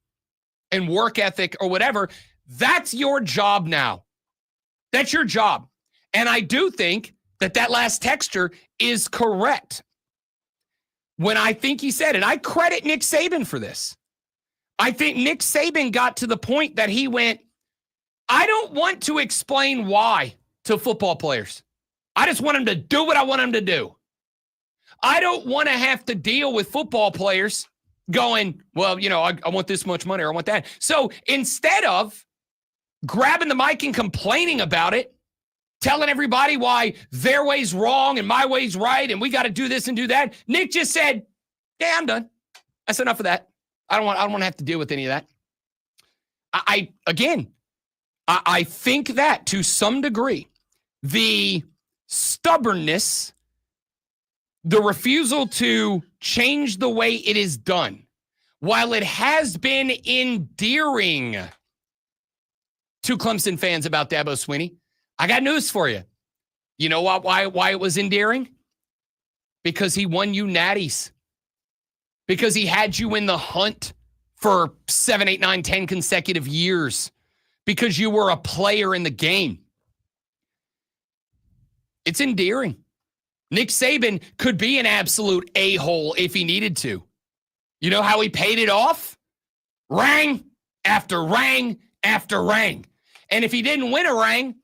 and work ethic or whatever, that's your job now. That's your job. And I do think that last texter is correct. When I think he said, and I credit Nick Saban for this, I think Nick Saban got to the point that he went, I don't want to explain why to football players. I just want them to do what I want them to do. I don't want to have to deal with football players going, well, I want this much money or I want that. So instead of grabbing the mic and complaining about it, telling everybody why their way's wrong and my way's right and we got to do this and do that, Nick just said, yeah, I'm done. That's enough of that. I don't want to have to deal with any of that. I think that to some degree, the stubbornness, the refusal to change the way it is done, while it has been endearing to Clemson fans about Dabo Swinney, I got news for you. You know why it was endearing? Because he won you natties. Because he had you in the hunt for 7, 8, 9, 10 consecutive years. Because you were a player in the game. It's endearing. Nick Saban could be an absolute a-hole if he needed to. You know how he paid it off? Rang after rang after rang. And if he didn't win a ring,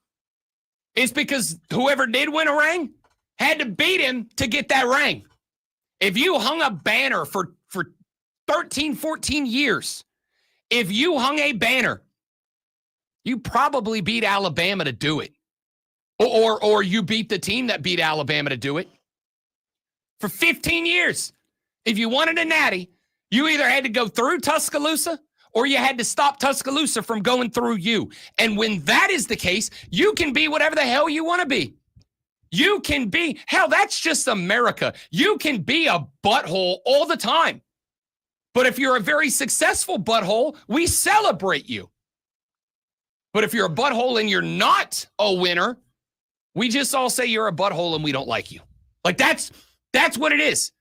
it's because whoever did win a ring had to beat him to get that ring. If you hung a banner for 13, 14 years, if you hung a banner, you probably beat Alabama to do it. Or you beat the team that beat Alabama to do it. For 15 years, if you wanted a natty, you either had to go through Tuscaloosa or you had to stop Tuscaloosa from going through you. And when that is the case, you can be whatever the hell you want to be. You can be, hell, that's just America. You can be a butthole all the time. But if you're a very successful butthole, we celebrate you. But if you're a butthole and you're not a winner, we just all say you're a butthole and we don't like you. Like that's what it is.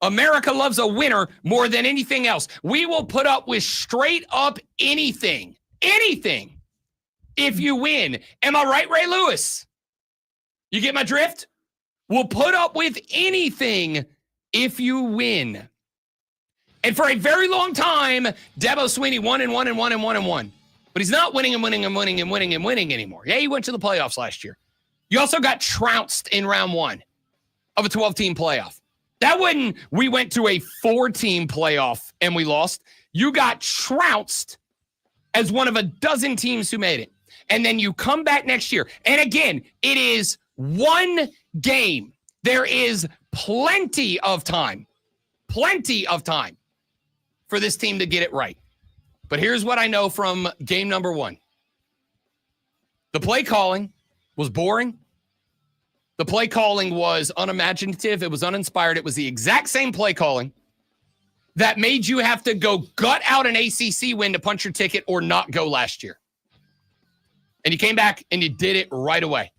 America loves a winner more than anything else. We will put up with straight up anything, if you win. Am I right, Ray Lewis? You get my drift? We'll put up with anything if you win. And for a very long time, Dabo Swinney won and won and won and won and won. But he's not winning and winning and winning and winning and winning anymore. Yeah, he went to the playoffs last year. You also got trounced in round 1 of a 12-team playoff. We went to a 4-team playoff and we lost. You got trounced as one of a dozen teams who made it. And then you come back next year. And again, it is one game. There is plenty of time for this team to get it right. But here's what I know from game number 1. The play calling was boring. The play calling was unimaginative. It was uninspired. It was the exact same play calling that made you have to go gut out an ACC win to punch your ticket or not go last year. And you came back and you did it right away.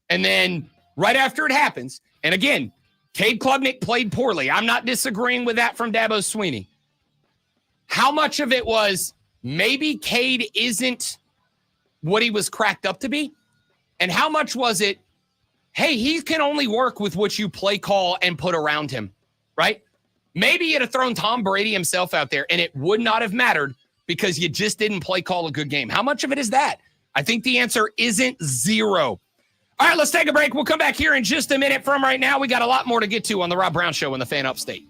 And then right after it happens, and again, Cade Klubnik played poorly. I'm not disagreeing with that from Dabo Swinney. How much of it was maybe Cade isn't what he was cracked up to be? And how much was it, hey, he can only work with what you play call and put around him, right? Maybe you'd have thrown Tom Brady himself out there and it would not have mattered because you just didn't play call a good game. How much of it is that? I think the answer isn't 0. All right, let's take a break. We'll come back here in just a minute. From right now, we got a lot more to get to on the Rob Brown Show in the Fan Upstate.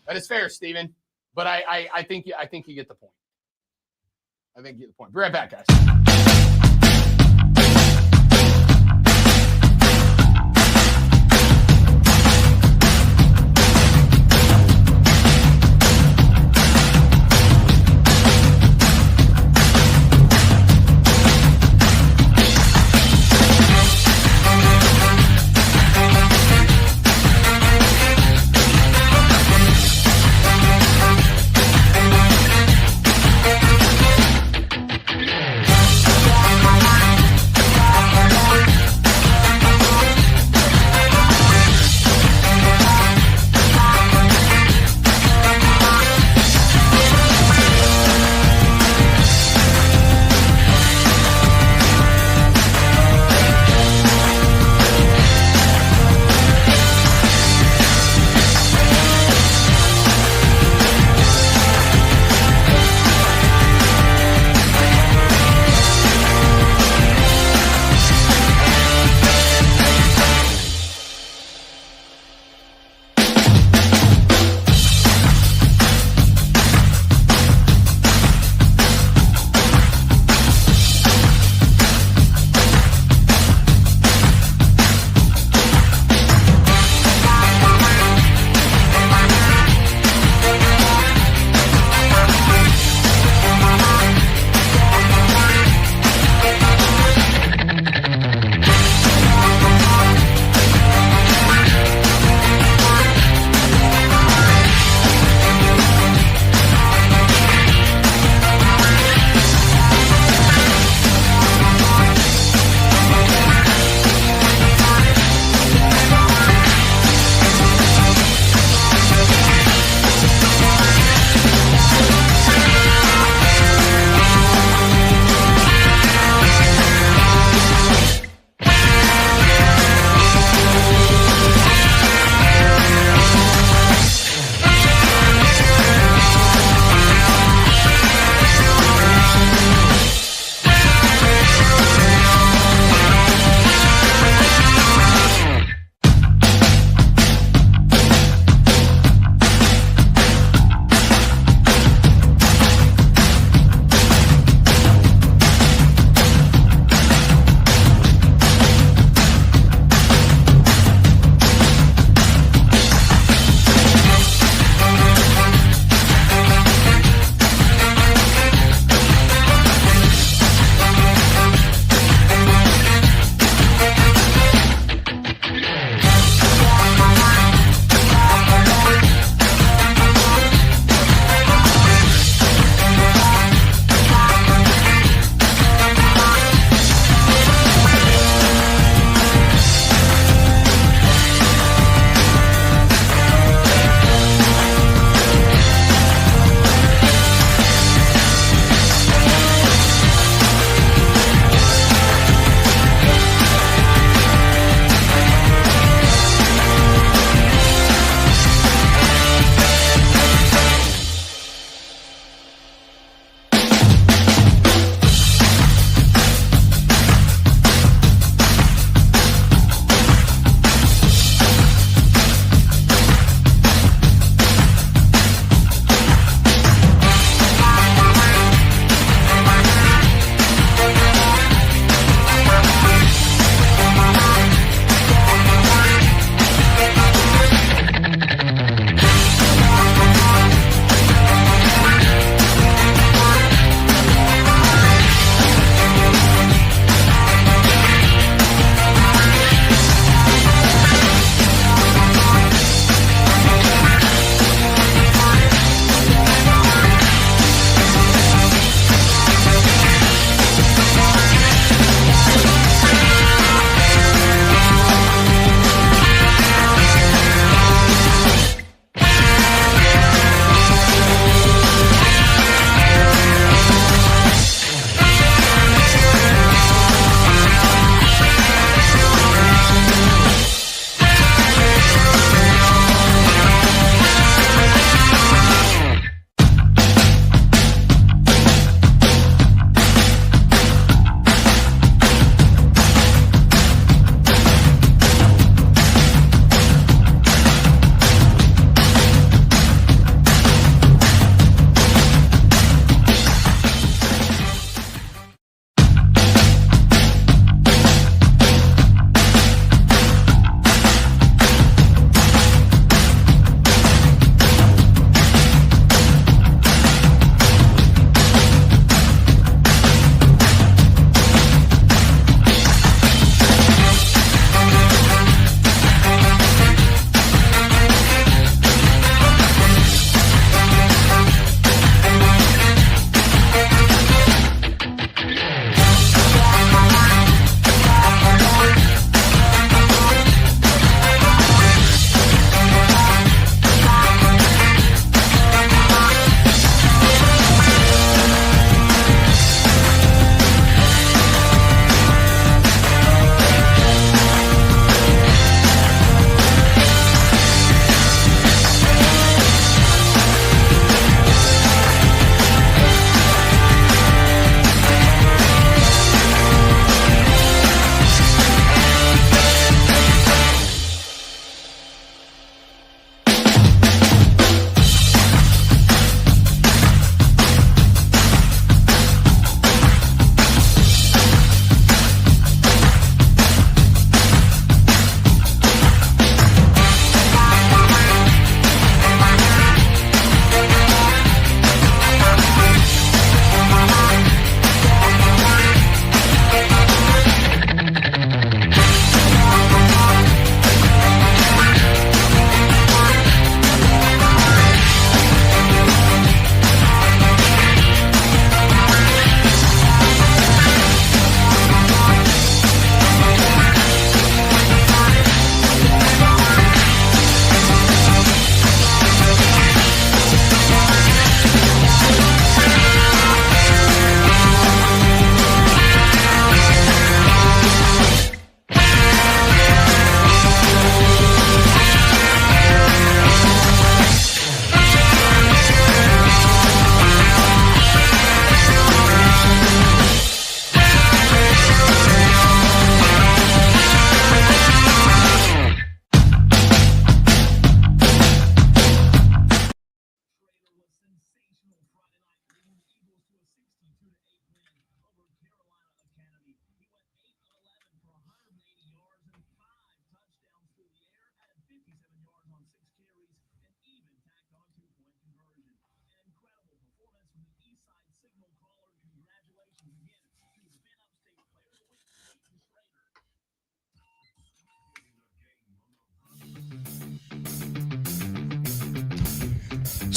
That is fair, Steven. But I think you get the point. I think you get the point. Be right back, guys.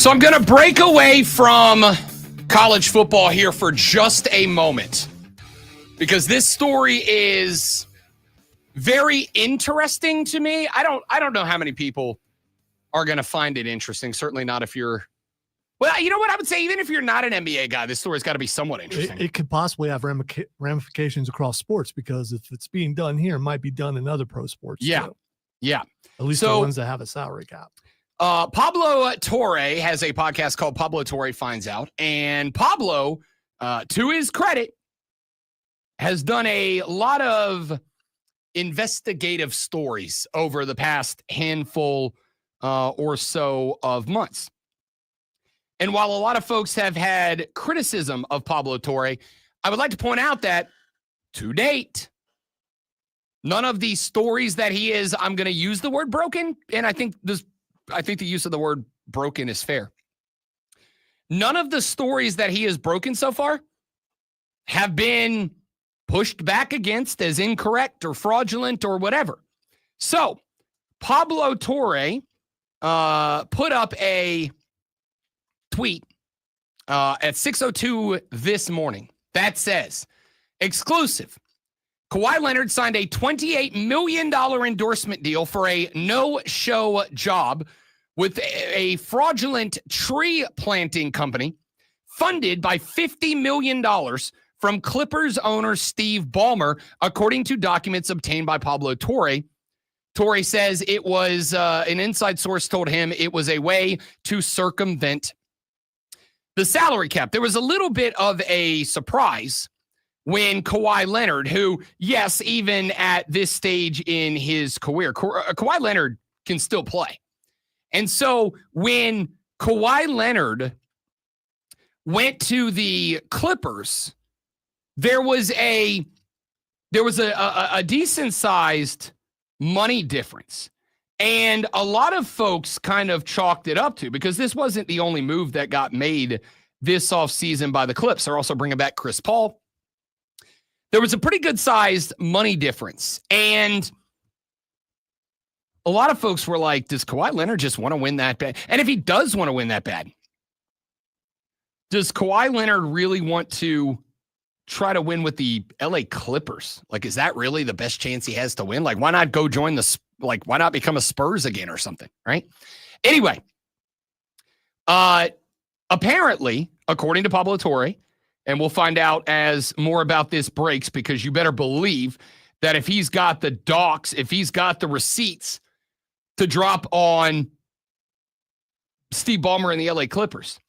So I'm going to break away from college football here for just a moment because this story is very interesting to me. I don't know how many people are going to find it interesting. Certainly not if you're, well, you know what I would say, even if you're not an NBA guy, this story's got to be somewhat interesting. It could possibly have ramifications across sports because if it's being done here, it might be done in other pro sports. Yeah. Too. Yeah. At least the ones that have a salary cap. Pablo Torre has a podcast called Pablo Torre Finds Out. And Pablo, to his credit, has done a lot of investigative stories over the past handful or so of months. And while a lot of folks have had criticism of Pablo Torre, I would like to point out that to date, none of these stories that he is, I'm going to use the word broken, and I think the use of the word broken is fair. None of the stories that he has broken so far have been pushed back against as incorrect or fraudulent or whatever. So Pablo Torre put up a tweet at 6:02 this morning that says, exclusive, Kawhi Leonard signed a $28 million endorsement deal for a no-show job with a fraudulent tree planting company funded by $50 million from Clippers owner Steve Ballmer, according to documents obtained by Pablo Torre. Torre says it was an inside source told him it was a way to circumvent the salary cap. There was a little bit of a surprise when Kawhi Leonard, who, yes, even at this stage in his career, Kawhi Leonard can still play. And so when Kawhi Leonard went to the Clippers, there was a decent sized money difference. And a lot of folks kind of chalked it up to, because this wasn't the only move that got made this offseason by the Clips. They're also bringing back Chris Paul. There was a pretty good sized money difference. And a lot of folks were like, does Kawhi Leonard just want to win that bad? And if he does want to win that bad, does Kawhi Leonard really want to try to win with the LA Clippers? Like, is that really the best chance he has to win? Like, why not go join why not become a Spurs again or something, right? Anyway, apparently, according to Pablo Torre, and we'll find out as more about this breaks, because you better believe that if he's got the docs, if he's got the receipts to drop on Steve Ballmer and the LA Clippers,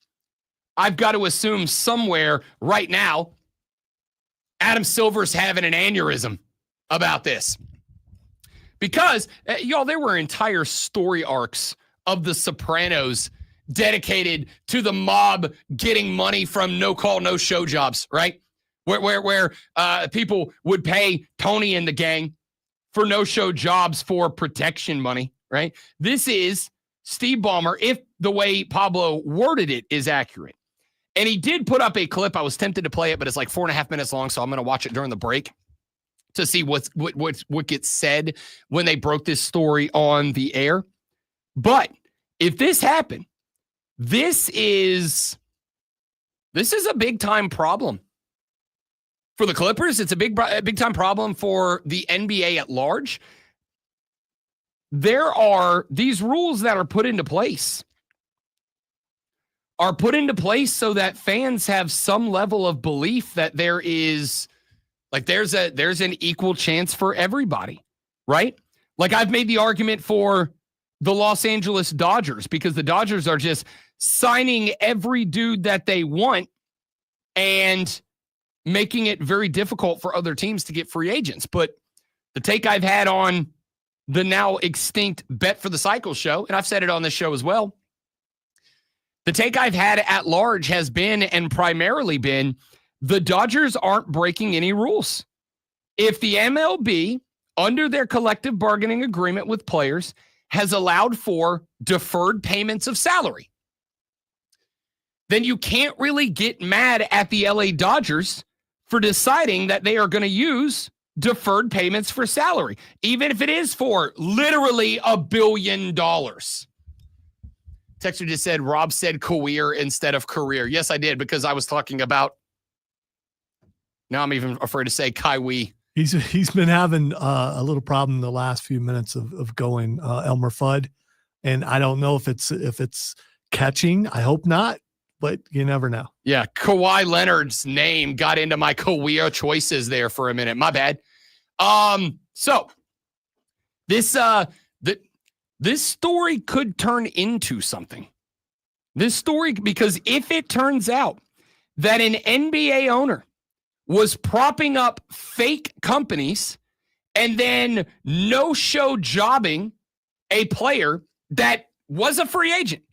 I've got to assume somewhere right now, Adam Silver's having an aneurysm about this. Because, y'all, there were entire story arcs of The Sopranos dedicated to the mob getting money from no-call, no-show jobs, right? Where people would pay Tony and the gang for no-show jobs for protection money, right? This is Steve Ballmer, if the way Pablo worded it is accurate. And he did put up a clip. I was tempted to play it, but it's like 4.5 minutes long, so I'm going to watch it during the break to see what gets said when they broke this story on the air. But if this happened, this is a big time problem for the Clippers. It's a big time problem for the NBA at large. There are these rules that are put into place so that fans have some level of belief that there is, like, there's an equal chance for everybody, right? Like, I've made the argument for the Los Angeles Dodgers, because the Dodgers are just signing every dude that they want and making it very difficult for other teams to get free agents. But the take I've had on the now extinct Bet for the Cycle show, and I've said it on this show as well, the take I've had at large has been, and primarily been, the Dodgers aren't breaking any rules. If the MLB, under their collective bargaining agreement with players, has allowed for deferred payments of salary, then you can't really get mad at the LA Dodgers for deciding that they are going to use deferred payments for salary, even if it is for literally $1 billion. To Texter just said, Rob said career instead of career. Yes, I did, because I was talking about, now I'm even afraid to say Kaiwi. He's been having a little problem the last few minutes of going Elmer Fudd, and I don't know if it's catching. I hope not, but you never know. Yeah, Kawhi Leonard's name got into my career choices there for a minute. My bad. So this this story could turn into something. This story, because if it turns out that an NBA owner was propping up fake companies and then no-show jobbing a player that was a free agent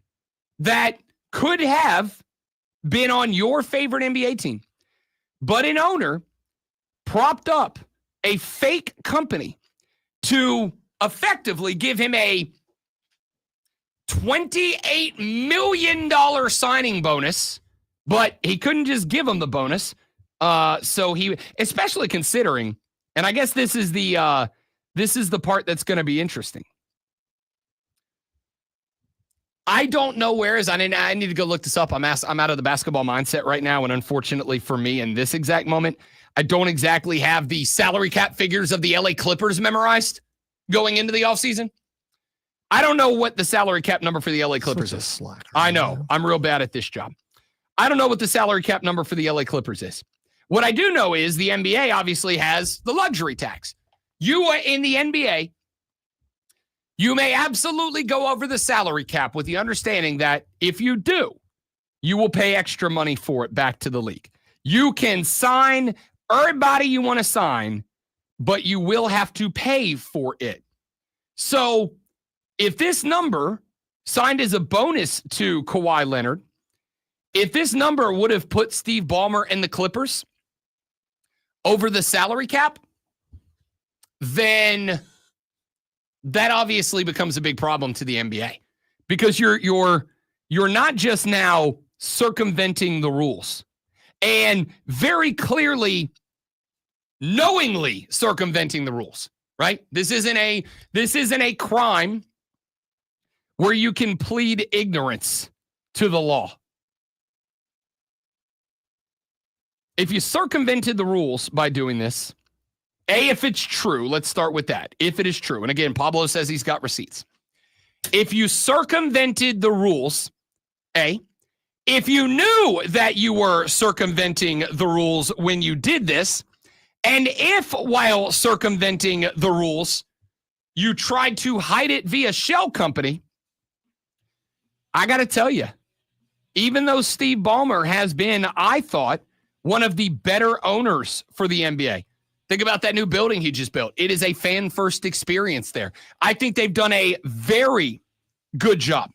that could have been on your favorite NBA team, but an owner propped up a fake company to effectively give him a $28 million signing bonus, but he couldn't just give him the bonus. So he, especially considering, and I guess this is the part that's going to be interesting. I don't know where is, I need to go look this up. I'm out of the basketball mindset right now. And unfortunately for me in this exact moment, I don't exactly have the salary cap figures of the LA Clippers memorized going into the offseason. I don't know what the salary cap number for the LA Clippers is. Slacker, I know. Man. I'm real bad at this job. I don't know what the salary cap number for the LA Clippers is. What I do know is the NBA obviously has the luxury tax. You are in the NBA. You may absolutely go over the salary cap with the understanding that if you do, you will pay extra money for it back to the league. You can sign everybody you want to sign, but you will have to pay for it. So if this number signed as a bonus to Kawhi Leonard, if this number would have put Steve Ballmer and the Clippers over the salary cap, then that obviously becomes a big problem to the NBA, because you're not just now circumventing the rules and very clearly knowingly circumventing the rules, right? This isn't a crime where you can plead ignorance to the law. If you circumvented the rules by doing this, if it's true, let's start with that. If it is true, and again, Pablo says he's got receipts. If you circumvented the rules, if you knew that you were circumventing the rules when you did this, and if while circumventing the rules, you tried to hide it via shell company, I got to tell you, even though Steve Ballmer has been, I thought, one of the better owners for the NBA. Think about that new building he just built. It is a fan-first experience there. I think they've done a very good job.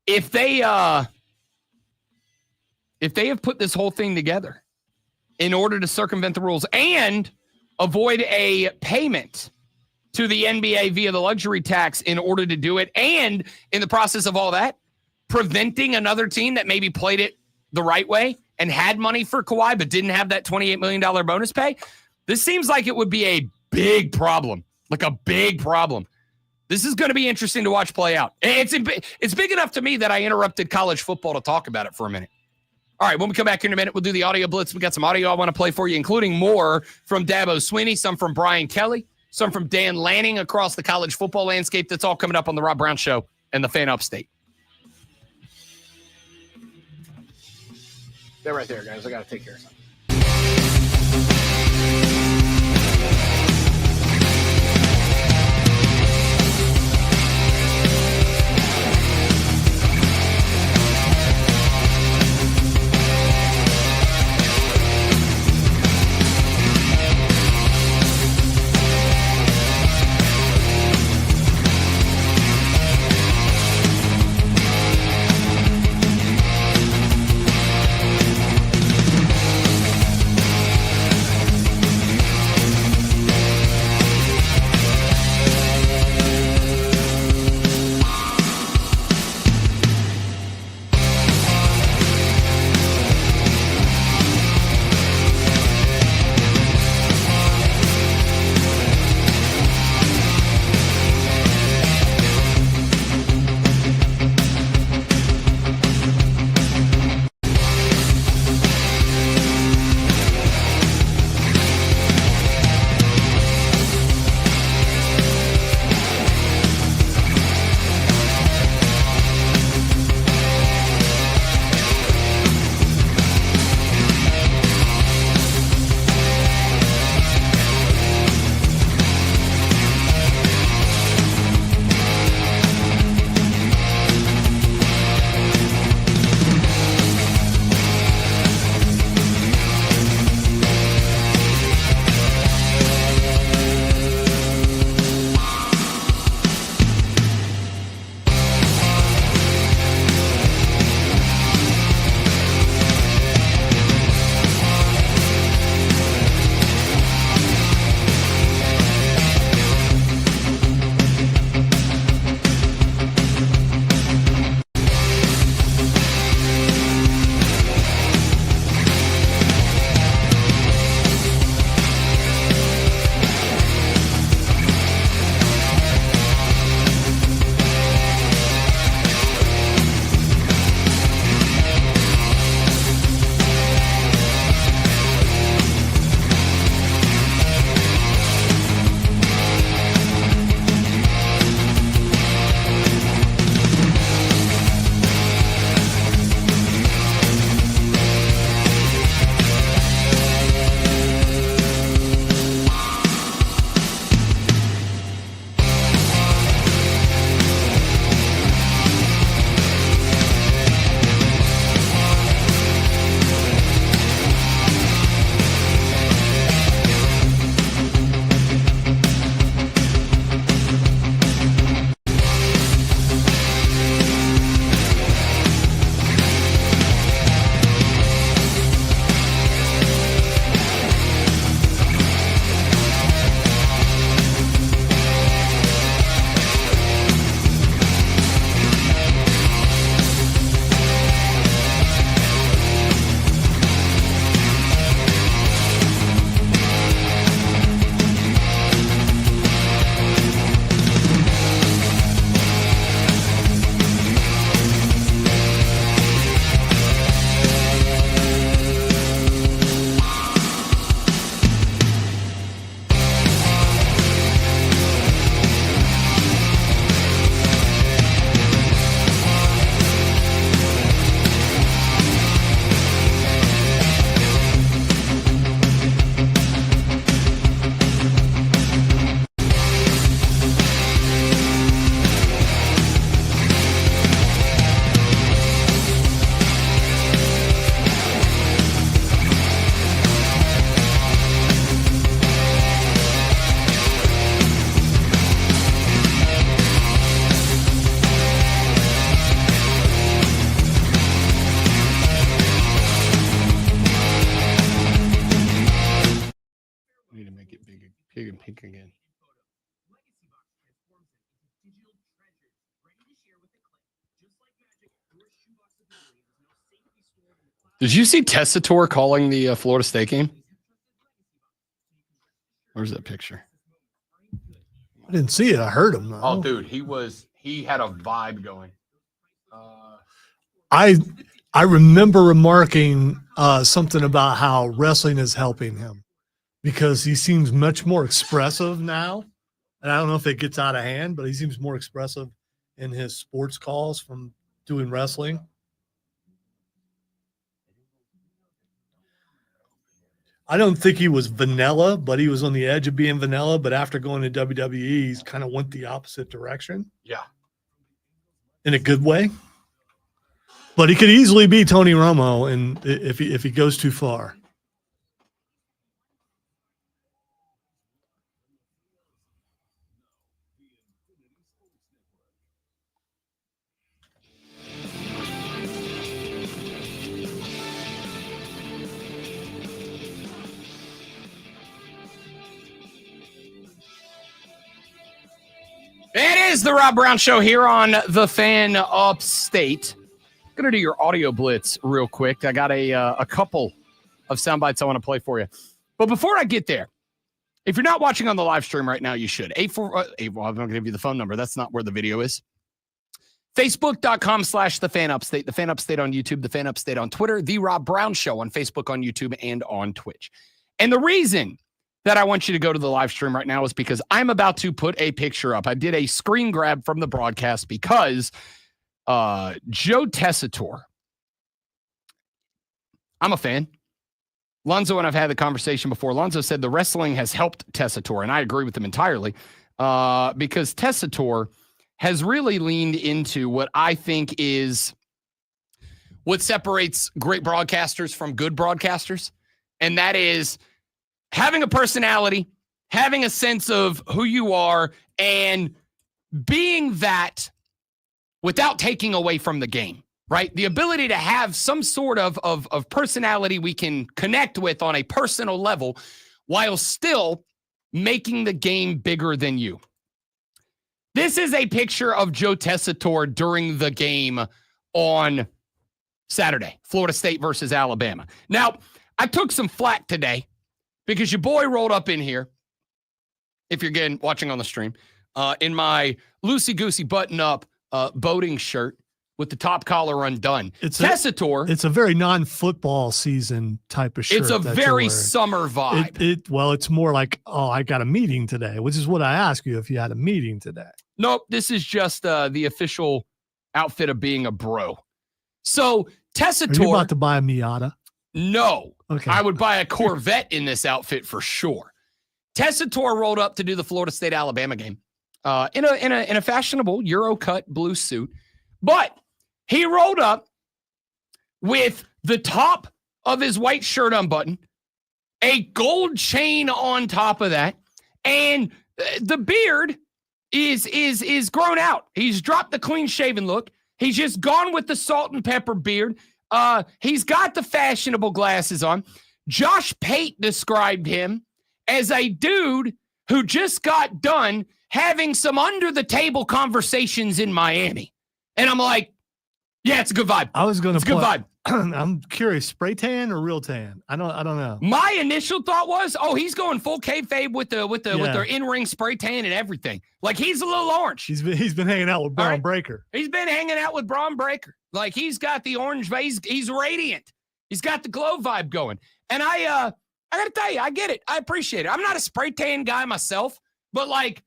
If they have put this whole thing together in order to circumvent the rules and avoid a payment to the NBA via the luxury tax in order to do it, and in the process of all that, preventing another team that maybe played it the right way and had money for Kawhi but didn't have that $28 million bonus pay, this seems like it would be a big problem, like a big problem. This is going to be interesting to watch play out. It's big enough to me that I interrupted college football to talk about it for a minute. All right, when we come back here in a minute, we'll do the audio blitz. We got some audio I want to play for you, including more from Dabo Sweeney, some from Brian Kelly, some from Dan Lanning across the college football landscape. That's all coming up on the Rob Brown Show and the Fan Upstate. They're right there, guys. I got to take care of something. sneak peek again. Did you see Tessitore calling the Florida State game? Where's that picture? I didn't see it. I heard him. Though. Oh, dude, he had a vibe going. I remember remarking something about how wrestling is helping him because he seems much more expressive now. And I don't know if it gets out of hand, but he seems more expressive in his sports calls from doing wrestling. I don't think he was vanilla, but he was on the edge of being vanilla. But after going to WWE, he's kind of went the opposite direction. Yeah. In a good way. But he could easily be Tony Romo and if he goes too far. It is the Rob Brown Show here on the Fan Upstate. Going to do your audio blitz real quick. I got a couple of sound bites I want to play for you. But before I get there, if you're not watching on the live stream right now, you should. I'm not going to give you the phone number. That's not where the video is. Facebook.com/The Fan Upstate. The Fan Upstate on YouTube. The Fan Upstate on Twitter. The Rob Brown Show on Facebook, on YouTube, and on Twitch. And the reason that I want you to go to the live stream right now is because I'm about to put a picture up. I did a screen grab from the broadcast because Joe Tessitore, I'm a fan. Lonzo and I've had the conversation before. Lonzo said the wrestling has helped Tessitore, and I agree with him entirely because Tessitore has really leaned into what I think is what separates great broadcasters from good broadcasters, and that is having a personality, having a sense of who you are, and being that without taking away from the game, right? The ability to have some sort of personality we can connect with on a personal level while still making the game bigger than you. This is a picture of Joe Tessitore during the game on Saturday, Florida State versus Alabama. Now, I took some flack today because your boy rolled up in here, if you're again watching on the stream, in my loosey-goosey button-up boating shirt with the top collar undone. Tessitore. It's a very non-football season type of shirt. It's a very summer vibe. Well, it's more like, oh, I got a meeting today, which is what I asked you if you had a meeting today. Nope, this is just the official outfit of being a bro. So Tessitore. Are you about to buy a Miata? No. Okay. I would buy a Corvette in this outfit for sure. Tessitore rolled up to do the Florida State Alabama game in a fashionable Euro cut blue suit, but he rolled up with the top of his white shirt unbuttoned, a gold chain on top of that, and the beard is grown out. He's dropped the clean shaven look. He's just gone with the salt and pepper beard. He's got the fashionable glasses on. Josh Pate described him as a dude who just got done having some under-the-table conversations in Miami. And I'm like, yeah, it's a good vibe. I was going to It's a good vibe. I'm curious, spray tan or real tan? I don't know. My initial thought was, oh, he's going full kayfabe with the in-ring spray tan and everything. Like he's a little orange. He's been hanging out with Braun Breaker. He's been hanging out with Braun Breaker. Like he's got the orange face. He's radiant. He's got the glow vibe going. And I got to tell you, I get it. I appreciate it. I'm not a spray tan guy myself, but like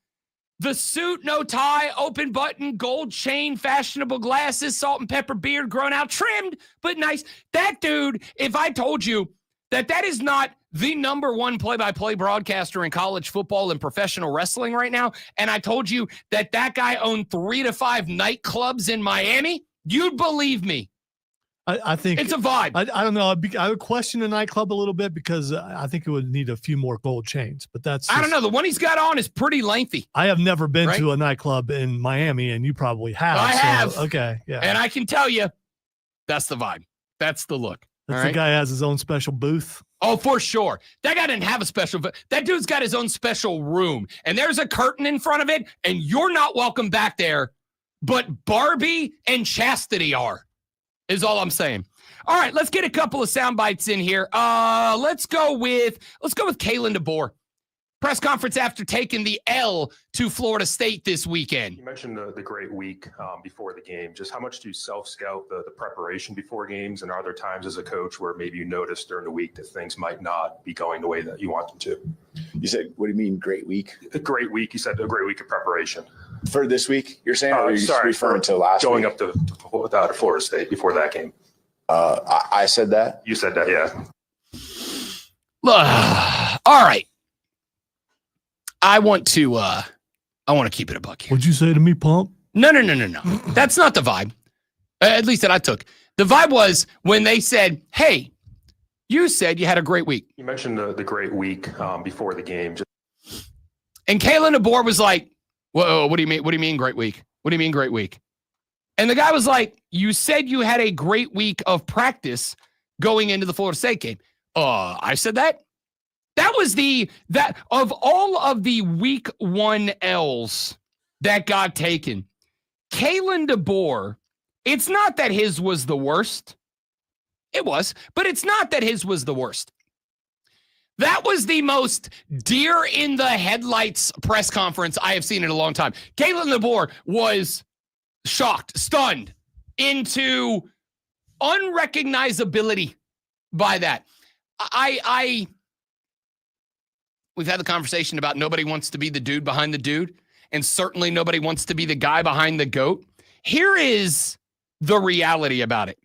the suit, no tie, open button, gold chain, fashionable glasses, salt and pepper beard, grown out, trimmed, but nice. That dude, if I told you that is not the number one play-by-play broadcaster in college football and professional wrestling right now, and I told you that guy owned 3 to 5 nightclubs in Miami, you'd believe me. I think it's a vibe. I don't know. I would question the nightclub a little bit because I think it would need a few more gold chains. But that's I don't know. The one he's got on is pretty lengthy. I have never been to a nightclub in Miami, and you probably have. I have. Okay, yeah. And I can tell you, that's the vibe. That's the look. That's the guy has his own special booth. Oh, for sure. That guy didn't have a special. That dude's got his own special room, and there's a curtain in front of it, and you're not welcome back there. But Barbie and Chastity are, is all I'm saying. All right, let's get a couple of sound bites in here. Let's go with Kalen DeBoer. Press conference after taking the L to Florida State this weekend. You mentioned the great week before the game. Just how much do you self-scout the preparation before games? And are there times as a coach where maybe you notice during the week that things might not be going the way that you want them to? You said, what do you mean great week? A great week. You said a great week of preparation. For this week, you're saying? Or are you sorry, referring to last going week? up to Florida State before that game. I said that? You said that, yeah. All right. I want to keep it a buck here. What'd you say to me, Pump? No. That's not the vibe. At least that I took. The vibe was when they said, hey, you said you had a great week. You mentioned the great week before the game. And Kalen DeBoer was like, whoa, what do you mean? What do you mean great week? What do you mean great week? And the guy was like, you said you had a great week of practice going into the Florida State game. I said that? That was that of all of the week 1 L's that got taken, Kalen DeBoer, it's not that his was the worst. It was, but it's not that his was the worst. That was the most deer in the headlights press conference I have seen in a long time. Kalen DeBoer was shocked, stunned into unrecognizability by that. We've had the conversation about nobody wants to be the dude behind the dude, and certainly nobody wants to be the guy behind the GOAT. Here is the reality about it.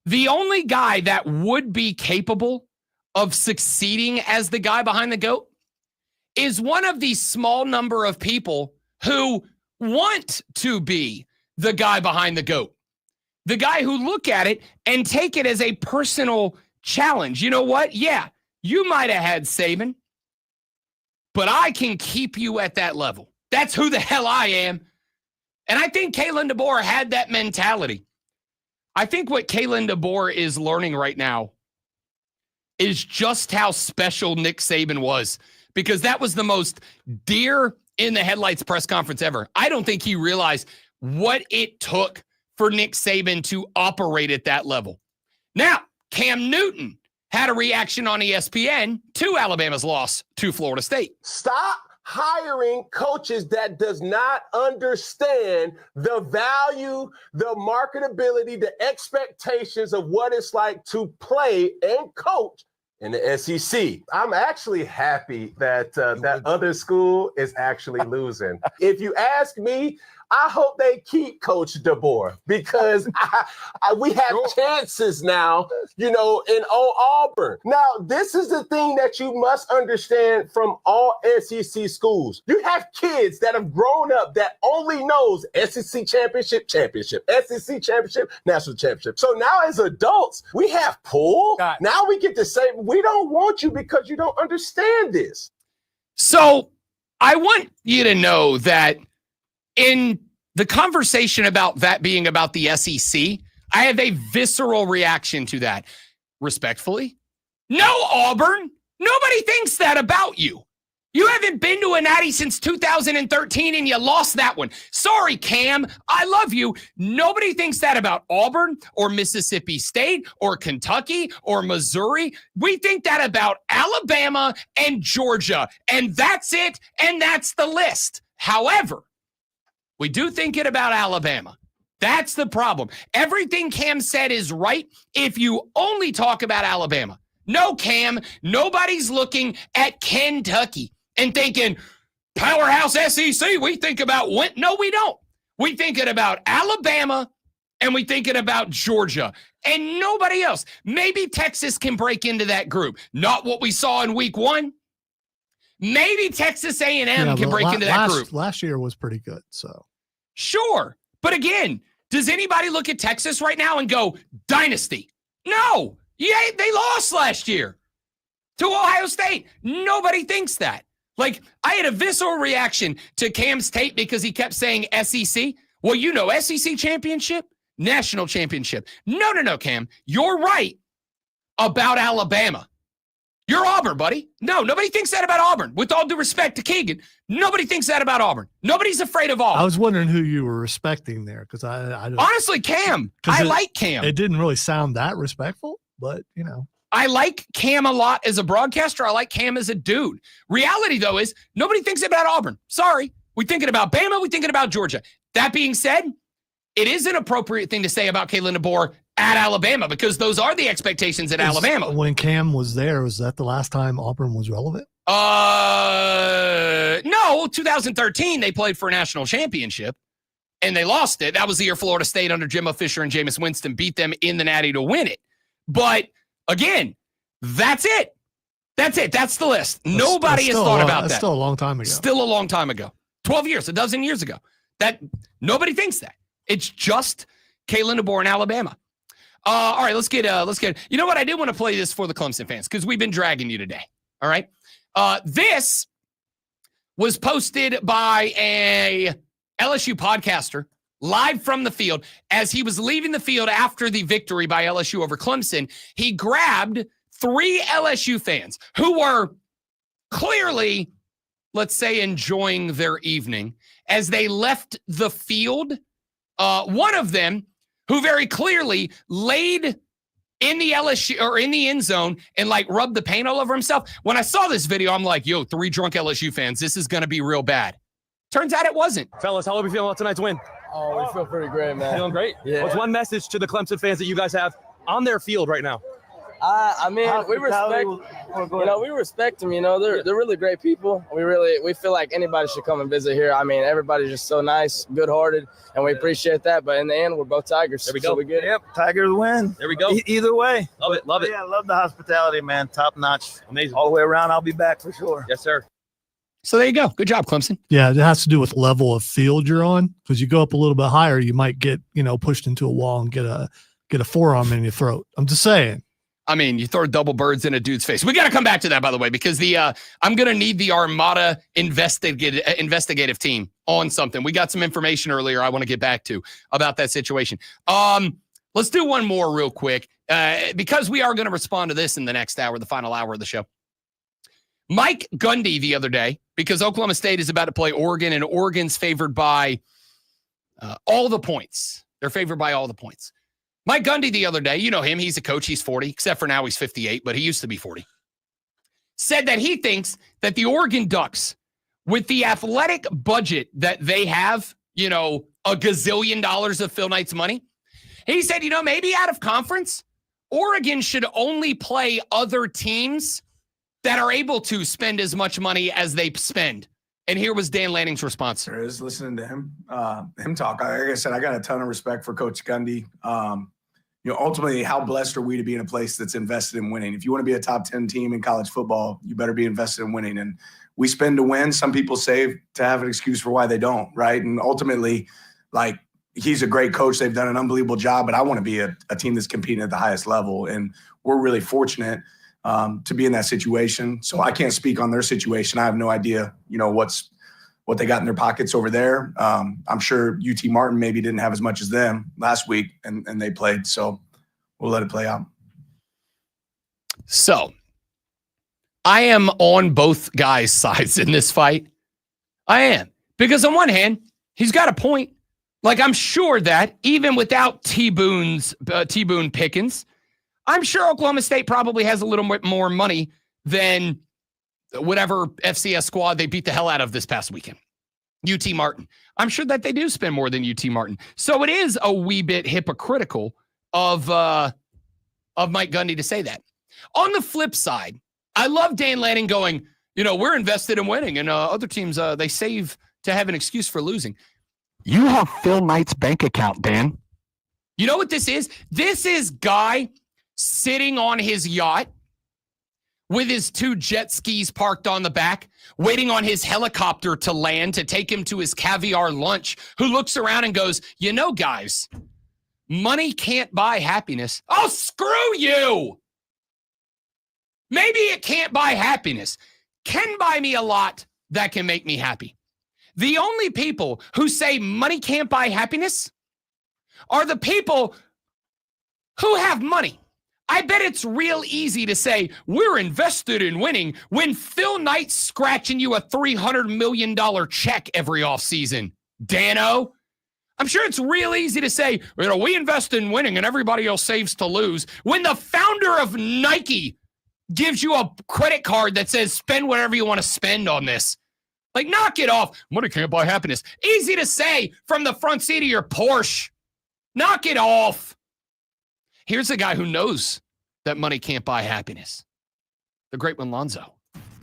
The only guy that would be capable of succeeding as the guy behind the GOAT is one of the small number of people who want to be the guy behind the GOAT. The guy who look at it and take it as a personal challenge. You know what? Yeah. You might have had Saban, but I can keep you at that level. That's who the hell I am. And I think Kalen DeBoer had that mentality. I think what Kalen DeBoer is learning right now is just how special Nick Saban was, because that was the most deer in the headlights press conference ever. I don't think he realized what it took for Nick Saban to operate at that level. Now, Cam Newton had a reaction on ESPN to Alabama's loss to Florida State. Stop hiring coaches that does not understand the value, the marketability, the expectations of what it's like to play and coach in the SEC. I'm actually happy that that other school is actually losing. If you ask me, I hope they keep Coach DeBoer, because we have chances now, in Auburn. Now, this is the thing that you must understand from all SEC schools. You have kids that have grown up that only knows SEC championship, SEC championship, national championship. So now as adults, we have pull. Now we get to say, we don't want you because you don't understand this. So I want you to know that in the conversation about that being about the SEC, I have a visceral reaction to that. Respectfully, no, Auburn. Nobody thinks that about you. You haven't been to a natty since 2013 and you lost that one. Sorry, Cam. I love you. Nobody thinks that about Auburn or Mississippi State or Kentucky or Missouri. We think that about Alabama and Georgia. And that's it. And that's the list. However, we do think it about Alabama. That's the problem. Everything Cam said is right if you only talk about Alabama. No, Cam, nobody's looking at Kentucky and thinking, powerhouse SEC, we think about when. No, we don't. We thinking about Alabama and we thinking about Georgia and nobody else. Maybe Texas can break into that group. Not what we saw in week 1. Maybe Texas A&M can break into that group. Last year was pretty good, so. Sure. But again, does anybody look at Texas right now and go, dynasty? No. Yeah, they lost last year to Ohio State. Nobody thinks that. Like, I had a visceral reaction to Cam's tape because he kept saying SEC. Well, SEC championship, national championship. No, Cam. You're right. about Alabama. You're Auburn, buddy. No, nobody thinks that about Auburn. With all due respect to Keegan, nobody thinks that about Auburn. Nobody's afraid of Auburn. I was wondering who you were respecting there because I don't, honestly, Cam. I like Cam. It didn't really sound that respectful, but I like Cam a lot as a broadcaster. I like Cam as a dude. Reality, though, is nobody thinks about Auburn. Sorry. We're thinking about Bama. We're thinking about Georgia. That being said, it is an appropriate thing to say about Kalen DeBoer at Alabama because those are the expectations at Alabama. When Cam was there, was that the last time Auburn was relevant? No, 2013, they played for a national championship, and they lost it. That was the year Florida State under Jimbo Fisher and Jameis Winston beat them in the Natty to win it. But, again, that's it. That's it. That's the list. Nobody has thought about that. That's still a long time ago. Still a long time ago. 12 years, a dozen years ago. That nobody thinks that. It's just Kalen DeBoer in Alabama. All right, let's get. You know what? I did want to play this for the Clemson fans because we've been dragging you today. All right. This was posted by a LSU podcaster live from the field as he was leaving the field after the victory by LSU over Clemson. He grabbed 3 LSU fans who were clearly, let's say, enjoying their evening as they left the field. One of them who very clearly laid in the LSU or in the end zone and like rubbed the paint all over himself. When I saw this video, I'm like, yo, 3 drunk LSU fans, this is going to be real bad. Turns out it wasn't. Fellas, how are we feeling about tonight's win? Oh, we feel pretty great, man. Feeling great? Yeah. What's one message to the Clemson fans that you guys have on their field right now? I mean, we respect them. You know, they're really great people. We feel like anybody should come and visit here. I mean, everybody's just so nice, good-hearted, and we appreciate that. But in the end, we're both Tigers. There we go. So we get Yep, Tigers win. There we go. Either way. Love it. Yeah, I love the hospitality, man. Top notch. Amazing. All the way around. I'll be back for sure. Yes, sir. So there you go. Good job, Clemson. Yeah, it has to do with level of field you're on because you go up a little bit higher, you might get pushed into a wall and get a forearm in your throat. I'm just saying. I mean, you throw double birds in a dude's face. We got to come back to that, by the way, because I'm going to need the Armada investigative team on something. We got some information earlier I want to get back to about that situation. Let's do one more real quick because we are going to respond to this in the next hour, the final hour of the show. Mike Gundy the other day, because Oklahoma State is about to play Oregon, and Oregon's favored by all the points. They're favored by all the points. Mike Gundy the other day, you know him, he's a coach, he's 40, except for now he's 58, but he used to be 40, said that he thinks that the Oregon Ducks, with the athletic budget that they have, a gazillion dollars of Phil Knight's money, he said, maybe out of conference, Oregon should only play other teams that are able to spend as much money as they spend. And here was Dan Lanning's response. There is listening to him talk. Like I said, I got a ton of respect for Coach Gundy. Ultimately, how blessed are we to be in a place that's invested in winning? If you want to be a top 10 team in college football, you better be invested in winning. And we spend to win. Some people save to have an excuse for why they don't, right? And ultimately, he's a great coach. They've done an unbelievable job, but I want to be a team that's competing at the highest level. And we're really fortunate to be in that situation. So I can't speak on their situation. I have no idea, what they got in their pockets over there. I'm sure UT Martin maybe didn't have as much as them last week and they played. So we'll let it play out. So I am on both guys' sides in this fight. I am. Because on one hand, he's got a point. I'm sure that even without T-Boone Pickens, I'm sure Oklahoma State probably has a little bit more money than whatever FCS squad they beat the hell out of this past weekend. UT Martin. I'm sure that they do spend more than UT Martin. So it is a wee bit hypocritical of Mike Gundy to say that. On the flip side, I love Dan Lanning going, we're invested in winning, and other teams, they save to have an excuse for losing. You have Phil Knight's bank account, Dan. You know what this is? This is Guy sitting on his yacht with his 2 jet skis parked on the back, waiting on his helicopter to land to take him to his caviar lunch, who looks around and goes, guys, money can't buy happiness. Oh, screw you. Maybe it can't buy happiness. Can buy me a lot that can make me happy. The only people who say money can't buy happiness are the people who have money. I bet it's real easy to say we're invested in winning when Phil Knight's scratching you a $300 million check every offseason. Dano, I'm sure it's real easy to say, we invest in winning and everybody else saves to lose when the founder of Nike gives you a credit card that says spend whatever you want to spend on this. Like, knock it off. Money can't buy happiness. Easy to say from the front seat of your Porsche. Knock it off. Here's a guy who knows that money can't buy happiness. The great one, Lonzo.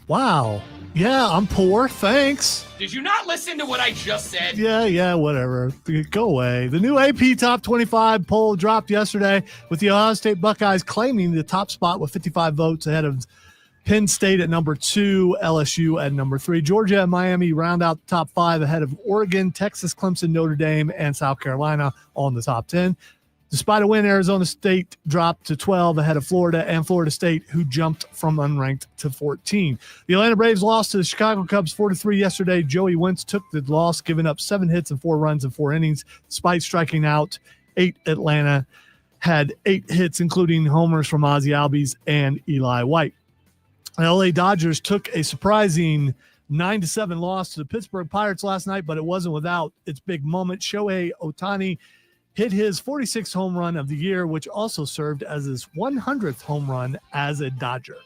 Wow. Yeah, I'm poor. Thanks. Did you not listen to what I just said? Yeah, whatever. Go away. The new AP Top 25 poll dropped yesterday with the Ohio State Buckeyes claiming the top spot with 55 votes ahead of Penn State at number 2, LSU at number 3. Georgia and Miami round out the top 5 ahead of Oregon, Texas, Clemson, Notre Dame, and South Carolina all in the top 10. Despite a win, Arizona State dropped to 12 ahead of Florida and Florida State, who jumped from unranked to 14. The Atlanta Braves lost to the Chicago Cubs 4-3 yesterday. Joey Wentz took the loss, giving up 7 hits and 4 runs in 4 innings, despite striking out 8. Atlanta had 8 hits, including homers from Ozzie Albies and Eli White. The LA Dodgers took a surprising 9-7 loss to the Pittsburgh Pirates last night, but it wasn't without its big moment. Shohei Ohtani hit his 46th home run of the year, which also served as his 100th home run as a Dodger.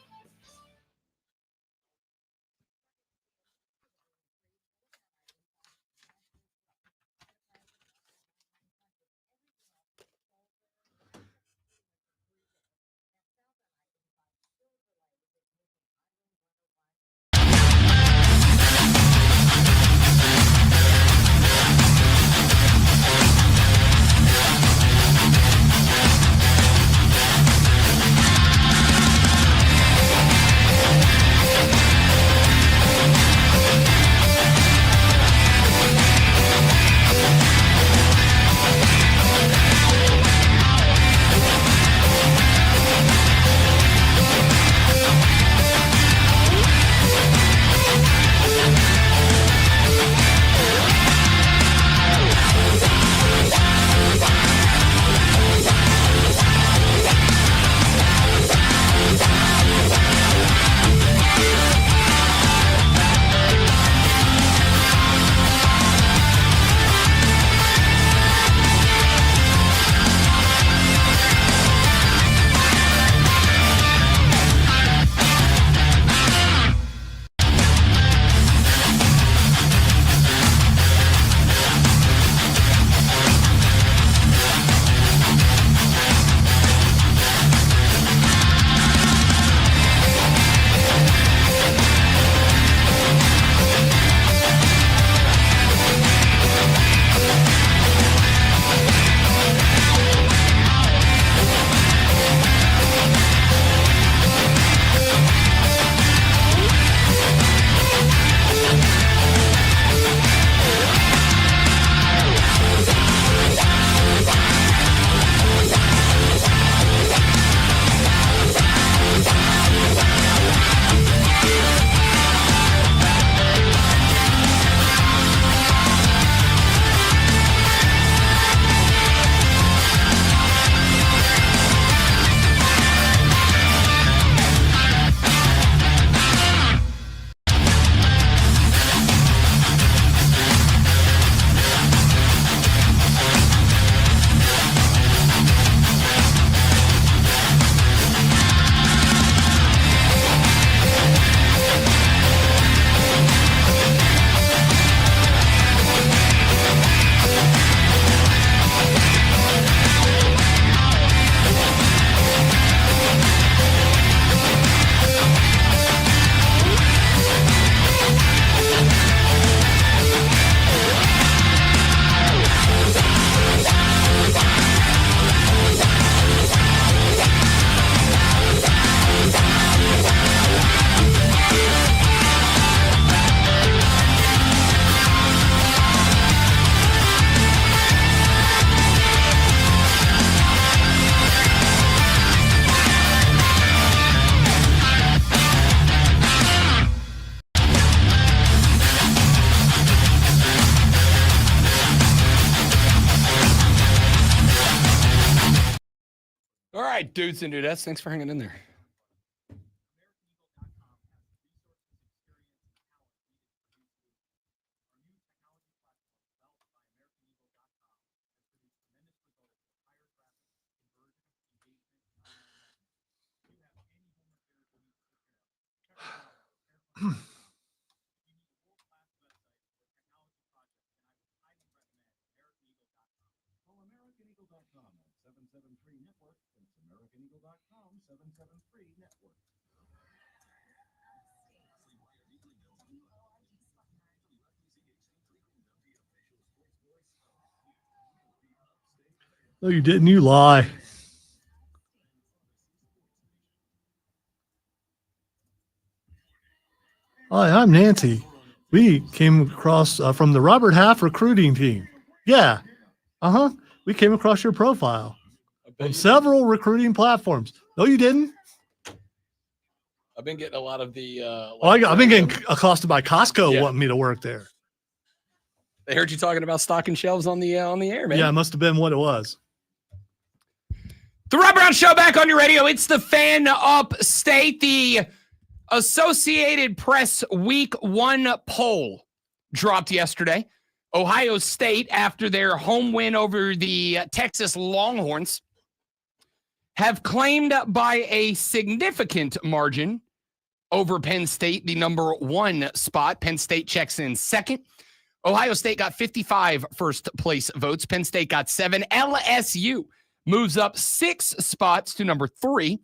right, dudes and dudettes, thanks for hanging in there. AmericanEagle.com at 773 Network. That's AmericanEagle.com 773 Network. No, you didn't. You lie. Hi, I'm Nancy. We came across from the Robert Half recruiting team. Yeah. We came across your profile on several recruiting platforms. No, you didn't. I've been getting a lot of the. I've been getting accosted by Costco wanting me to work there. They heard you talking about stocking shelves on the air, man. Yeah, it must have been what it was. The Rob Brown Show back on your radio. It's the Fan Upstate. The Associated Press Week 1 poll dropped yesterday. Ohio State, after their home win over the Texas Longhorns, have claimed by a significant margin over Penn State the number 1 spot. Penn State checks in second. Ohio State got 55 first place votes. Penn State got 7. LSU moves up 6 spots to number 3.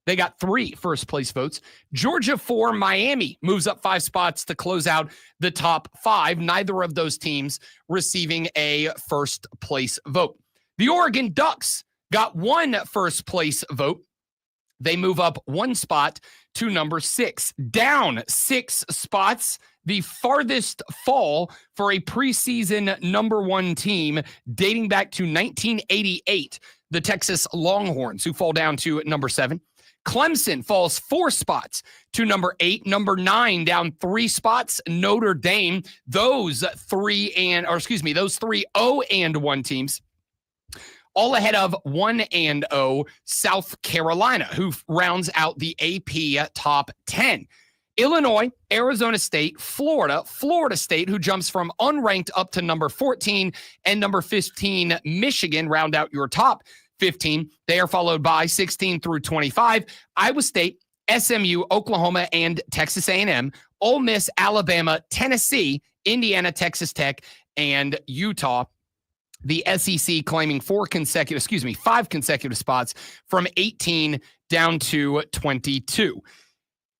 They got 3 first place votes. Georgia 4, Miami moves up 5 spots to close out the top 5. Neither of those teams receiving a first place vote. The Oregon Ducks got 1 first place vote. They move up 1 spot to number 6. Down 6 spots, the farthest fall for a preseason number 1 team dating back to 1988, the Texas Longhorns, who fall down to number 7. Clemson falls 4 spots to number 8. Number 9 down 3 spots. Notre Dame, those 3 0-1 teams, all ahead of 1-0 South Carolina, who rounds out the AP top 10. Illinois, Arizona State, Florida State, who jumps from unranked up to number 14, and number 15, Michigan, round out your top 15. They are followed by 16 through 25, Iowa State, SMU, Oklahoma, and Texas A&M, Ole Miss, Alabama, Tennessee, Indiana, Texas Tech, and Utah. The SEC claiming 5 consecutive spots from 18 down to 22.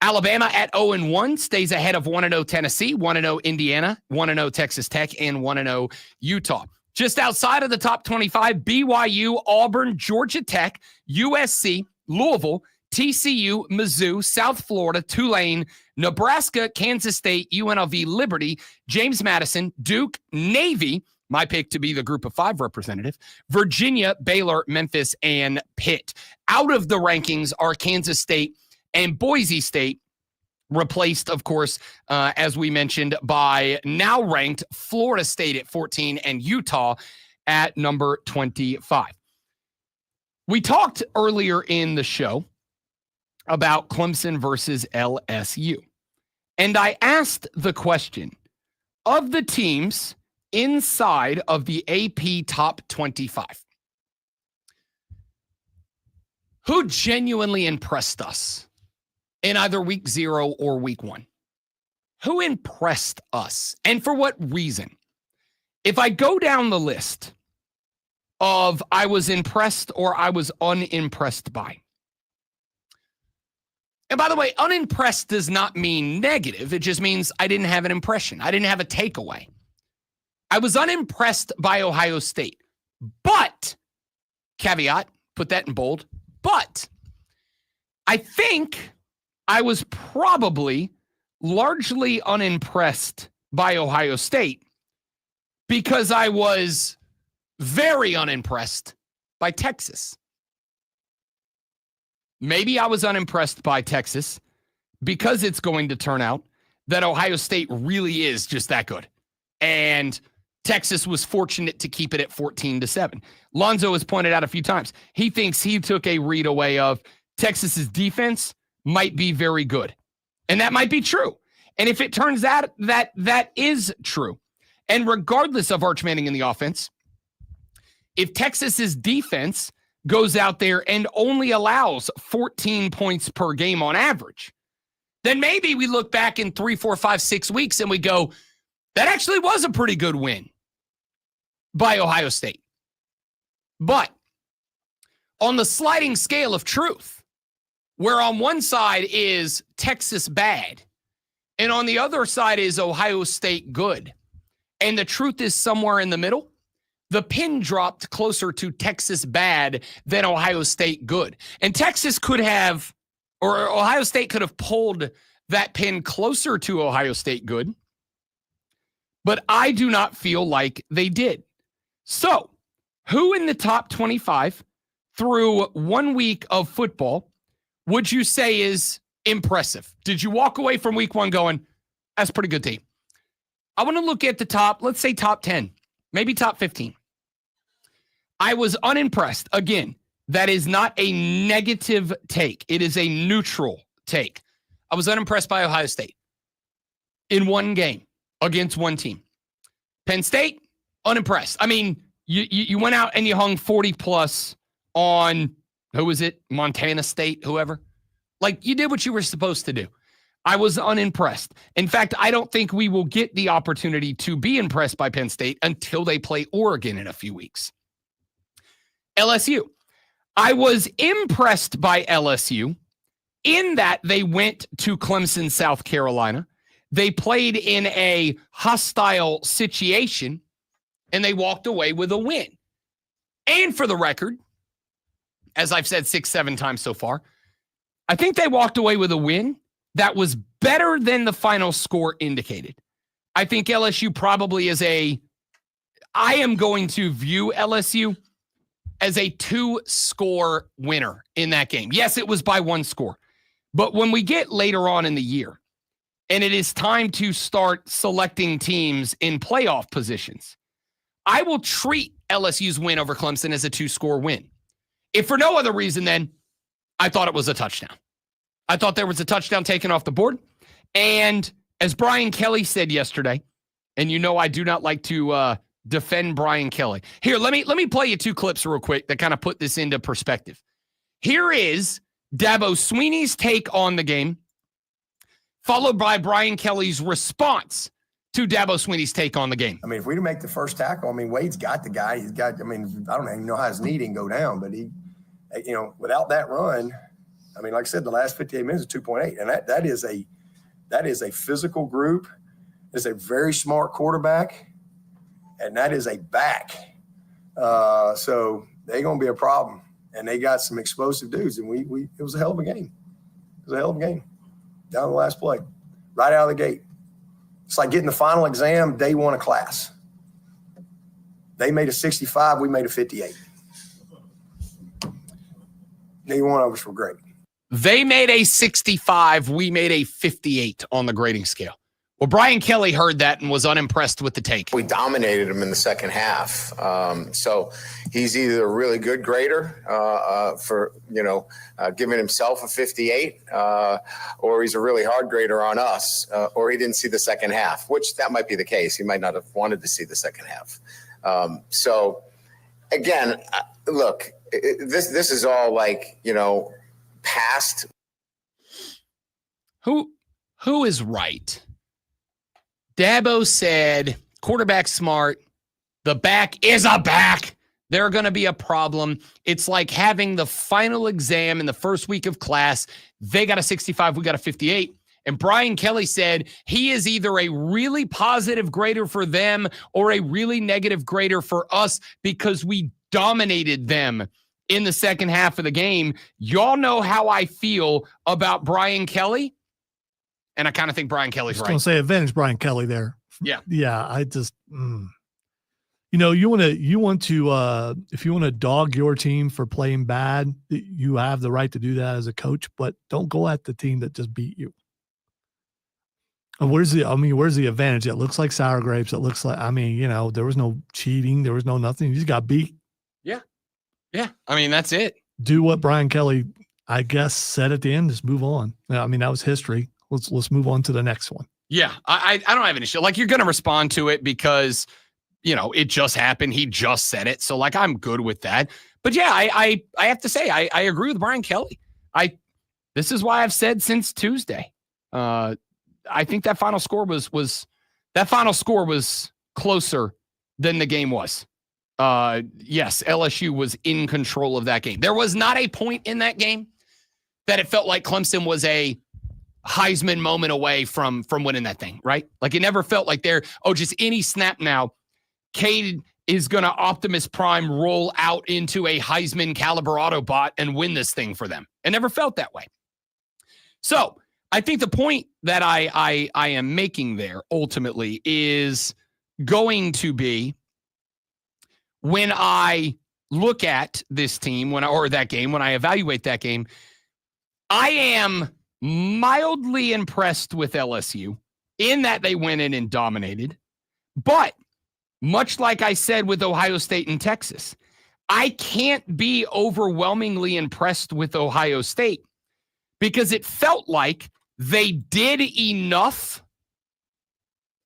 Alabama at 0-1 stays ahead of 1-0 Tennessee, 1-0 Indiana, 1-0 Texas Tech, and 1-0 Utah. Just outside of the top 25, BYU, Auburn, Georgia Tech, USC, Louisville, TCU, Mizzou, South Florida, Tulane, Nebraska, Kansas State, UNLV, Liberty, James Madison, Duke, Navy, my pick to be the group of 5 representative, Virginia, Baylor, Memphis, and Pitt. Out of the rankings are Kansas State and Boise State, replaced, of course, as we mentioned, by now ranked Florida State at 14 and Utah at number 25. We talked earlier in the show about Clemson versus LSU. And I asked the question, of the teams inside of the AP top 25, who genuinely impressed us in either week 0 or week 1? Who impressed us and for what reason? If I go down the list of I was impressed or I was unimpressed by. And by the way, unimpressed does not mean negative. It just means I didn't have an impression. I didn't have a takeaway. I was unimpressed by Ohio State, but, caveat, put that in bold, but I think I was probably largely unimpressed by Ohio State because I was very unimpressed by Texas. Maybe I was unimpressed by Texas because it's going to turn out that Ohio State really is just that good. And Texas was fortunate to keep it at 14-7. Lonzo has pointed out a few times. He thinks he took a read away of Texas's defense might be very good. And that might be true. And if it turns out that is true, and regardless of Arch Manning in the offense, if Texas's defense goes out there and only allows 14 points per game on average, then maybe we look back in 3, 4, 5, 6 weeks and we go, that actually was a pretty good win by Ohio State. But on the sliding scale of truth, where on one side is Texas bad, and on the other side is Ohio State good, and the truth is somewhere in the middle, the pin dropped closer to Texas bad than Ohio State good. And Texas could have, or Ohio State could have pulled that pin closer to Ohio State good, but I do not feel like they did. So, who in the top 25 through 1 week of football would you say is impressive? Did you walk away from week 1 going, that's a pretty good team? I want to look at the top, let's say top 10, maybe top 15. I was unimpressed. Again, that is not a negative take. It is a neutral take. I was unimpressed by Ohio State in one game against one team. Penn State, unimpressed. I mean, you went out and you hung 40 plus on, who was it? Montana State, whoever. Like, you did what you were supposed to do. I was unimpressed. In fact, I don't think we will get the opportunity to be impressed by Penn State until they play Oregon in a few weeks. LSU. I was impressed by LSU in that they went to Clemson, South Carolina. They played in a hostile situation, and they walked away with a win. And for the record, as I've said 6, 7 times so far, I think they walked away with a win that was better than the final score indicated. I think LSU probably is I am going to view LSU as a 2-score winner in that game. Yes, it was by 1 score. But when we get later on in the year, and it is time to start selecting teams in playoff positions, I will treat LSU's win over Clemson as a 2-score win. If for no other reason, then I thought it was a touchdown. I thought there was a touchdown taken off the board. And as Brian Kelly said yesterday, and you know I do not like to defend Brian Kelly. Here, let me play you 2 clips real quick that kind of put this into perspective. Here is Dabo Sweeney's take on the game, followed by Brian Kelly's response to Dabo Sweeney's take on the game. I mean, if we make the first tackle, I mean, Wade's got the guy. He's got, I mean, I don't even know how his knee didn't go down, but he, you know, without that run, I mean, like I said, the last 58 minutes is 2.8. And that is a physical group. It's a very smart quarterback. And that is a back. So they're going to be a problem. And they got some explosive dudes. And it was a hell of a game. It was a hell of a game. Down the last play. Right out of the gate. It's like getting the final exam day 1 of class. They made a 65. We made a 58. Neither one of us were great. They made a 65. We made a 58 on the grading scale. Well, Brian Kelly heard that and was unimpressed with the take. We dominated him in the second half. So he's either a really good grader for, giving himself a 58, or he's a really hard grader on us, or he didn't see the second half, which that might be the case. He might not have wanted to see the second half. So, again, look, this is all like, past. Who is right? Dabo said, quarterback smart. The back is a back. They're going to be a problem. It's like having the final exam in the first week of class. They got a 65. We got a 58. And Brian Kelly said he is either a really positive grader for them or a really negative grader for us because we dominated them in the second half of the game. Y'all know how I feel about Brian Kelly. And I kind of think Brian Kelly's right. I was going to say advantage Brian Kelly there. Yeah. Yeah. I just, you want to, if you want to dog your team for playing bad, you have the right to do that as a coach, but don't go at the team that just beat you. Where's the advantage? It looks like sour grapes. It looks like, there was no cheating. There was no nothing. You just got beat. Yeah. Yeah. I mean, that's it. Do what Brian Kelly, I guess, said at the end. Just move on. I mean, that was history. Let's move on to the next one. Yeah. I don't have an issue. Like, you're going to respond to it because, it just happened. He just said it. So, like, I'm good with that. But yeah, I have to say, I agree with Brian Kelly. This is why I've said since Tuesday. I think that final score was closer than the game was. Yes, LSU was in control of that game. There was not a point in that game that it felt like Clemson was a Heisman moment away from winning that thing, right? Like, it never felt like just any snap now, Cade is going to Optimus Prime roll out into a Heisman caliber Autobot and win this thing for them. It never felt that way. So I think the point that I am making there ultimately is going to be, when I look at this team, when I evaluate that game, I am mildly impressed with LSU in that they went in and dominated. But much like I said with Ohio State and Texas, I can't be overwhelmingly impressed with Ohio State because it felt like they did enough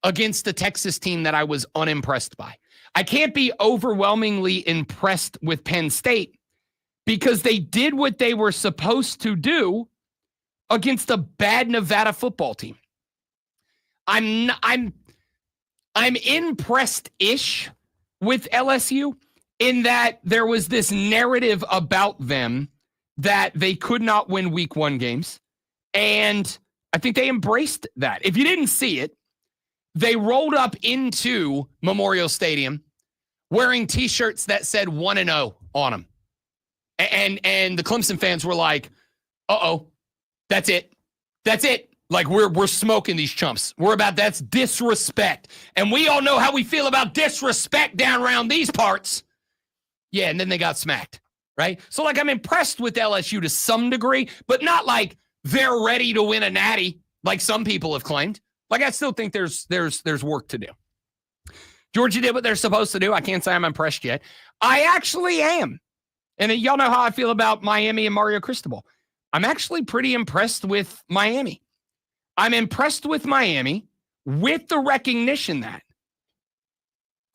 against the Texas team that I was unimpressed by. I can't be overwhelmingly impressed with Penn State because they did what they were supposed to do against a bad Nevada football team. I'm impressed-ish with LSU in that there was this narrative about them that they could not win week 1 games. And I think they embraced that. If you didn't see it, they rolled up into Memorial Stadium wearing T-shirts that said 1-0 on them. And the Clemson fans were like, uh-oh, that's it. That's it. Like, we're smoking these chumps. That's disrespect. And we all know how we feel about disrespect down around these parts. Yeah, and then they got smacked, right? So, like, I'm impressed with LSU to some degree, but not like they're ready to win a natty like some people have claimed. Like, I still think there's work to do. Georgia did what they're supposed to do. I can't say I'm impressed yet. I actually am. And y'all know how I feel about Miami and Mario Cristobal. I'm actually pretty impressed with Miami. I'm impressed with Miami with the recognition that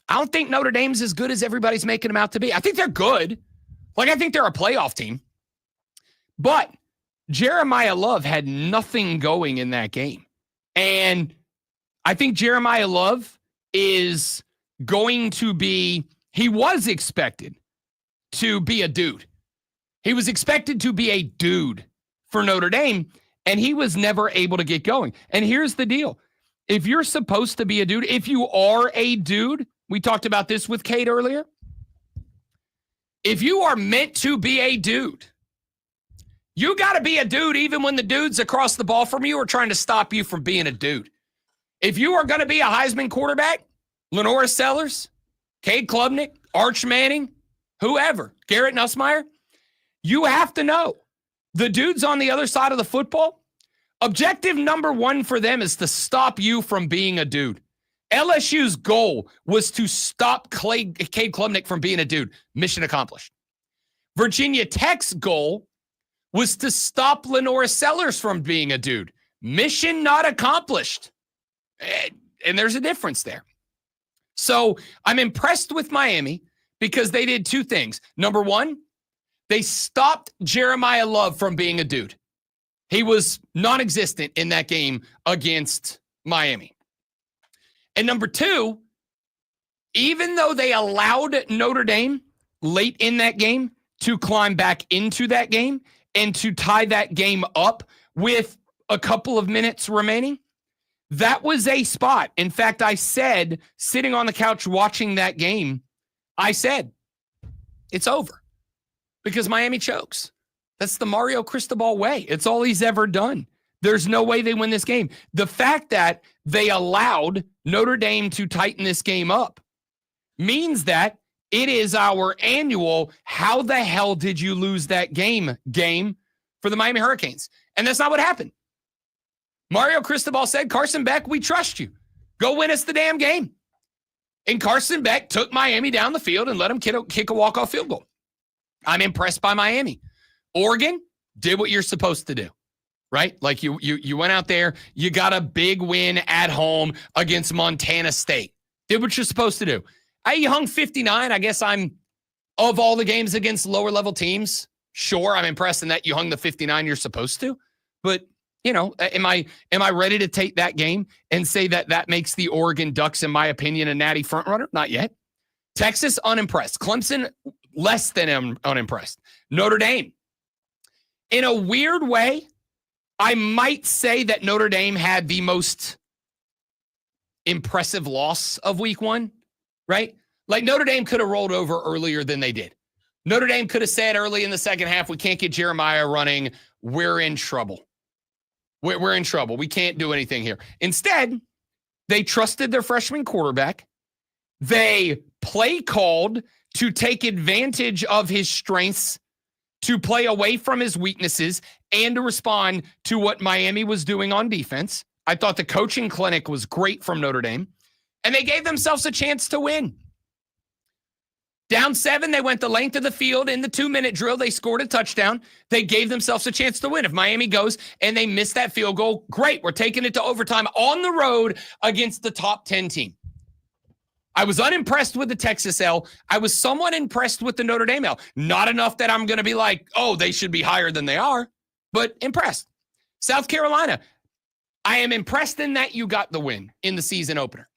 I don't think Notre Dame's as good as everybody's making them out to be. I think they're good. Like, I think they're a playoff team. But Jeremiah Love had nothing going in that game. And I think Jeremiah Love is going to be, he was expected to be a dude. He was expected to be a dude for Notre Dame, and he was never able to get going. And here's the deal. If you're supposed to be a dude, if you are a dude, we talked about this with Kate earlier. If you are meant to be a dude, you got to be a dude even when the dudes across the ball from you are trying to stop you from being a dude. If you are going to be a Heisman quarterback, Lenora Sellers, Cade Klubnik, Arch Manning, whoever, Garrett Nussmeier, you have to know the dudes on the other side of the football, objective number 1 for them is to stop you from being a dude. LSU's goal was to stop Cade Klubnik from being a dude. Mission accomplished. Virginia Tech's goal was to stop Lenora Sellers from being a dude. Mission not accomplished. And there's a difference there. So I'm impressed with Miami because they did 2 things. Number 1, they stopped Jeremiah Love from being a dude. He was non-existent in that game against Miami. And number 2, even though they allowed Notre Dame late in that game to climb back into that game and to tie that game up with a couple of minutes remaining, that was a spot. In fact, I said, sitting on the couch watching that game, I said, it's over because Miami chokes. That's the Mario Cristobal way. It's all he's ever done. There's no way they win this game. The fact that they allowed Notre Dame to tighten this game up means that it is our annual, how the hell did you lose that game for the Miami Hurricanes? And that's not what happened. Mario Cristobal said, Carson Beck, we trust you. Go win us the damn game. And Carson Beck took Miami down the field and let him kick a walk-off field goal. I'm impressed by Miami. Oregon did what you're supposed to do, right? Like you went out there, you got a big win at home against Montana State. Did what you're supposed to do. You hung 59. I guess of all the games against lower-level teams, sure, I'm impressed in that you hung the 59 you're supposed to. But, am I ready to take that game and say that makes the Oregon Ducks, in my opinion, a natty frontrunner? Not yet. Texas, unimpressed. Clemson, less than unimpressed. Notre Dame. In a weird way, I might say that Notre Dame had the most impressive loss of week 1, right? Like Notre Dame could have rolled over earlier than they did. Notre Dame could have said early in the second half, we can't get Jeremiah running. We're in trouble. We're in trouble. We can't do anything here. Instead, they trusted their freshman quarterback. They play called to take advantage of his strengths, to play away from his weaknesses, and to respond to what Miami was doing on defense. I thought the coaching clinic was great from Notre Dame, and they gave themselves a chance to win. Down 7, they went the length of the field. In the 2-minute drill, they scored a touchdown. They gave themselves a chance to win. If Miami goes and they miss that field goal, great. We're taking it to overtime on the road against the top 10 team. I was unimpressed with the Texas L. I was somewhat impressed with the Notre Dame L. Not enough that I'm going to be like, oh, they should be higher than they are, but impressed. South Carolina, I am impressed in that you got the win in the season opener.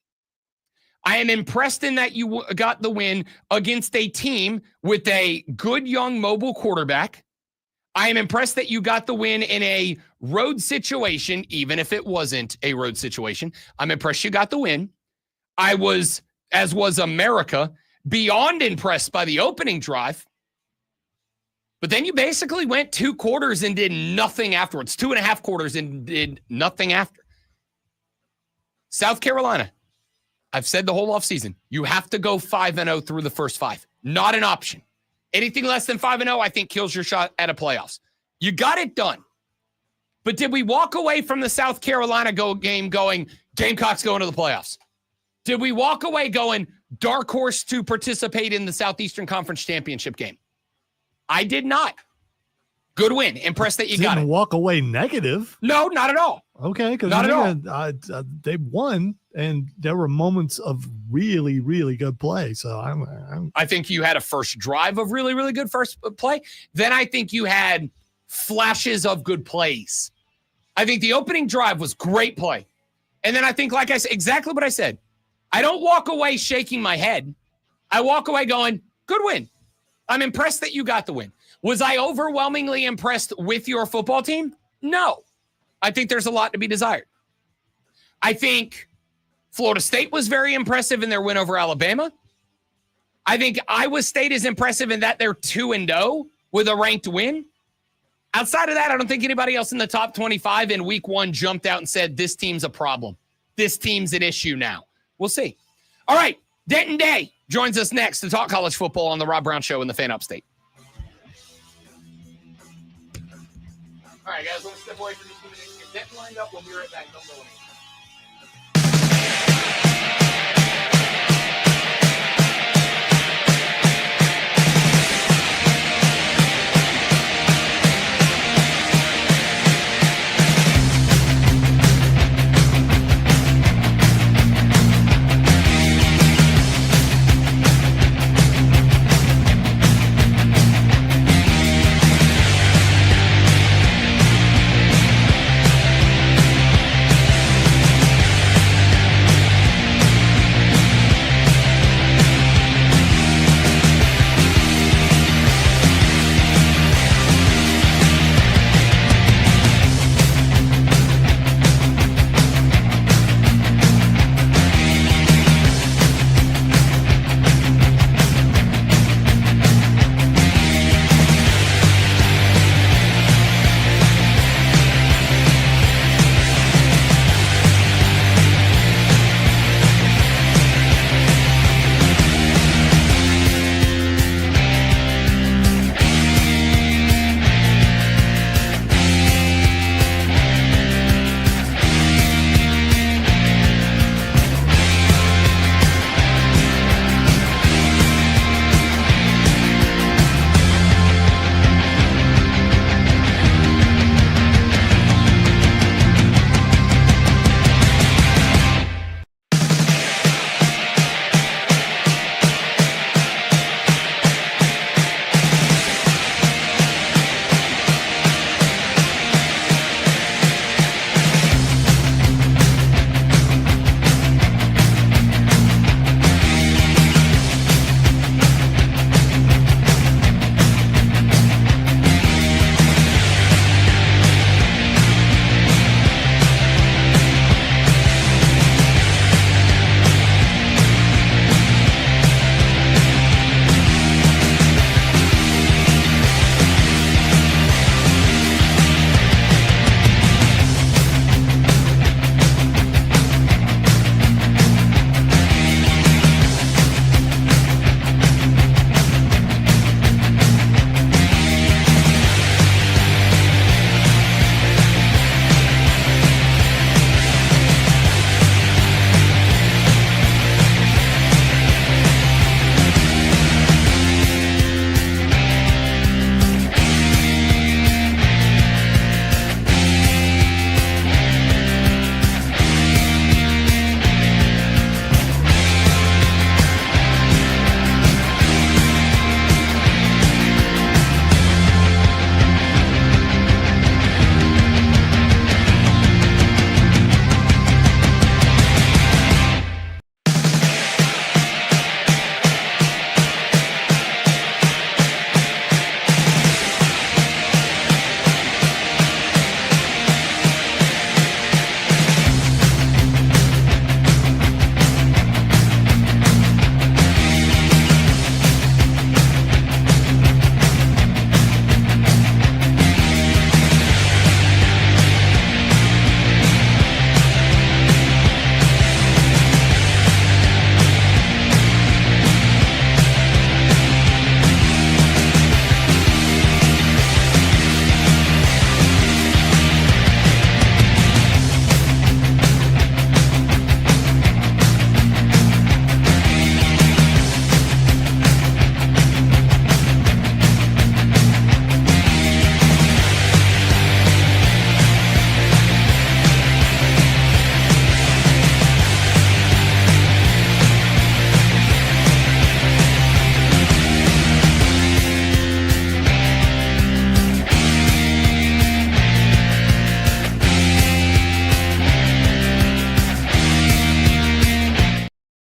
I am impressed in that you got the win against a team with a good young mobile quarterback. I am impressed that you got the win in a road situation, even if it wasn't a road situation. I'm impressed you got the win. I was, as was America, beyond impressed by the opening drive. But then you basically went 2 quarters and did nothing afterwards. 2.5 quarters and did nothing after. South Carolina. I've said the whole offseason, you have to go 5-0 through the first 5. Not an option. Anything less than 5-0, I think, kills your shot at a playoffs. You got it done. But did we walk away from the South Carolina game going, Gamecocks going to the playoffs? Did we walk away going, dark horse to participate in the Southeastern Conference Championship game? I did not. Good win. Impressed that you got it. Didn't walk away negative. No, not at all. Okay, because not at all. They won, and there were moments of really, really good play. So I think you had a first drive of really, really good first play. Then I think you had flashes of good plays. I think the opening drive was great play. And then I think, like I said, exactly what I said. I don't walk away shaking my head. I walk away going, good win. I'm impressed that you got the win. Was I overwhelmingly impressed with your football team? No. I think there's a lot to be desired. I think Florida State was very impressive in their win over Alabama. I think Iowa State is impressive in that they're 2-0 with a ranked win. Outside of that, I don't think anybody else in the top 25 in week 1 jumped out and said, this team's a problem. This team's an issue now. We'll see. All right, Denton Day joins us next to talk college football on the Rob Brown Show in the Fan Upstate. All right, guys, let's step away for just 2 minutes. Get Denton lined up. We'll be right back. Don't go anywhere.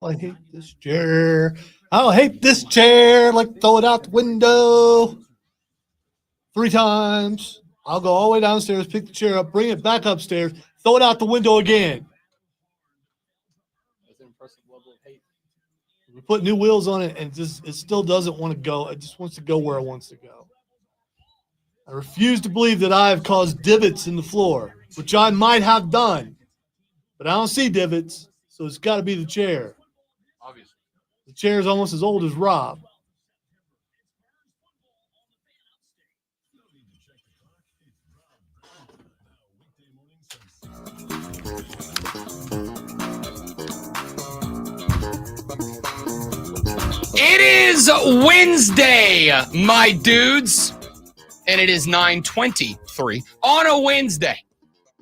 I hate this chair. I hate this chair. Like, throw it out the window 3 times. I'll go all the way downstairs, pick the chair up, bring it back upstairs, throw it out the window again. That's an impressive level of hate. We put new wheels on it, and it still doesn't want to go. It just wants to go where it wants to go. I refuse to believe that I have caused divots in the floor, which I might have done, but I don't see divots, so it's got to be the chair. Obviously. The chair is almost as old as Rob. It is Wednesday, my dudes, and it is 9:23 on a Wednesday.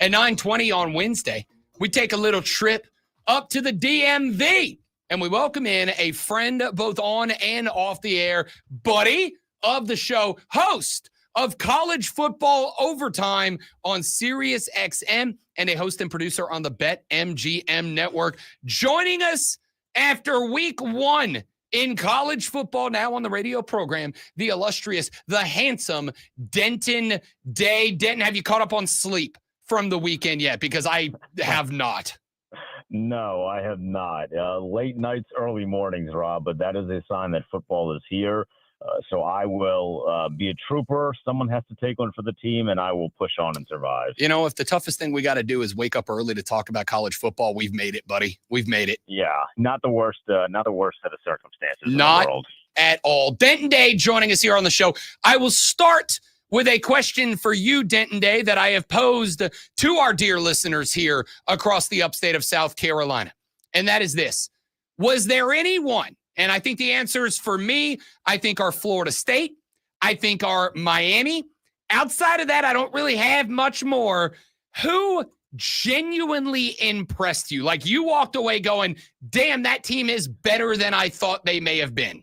At 9:20 on Wednesday, we take a little trip up to the DMV, and we welcome in a friend both on and off the air, buddy of the show, host of College Football Overtime on Sirius XM, and a host and producer on the BetMGM network, joining us after week 1 in college football, now on the radio program, the illustrious, the handsome Denton Day. Denton, have you caught up on sleep from the weekend yet? Because I have not. No, I have not. Late nights, early mornings, Rob, but that is a sign that football is here. So I will be a trooper. Someone has to take one for the team, and I will push on and survive. You know, if the toughest thing we got to do is wake up early to talk about college football, we've made it, buddy. We've made it. Yeah, not the worst set of circumstances Not in the world. At all. Denton Day joining us here on the show. I will start with a question for you, Denton Day, that I have posed to our dear listeners here across the upstate of South Carolina. And that is this. Was there anyone, and I think the answer is for me, I think our Florida State, I think our Miami. Outside of that, I don't really have much more. Who genuinely impressed you? Like you walked away going, damn, that team is better than I thought they may have been.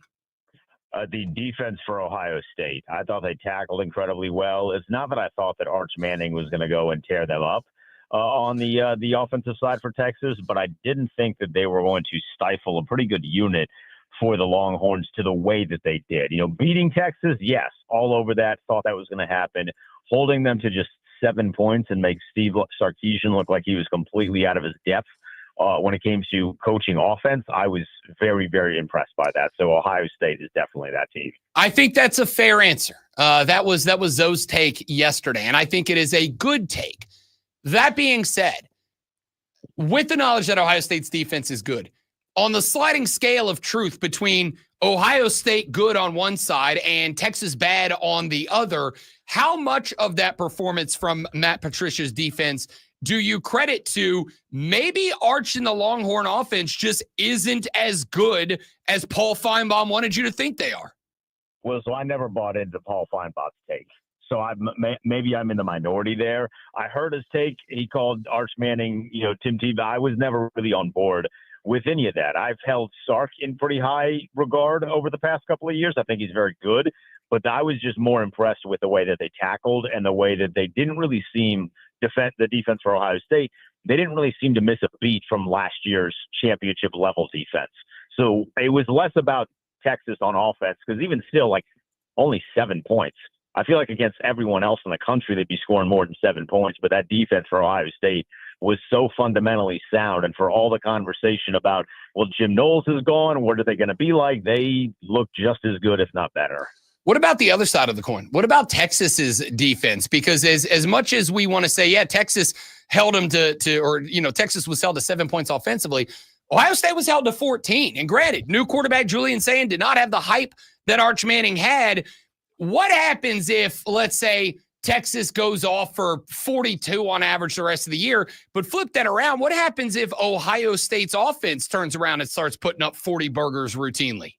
The defense for Ohio State. I thought they tackled incredibly well. It's not that I thought that Arch Manning was going to go and tear them up on the offensive side for Texas, but I didn't think that they were going to stifle a pretty good unit for the Longhorns to the way that they did. You know, beating Texas, yes, all over that, thought that was going to happen. Holding them to just 7 points and make Steve Sarkisian look like he was completely out of his depth when it came to coaching offense, I was very, very impressed by that. So Ohio State is definitely that team. I think that's a fair answer. That was Zoe's take yesterday, and I think it is a good take. That being said, with the knowledge that Ohio State's defense is good, on the sliding scale of truth between Ohio State good on one side and Texas bad on the other, how much of that performance from Matt Patricia's defense do you credit to maybe Arch and the Longhorn offense just isn't as good as Paul Feinbaum wanted you to think they are? Well, so I never bought into Paul Feinbaum's take. So maybe I'm in the minority there. I heard his take. He called Arch Manning, Tim Tebow. I was never really on board with any of that. I've held Sark in pretty high regard over the past couple of years. I think he's very good, but I was just more impressed with the way that they tackled and the way that they didn't really seem the defense for Ohio State. They didn't really seem to miss a beat from last year's championship level defense. So it was less about Texas on offense, because even still, only 7 points. I feel like against everyone else in the country, they'd be scoring more than 7 points. But that defense for Ohio State was so fundamentally sound. And for all the conversation about, well, Jim Knowles is gone, what are they going to be like? They look just as good, if not better. What about the other side of the coin? What about Texas's defense? Because as much as we want to say, yeah, Texas held them Texas was held to 7 points offensively, Ohio State was held to 14. And granted, new quarterback Julian Sayin did not have the hype that Arch Manning had. What happens if, let's say, Texas goes off for 42 on average the rest of the year, but flip that around? What happens if Ohio State's offense turns around and starts putting up 40 burgers routinely?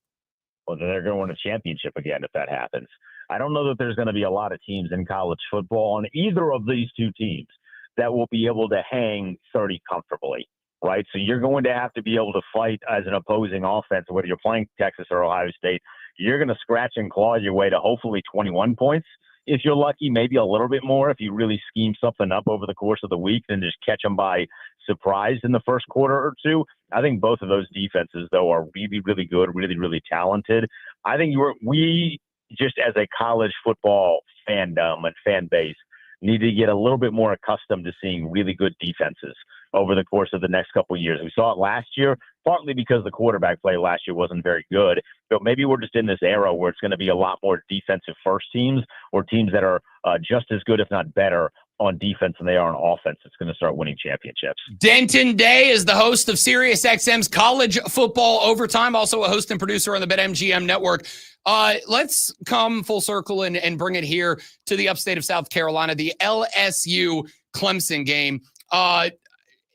Well, then they're going to win a championship again if that happens. I don't know that there's going to be a lot of teams in college football on either of these two teams that will be able to hang 30 comfortably, right? So you're going to have to be able to fight as an opposing offense, whether you're playing Texas or Ohio State. You're going to scratch and claw your way to hopefully 21 points. If you're lucky, maybe a little bit more if you really scheme something up over the course of the week and just catch them by surprise in the first quarter or two. I think both of those defenses, though, are really, really good, really, really talented. I think we just as a college football fandom and fan base need to get a little bit more accustomed to seeing really good defenses over the course of the next couple of years. We saw it last year, partly because the quarterback play last year wasn't very good, but maybe we're just in this era where it's going to be a lot more defensive first teams or teams that are just as good, if not better, on defense than they are on offense. It's going to start winning championships. Denton Day is the host of SiriusXM's College Football Overtime, also a host and producer on the BetMGM network. Let's come full circle and bring it here to the upstate of South Carolina, the LSU Clemson game.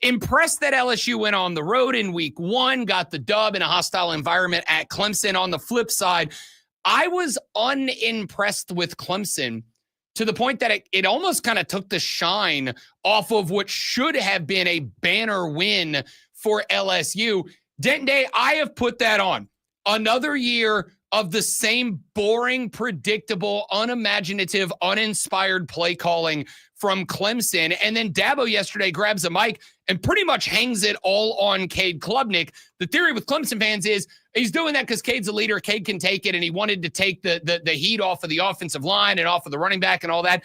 Impressed that LSU went on the road in week 1, got the dub in a hostile environment at Clemson. On the flip side, I was unimpressed with Clemson to the point that it almost kind of took the shine off of what should have been a banner win for LSU. Denton Day, I have put that on. Another year of the same boring, predictable, unimaginative, uninspired play calling from Clemson. And then Dabo yesterday grabs a mic and pretty much hangs it all on Cade Klubnik. The theory with Clemson fans is he's doing that because Cade's a leader. Cade can take it, and he wanted to take the heat off of the offensive line and off of the running back and all that.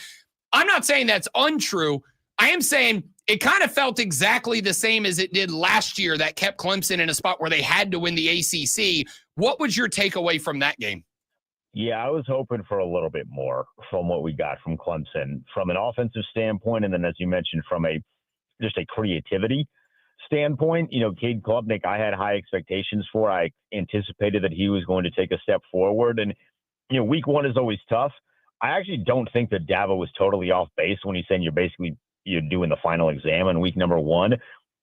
I'm not saying that's untrue. I am saying it kind of felt exactly the same as it did last year that kept Clemson in a spot where they had to win the ACC. What was your takeaway from that game? Yeah, I was hoping for a little bit more from what we got from Clemson from an offensive standpoint. And then, as you mentioned, from just a creativity standpoint, Cade Klubnik, I had high expectations for. I anticipated that he was going to take a step forward. And, week 1 is always tough. I actually don't think that Dabo was totally off base when he's saying you're doing the final exam in week number 1.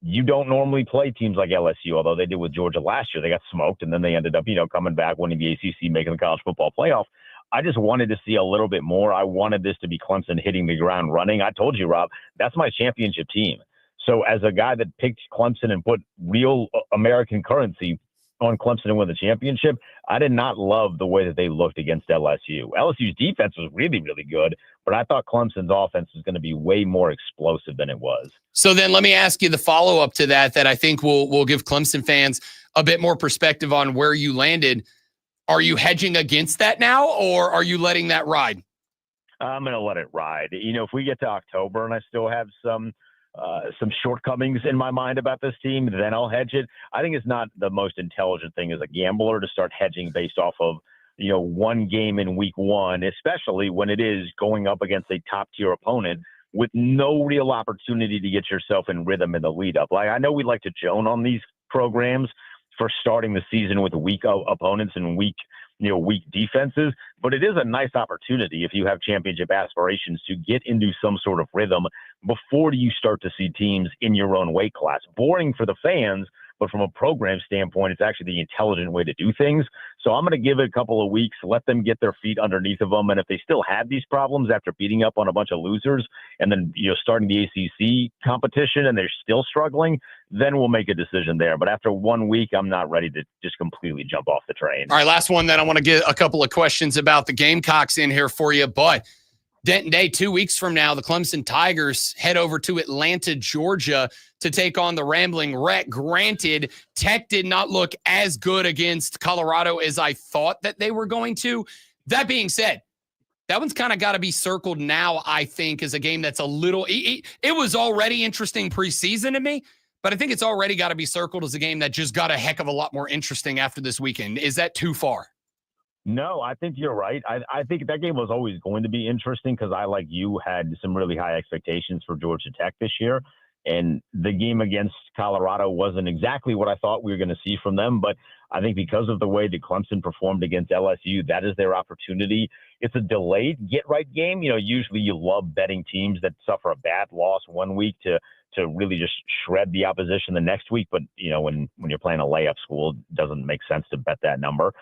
You don't normally play teams like LSU, although they did with Georgia last year. They got smoked, and then they ended up, coming back, winning the ACC, making the college football playoff. I just wanted to see a little bit more. I wanted this to be Clemson hitting the ground running. I told you, Rob, that's my championship team. So as a guy that picked Clemson and put real American currency on Clemson to win the championship, I did not love the way that they looked against LSU. LSU's defense was really, really good, but I thought Clemson's offense was going to be way more explosive than it was. So then let me ask you the follow-up to that I think will give Clemson fans a bit more perspective on where you landed. Are you hedging against that now, or are you letting that ride? I'm going to let it ride. If we get to October and I still have some shortcomings in my mind about this team, then I'll hedge it. I think it's not the most intelligent thing as a gambler to start hedging based off of, one game in week 1, especially when it is going up against a top tier opponent with no real opportunity to get yourself in rhythm in the lead up. Like, I know we like to joan on these programs for starting the season with weak opponents and weak defenses, but it is a nice opportunity if you have championship aspirations to get into some sort of rhythm before you start to see teams in your own weight class. Boring for the fans, but from a program standpoint, it's actually the intelligent way to do things. So I'm going to give it a couple of weeks, let them get their feet underneath of them. And if they still have these problems after beating up on a bunch of losers and then, starting the ACC competition and they're still struggling, then we'll make a decision there. But after 1 week, I'm not ready to just completely jump off the train. All right, last one. Then I want to get a couple of questions about the Gamecocks in here for you. But Denton Day, 2 weeks from now, the Clemson Tigers head over to Atlanta, Georgia to take on the Rambling Wreck. Granted, Tech did not look as good against Colorado as I thought that they were going to. That being said, that one's kind of got to be circled now, I think, as a game that's a little – it was already interesting preseason to me, but I think it's already got to be circled as a game that just got a heck of a lot more interesting after this weekend. Is that too far? No, I think you're right. I think that game was always going to be interesting because I, like you, had some really high expectations for Georgia Tech this year. And the game against Colorado wasn't exactly what I thought we were going to see from them. But I think because of the way that Clemson performed against LSU, that is their opportunity. It's a delayed get-right game. Usually you love betting teams that suffer a bad loss 1 week to really just shred the opposition the next week. But, when you're playing a layup school, it doesn't make sense to bet that number.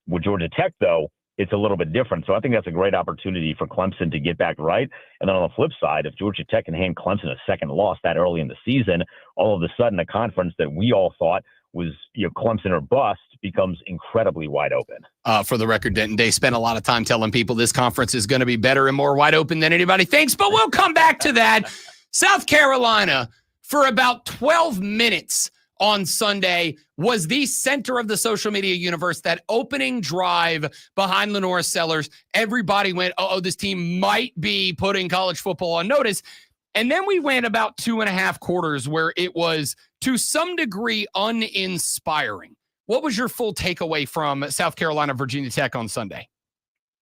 With Georgia Tech, though, it's a little bit different. So I think that's a great opportunity for Clemson to get back right. And then on the flip side, if Georgia Tech can hand Clemson a second loss that early in the season, all of a sudden a conference that we all thought was Clemson or bust becomes incredibly wide open. For the record, Denton Day spent a lot of time telling people this conference is going to be better and more wide open than anybody thinks, but we'll come back to that. South Carolina, for about 12 minutes on Sunday was the center of the social media universe. That opening drive behind Lenora Sellers, everybody went, oh, this team might be putting college football on notice. And then we went about 2.5 quarters where it was, to some degree, uninspiring. What was your full takeaway from South Carolina, Virginia Tech on Sunday?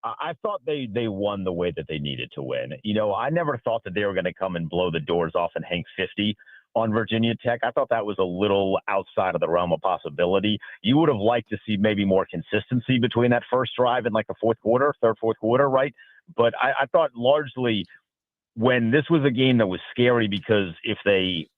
I thought they won the way that they needed to win. You know, I never thought that they were going to come and blow the doors off and hang 50 on Virginia Tech. I thought that was a little outside of the realm of possibility. You would have liked to see maybe more consistency between that first drive and like the fourth quarter, right? But I thought largely when this was a game that was scary, because if they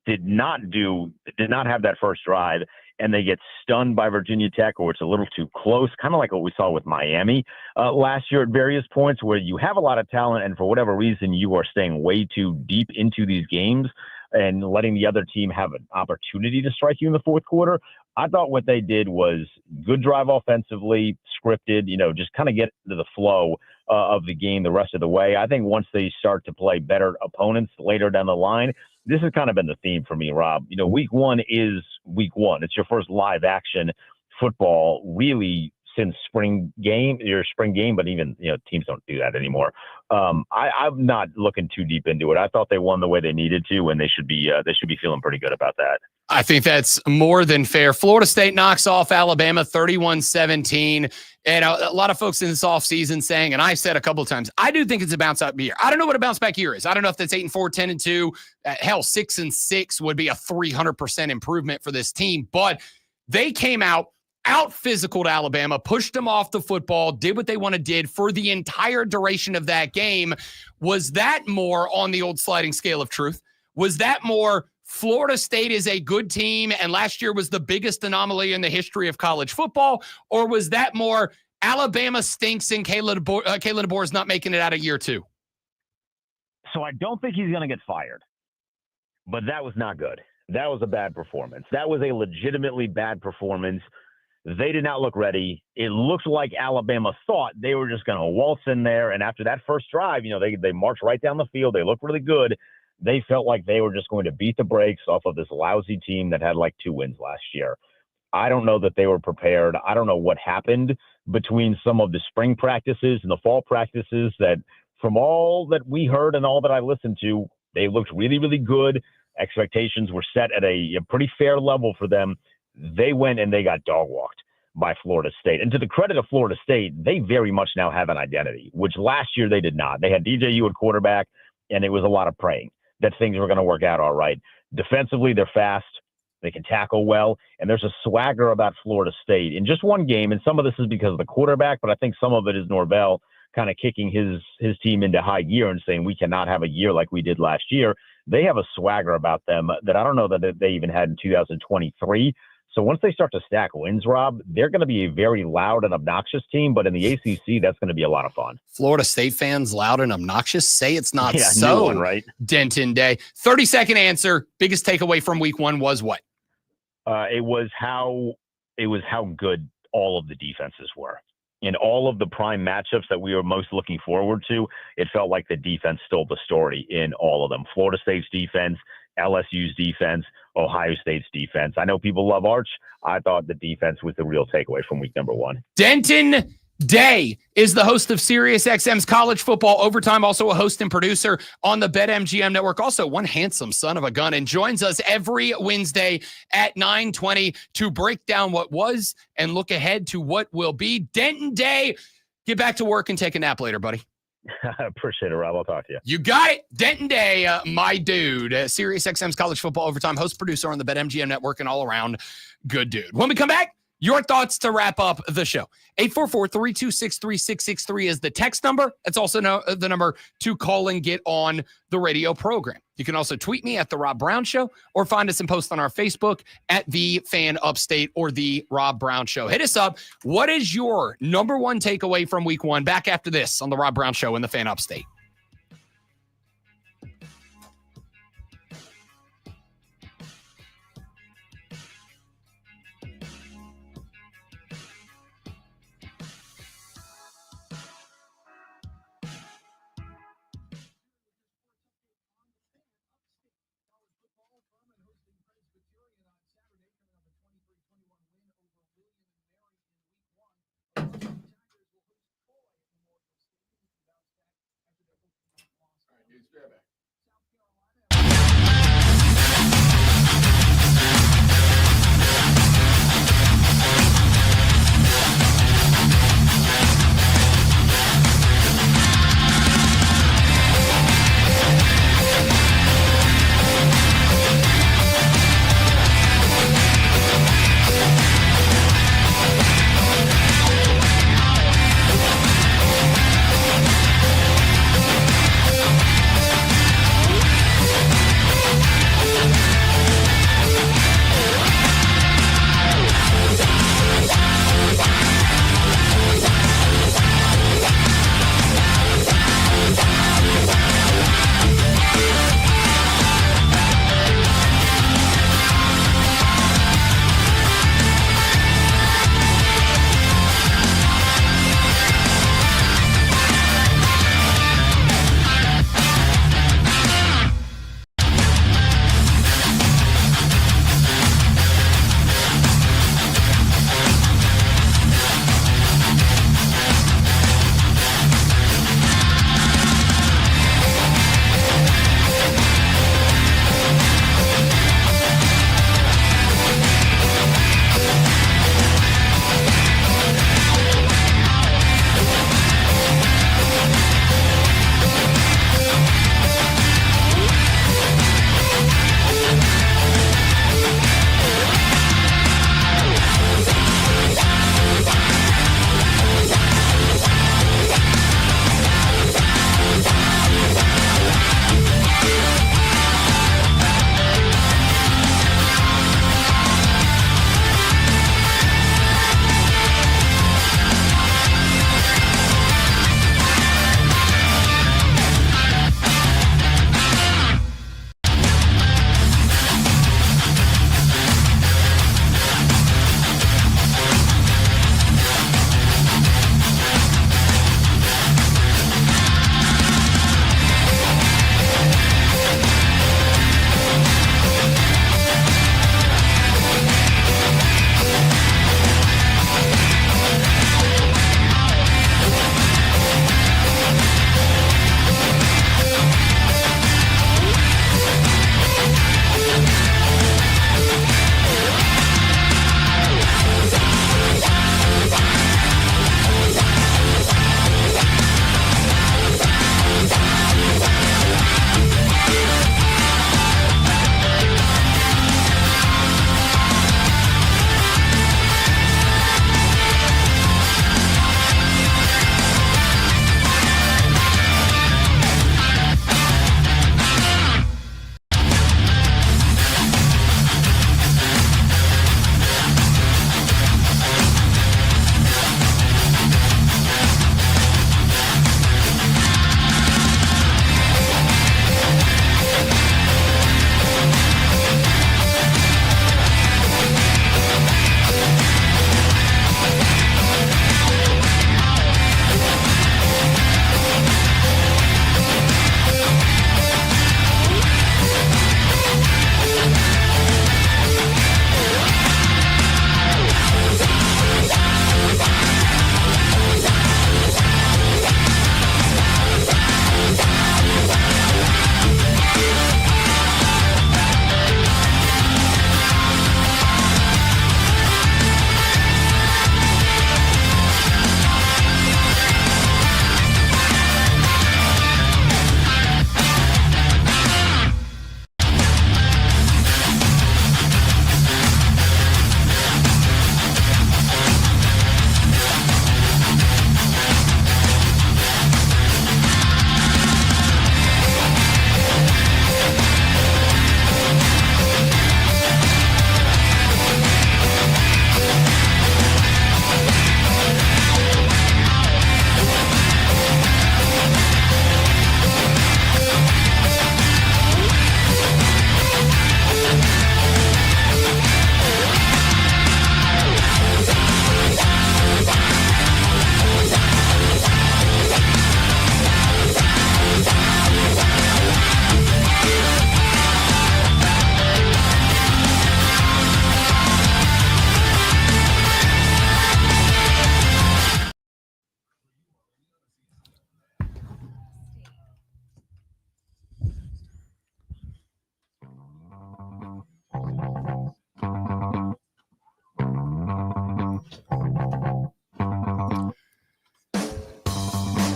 did not have that first drive and they get stunned by Virginia Tech, or it's a little too close, kind of like what we saw with Miami last year at various points, where you have a lot of talent and for whatever reason you are staying way too deep into these games and letting the other team have an opportunity to strike you in the fourth quarter. I thought what they did was good drive offensively, scripted, just kind of get into the flow of the game the rest of the way. I think once they start to play better opponents later down the line, this has kind of been the theme for me, Rob. Week one is week one. It's your first live action football really since spring game, but even, teams don't do that anymore. I'm not looking too deep into it. I thought they won the way they needed to, and they should be feeling pretty good about that. I think that's more than fair. Florida State knocks off Alabama 31-17. And a lot of folks in this offseason saying, and I said a couple of times, I do think it's a bounce back year. I don't know what a bounce back year is. I don't know if that's 8-4, 10-2. Hell, 6-6 would be a 300% improvement for this team. But they came out physical to Alabama, pushed them off the football, did what they did for the entire duration of that game. Was that more on the old sliding scale of truth? Was that more Florida State is a good team and last year was the biggest anomaly in the history of college football? Or was that more Alabama stinks and Kalen DeBoer is not making it out of year two? So I don't think he's going to get fired, but that was not good. That was a bad performance. That was a legitimately bad performance. They did not look ready. It looked like Alabama thought they were just going to waltz in there. And after that first drive, they marched right down the field. They looked really good. They felt like they were just going to beat the brakes off of this lousy team that had like 2 wins last year. I don't know that they were prepared. I don't know what happened between some of the spring practices and the fall practices that, from all that we heard and all that I listened to, they looked really, really good. Expectations were set at a pretty fair level for them. They went and they got dog walked by Florida State. And to the credit of Florida State, they very much now have an identity, which last year they did not. They had DJU at quarterback, and it was a lot of praying that things were going to work out all right. Defensively, they're fast. They can tackle well. And there's a swagger about Florida State in just one game. And some of this is because of the quarterback, but I think some of it is Norvell kind of kicking his team into high gear and saying, we cannot have a year like we did last year. They have a swagger about them that I don't know that they even had in 2023. So once they start to stack wins, Rob, they're going to be a very loud and obnoxious team. But in the ACC, that's going to be a lot of fun. Florida State fans, loud and obnoxious? Say it's not so. New one, right? Denton Day. 30-second answer. Biggest takeaway from week one was what? It was how good all of the defenses were. In all of the prime matchups that we were most looking forward to, it felt like the defense stole the story in all of them. Florida State's defense, LSU's defense, Ohio State's defense. I know people love Arch. I thought the defense was the real takeaway from week number one. Denton Day is the host of SiriusXM's College Football Overtime, also a host and producer on the BetMGM network, also one handsome son of a gun, and joins us every Wednesday at 9:20 to break down what was and look ahead to what will be. Denton Day, get back to work and take a nap later, buddy. I appreciate it, Rob. I'll talk to you. You got it. Denton Day, my dude. SiriusXM's College Football Overtime, host, producer on the BetMGM network, and all around good dude. When we come back, your thoughts to wrap up the show. 844-326-3663 is the text number. It's also the number to call and get on the radio program. You can also tweet me at The Rob Brown Show or find us and post on our Facebook at The Fan Upstate or The Rob Brown Show. Hit us up. What is your number one takeaway from week one? Back after this on The Rob Brown Show and The Fan Upstate.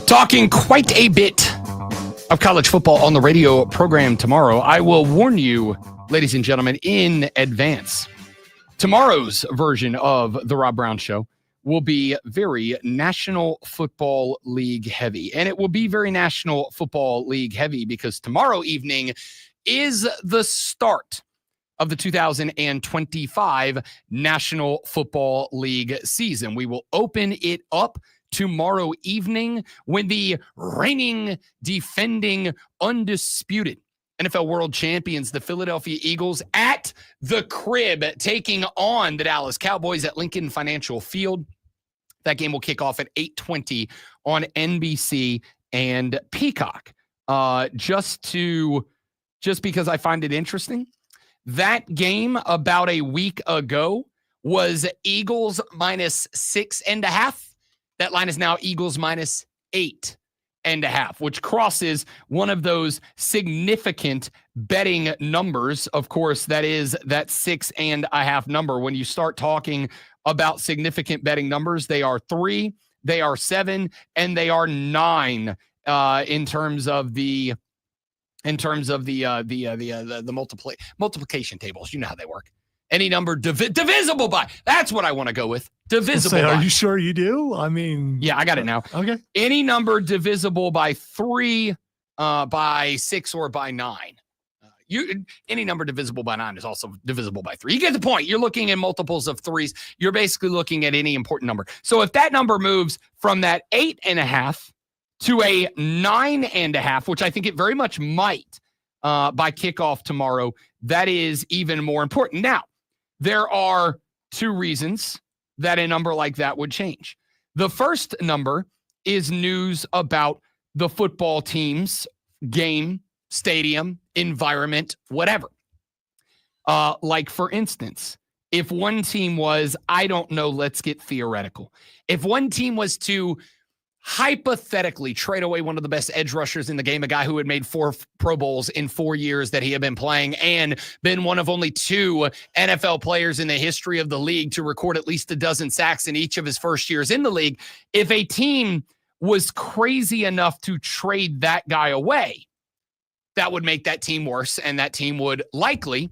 Talking quite a bit of college football on the radio program tomorrow. I will warn you, ladies and gentlemen, in advance. Tomorrow's version of The Rob Brown Show will be very National Football League heavy. And it will be very National Football League heavy because tomorrow evening is the start of the 2025 National Football League season. We will open it up tomorrow evening when the reigning, defending, undisputed NFL world champions, the Philadelphia Eagles, at the crib, taking on the Dallas Cowboys at Lincoln Financial Field. That game will kick off at 8:20 on NBC and Peacock. Just because I find it interesting, that game about a week ago was Eagles minus 6.5. That line is now Eagles minus 8.5, which crosses one of those significant betting numbers. Of course, that is that 6.5 number. When you start talking about significant betting numbers, they are 3, they are 7, and they are 9 in terms of the multiplication tables. You know how they work. Any number divisible by. That's what I want to go with. Divisible by. Are you sure you do? I mean. Yeah, I got it now. Okay. Any number divisible by 3, by 6, or by 9. Any number divisible by 9 is also divisible by 3. You get the point. You're looking at multiples of 3s. You're basically looking at any important number. So if that number moves from that 8.5 to a 9.5, which I think it very much might by kickoff tomorrow, that is even more important. Now, there are 2 reasons that a number like that would change. The first number is news about the football team's game, stadium, environment, whatever. Like, for instance, if one team was, I don't know, let's get theoretical. If one team was to hypothetically trade away one of the best edge rushers in the game, a guy who had made 4 Pro Bowls in 4 years that he had been playing and been one of only 2 NFL players in the history of the league to record at least a dozen sacks in each of his first years in the league. If a team was crazy enough to trade that guy away, that would make that team worse, and that team would likely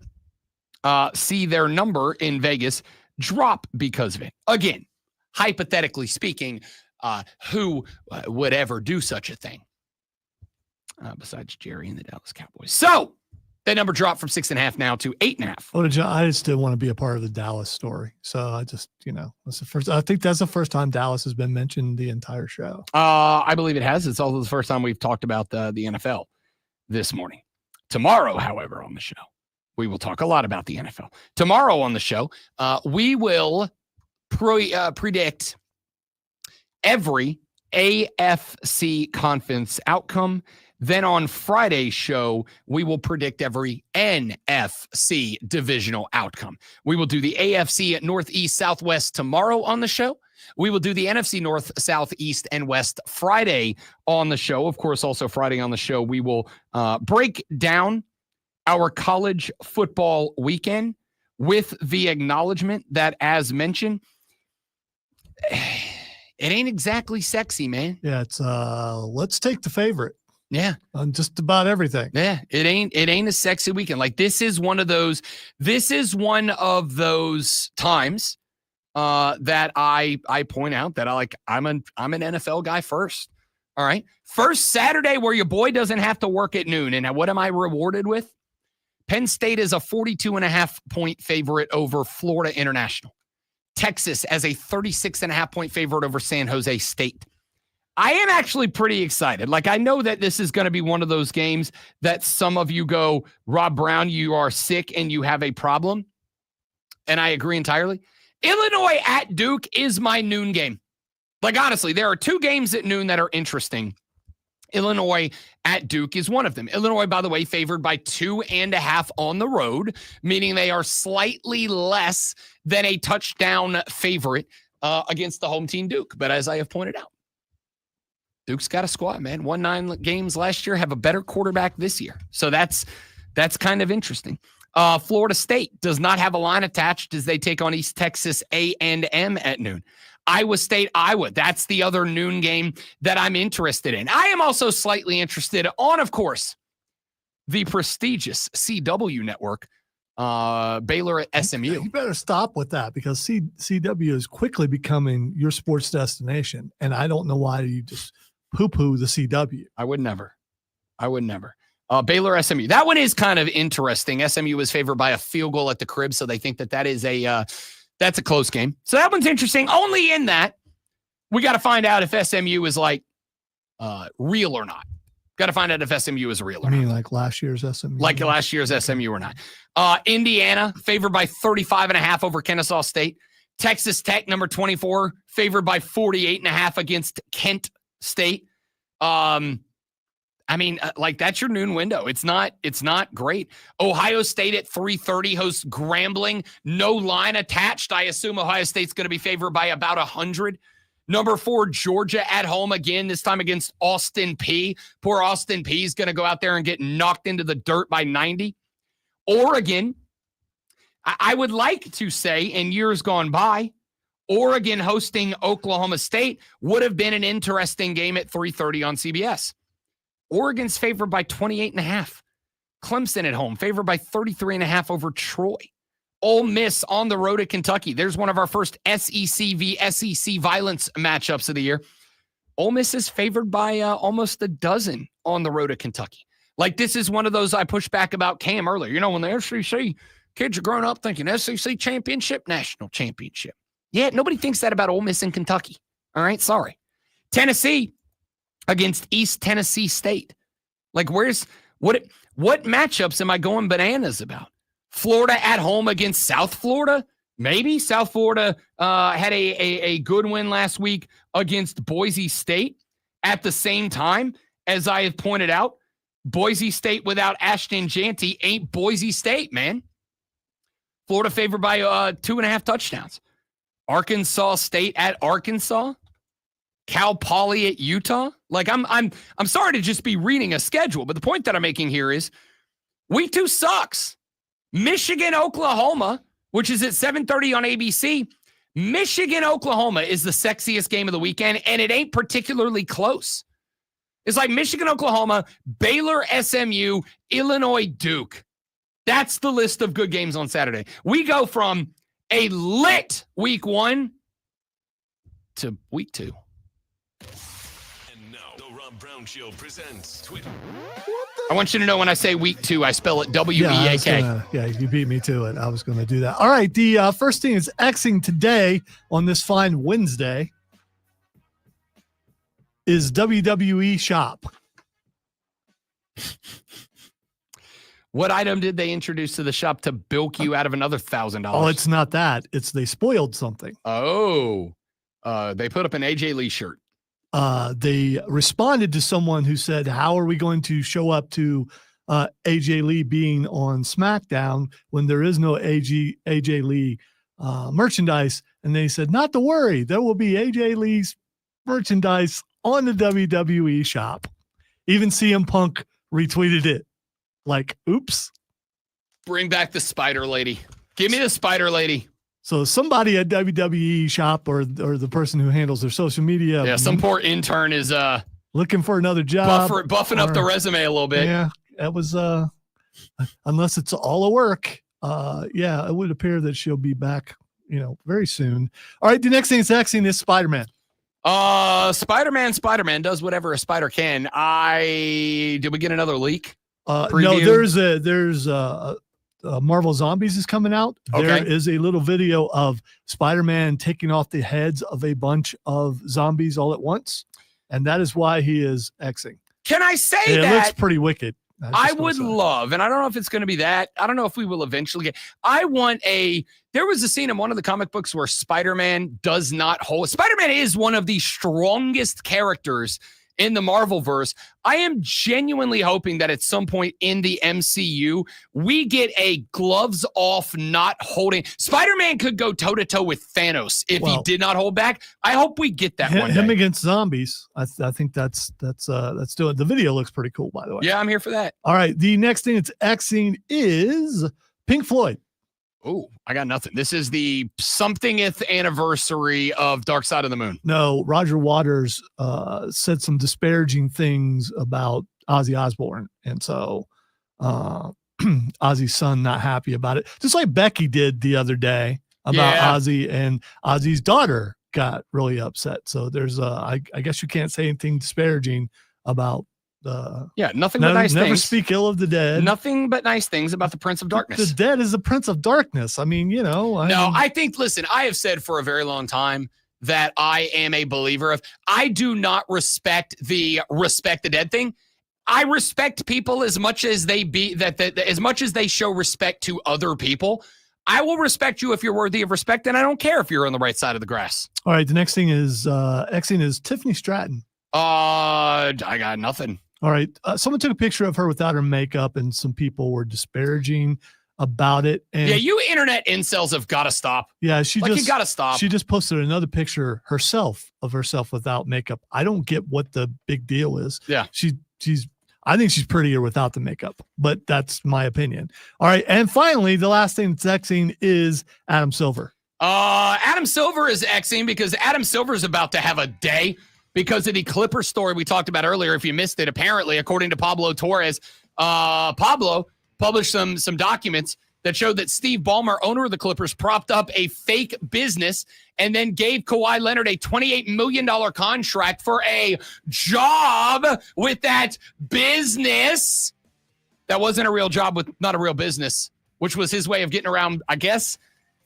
see their number in Vegas drop because of it. Again, hypothetically speaking, who would ever do such a thing besides Jerry and the Dallas Cowboys? So that number dropped from 6.5 now to 8.5. Well, I just didn't want to be a part of the Dallas story. So I just, that's the first. I think that's the first time Dallas has been mentioned the entire show. I believe it has. It's also the first time we've talked about the NFL this morning. Tomorrow, however, on the show, we will talk a lot about the NFL. Tomorrow on the show, we will predict every AFC conference outcome. Then on Friday's show, we will predict every NFC divisional outcome. We will do the AFC Northeast Southwest tomorrow on the show. We will do the NFC North, South, East, and West Friday on the show. Of course, also Friday on the show, we will break down our college football weekend with the acknowledgement that, as mentioned, it ain't exactly sexy, man. Yeah, it's let's take the favorite. Yeah. On just about everything. Yeah, it ain't a sexy weekend. Like, this is one of those times that I point out that I'm an NFL guy first. All right. First Saturday where your boy doesn't have to work at noon. And what am I rewarded with? Penn State is a 42.5 point favorite over Florida International. Texas as a 36.5 point favorite over San Jose State. I am actually pretty excited. Like, I know that this is going to be one of those games that some of you go, Rob Brown, you are sick and you have a problem. And I agree entirely. Illinois at Duke is my noon game. Like, honestly, there are 2 games at noon that are interesting. Illinois at Duke is one of them. Illinois, by the way, favored by 2.5 on the road, meaning they are slightly less than a touchdown favorite against the home team Duke. But as I have pointed out, Duke's got a squad, man. Won 9 games last year, have a better quarterback this year. So that's kind of interesting. Florida State does not have a line attached as they take on East Texas A&M at noon. Iowa State, Iowa. That's the other noon game that I'm interested in. I am also slightly interested on, of course, the prestigious CW network, Baylor at SMU. You better stop with that because CW is quickly becoming your sports destination. And I don't know why you just poo-poo the CW. I would never. Baylor SMU. That one is kind of interesting. SMU was favored by a field goal at the crib, so they think that is that's a close game. So that one's interesting. Only in that we got to find out if SMU is like real or not. Got to find out if SMU is real or not. Like last year's SMU? Like last year's SMU or not. Indiana favored by 35.5 over Kennesaw State. Texas Tech, number 24, favored by 48.5 against Kent State. That's your noon window. It's not great. Ohio State at 3:30 hosts Grambling. No line attached. I assume Ohio State's going to be favored by about 100. Number 4, Georgia at home again, this time against Austin Peay. Poor Austin Peay is going to go out there and get knocked into the dirt by 90. Oregon, I would like to say in years gone by, Oregon hosting Oklahoma State would have been an interesting game at 3:30 on CBS. Oregon's favored by 28.5. Clemson at home, favored by 33.5 over Troy. Ole Miss on the road at Kentucky. There's one of our first SEC v. SEC violence matchups of the year. Ole Miss is favored by almost a dozen on the road at Kentucky. Like, this is one of those I pushed back about Cam earlier. You know, when the SEC kids are growing up thinking SEC championship, national championship. Yeah, nobody thinks that about Ole Miss and Kentucky. All right, sorry. Tennessee against East Tennessee State. Like, what matchups am I going bananas about? Florida at home against South Florida? Maybe. South Florida had a good win last week against Boise State. At the same time, as I have pointed out, Boise State without Ashton Jeanty ain't Boise State, man. Florida favored by 2.5 touchdowns. Arkansas State at Arkansas. Cal Poly at Utah. Like, I'm sorry to just be reading a schedule, but the point that I'm making here is week 2 sucks. Michigan, Oklahoma, which is at 7:30 on ABC. Michigan, Oklahoma is the sexiest game of the weekend, and it ain't particularly close. It's like Michigan, Oklahoma, Baylor, SMU, Illinois, Duke. That's the list of good games on Saturday. We go from a lit week 1 to week 2. And now, the Rob Brown Show presents Twitter. I want you to know when I say week 2, I spell it W-E-A-K. Yeah, you beat me to it. I was going to do that. All right, the first thing is Xing today on this fine Wednesday is WWE Shop. What item did they introduce to the shop to bilk you out of another $1,000? Oh, it's not that. It's they spoiled something. Oh, they put up an AJ Lee shirt. They responded to someone who said, how are we going to show up to AJ Lee being on SmackDown when there is no AJ Lee merchandise? And they said, not to worry. There will be AJ Lee's merchandise on the WWE Shop. Even CM Punk retweeted it. Like, oops. Bring back the Spider Lady. Give me the Spider Lady. So somebody at WWE Shop or the person who handles their social media. Yeah, some poor intern is looking for another job. Buffing up the resume a little bit. Yeah, that was unless it's all a work. Yeah, it would appear that she'll be back, very soon. All right, the next thing is actually is Spider-Man. Spider-Man does whatever a spider can. Did we get another leak? No, there's Marvel Zombies is coming out. Okay. There is a little video of Spider-Man taking off the heads of a bunch of zombies all at once. And that is why he is Xing. Can I say it that? It looks pretty wicked. I would love, and I don't know if it's going to be that. I don't know if we will eventually get. There was a scene in one of the comic books where Spider-Man does not hold. Spider-Man is one of the strongest characters in the Marvelverse. I am genuinely hoping that at some point in the MCU, we get a gloves off, not holding. Spider-Man could go toe-to-toe with Thanos if he did not hold back. I hope we get that one day. Him against zombies. I think that's doing it. The video looks pretty cool, by the way. Yeah, I'm here for that. All right. The next thing that's Xing is Pink Floyd. Oh, I got nothing. This is the somethingth anniversary of Dark Side of the Moon. No, Roger Waters said some disparaging things about Ozzy Osbourne. And so Ozzy's son not happy about it. Just like Becky did the other day about Ozzy, and Ozzy's daughter got really upset. So there's I guess you can't say anything disparaging about nothing but nice never things. Speak ill of the dead. Nothing but nice things about the Prince of Darkness. The dead is the Prince of Darkness. I mean, I think, listen, I have said for a very long time that I am a believer of, I do not respect the dead thing. I respect people as much as they as much as they show respect to other people. I will respect you if you're worthy of respect, and I don't care if you're on the right side of the grass. All right, the next thing is Tiffany Stratton. I got nothing. All right. Someone took a picture of her without her makeup, and some people were disparaging about it. And you internet incels have got to stop. Yeah, you got to stop. She just posted another picture of herself without makeup. I don't get what the big deal is. Yeah. I think she's prettier without the makeup, but that's my opinion. All right. And finally, the last thing that's Xing is Adam Silver. Adam Silver is Xing because Adam Silver is about to have a day. Because of the Clippers story we talked about earlier, if you missed it, apparently, according to Pablo Torres, Pablo published some documents that showed that Steve Ballmer, owner of the Clippers, propped up a fake business and then gave Kawhi Leonard a $28 million contract for a job with that business. That wasn't a real job with not a real business, which was his way of getting around, I guess,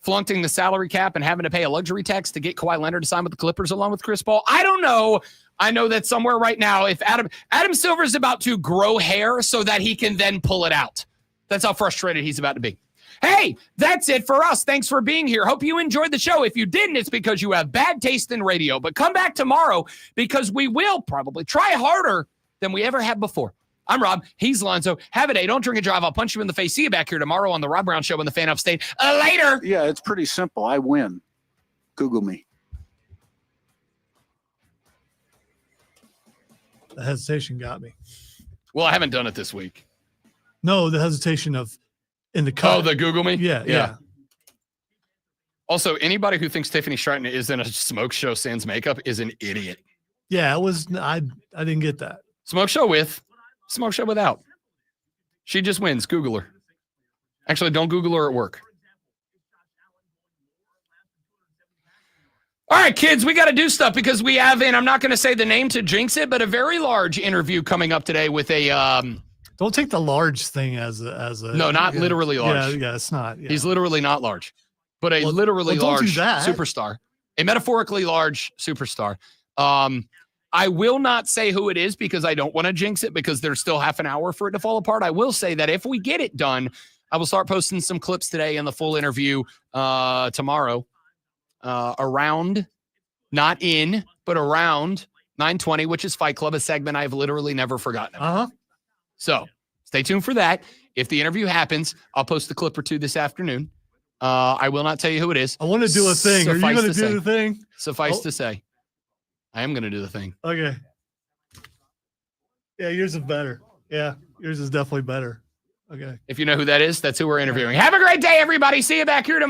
flaunting the salary cap and having to pay a luxury tax to get Kawhi Leonard to sign with the Clippers along with Chris Paul. I don't know. I know that somewhere right now, if Adam Silver is about to grow hair so that he can then pull it out. That's how frustrated he's about to be. Hey, that's it for us. Thanks for being here. Hope you enjoyed the show. If you didn't, it's because you have bad taste in radio. But come back tomorrow because we will probably try harder than we ever have before. I'm Rob. He's Lonzo. Have a day. Don't drink and drive. I'll punch you in the face. See you back here tomorrow on the Rob Brown Show on the Fan Upstate. Later. Yeah, it's pretty simple. I win. Google me. The hesitation got me. Well, I haven't done it this week. No, the hesitation of in the cut. Oh, the Google me? Yeah. Also, anybody who thinks Tiffany Stratton is in a smoke show sans makeup is an idiot. Yeah, it was. I didn't get that. Smoke show with, smoke show without. She just wins. Google her. Actually, don't Google her at work. All right, kids, we got to do stuff because we have, and I'm not going to say the name to jinx it, but a very large interview coming up today with a. Don't take the large thing as a. No, not literally large. Yeah, it's not. Yeah. He's literally not large, but a literally large superstar, a metaphorically large superstar. I will not say who it is because I don't want to jinx it because there's still half an hour for it to fall apart. I will say that if we get it done, I will start posting some clips today and the full interview tomorrow around, not in, but around 9:20, which is Fight Club, a segment I've literally never forgotten about. So stay tuned for that. If the interview happens, I'll post a clip or two this afternoon. I will not tell you who it is. I want to do a thing. Are you going to do the thing? Suffice to say, I am going to do the thing. Okay. Yeah, yours is better. Yeah, yours is definitely better. Okay. If you know who that is, that's who we're interviewing. Have a great day, everybody. See you back here tomorrow.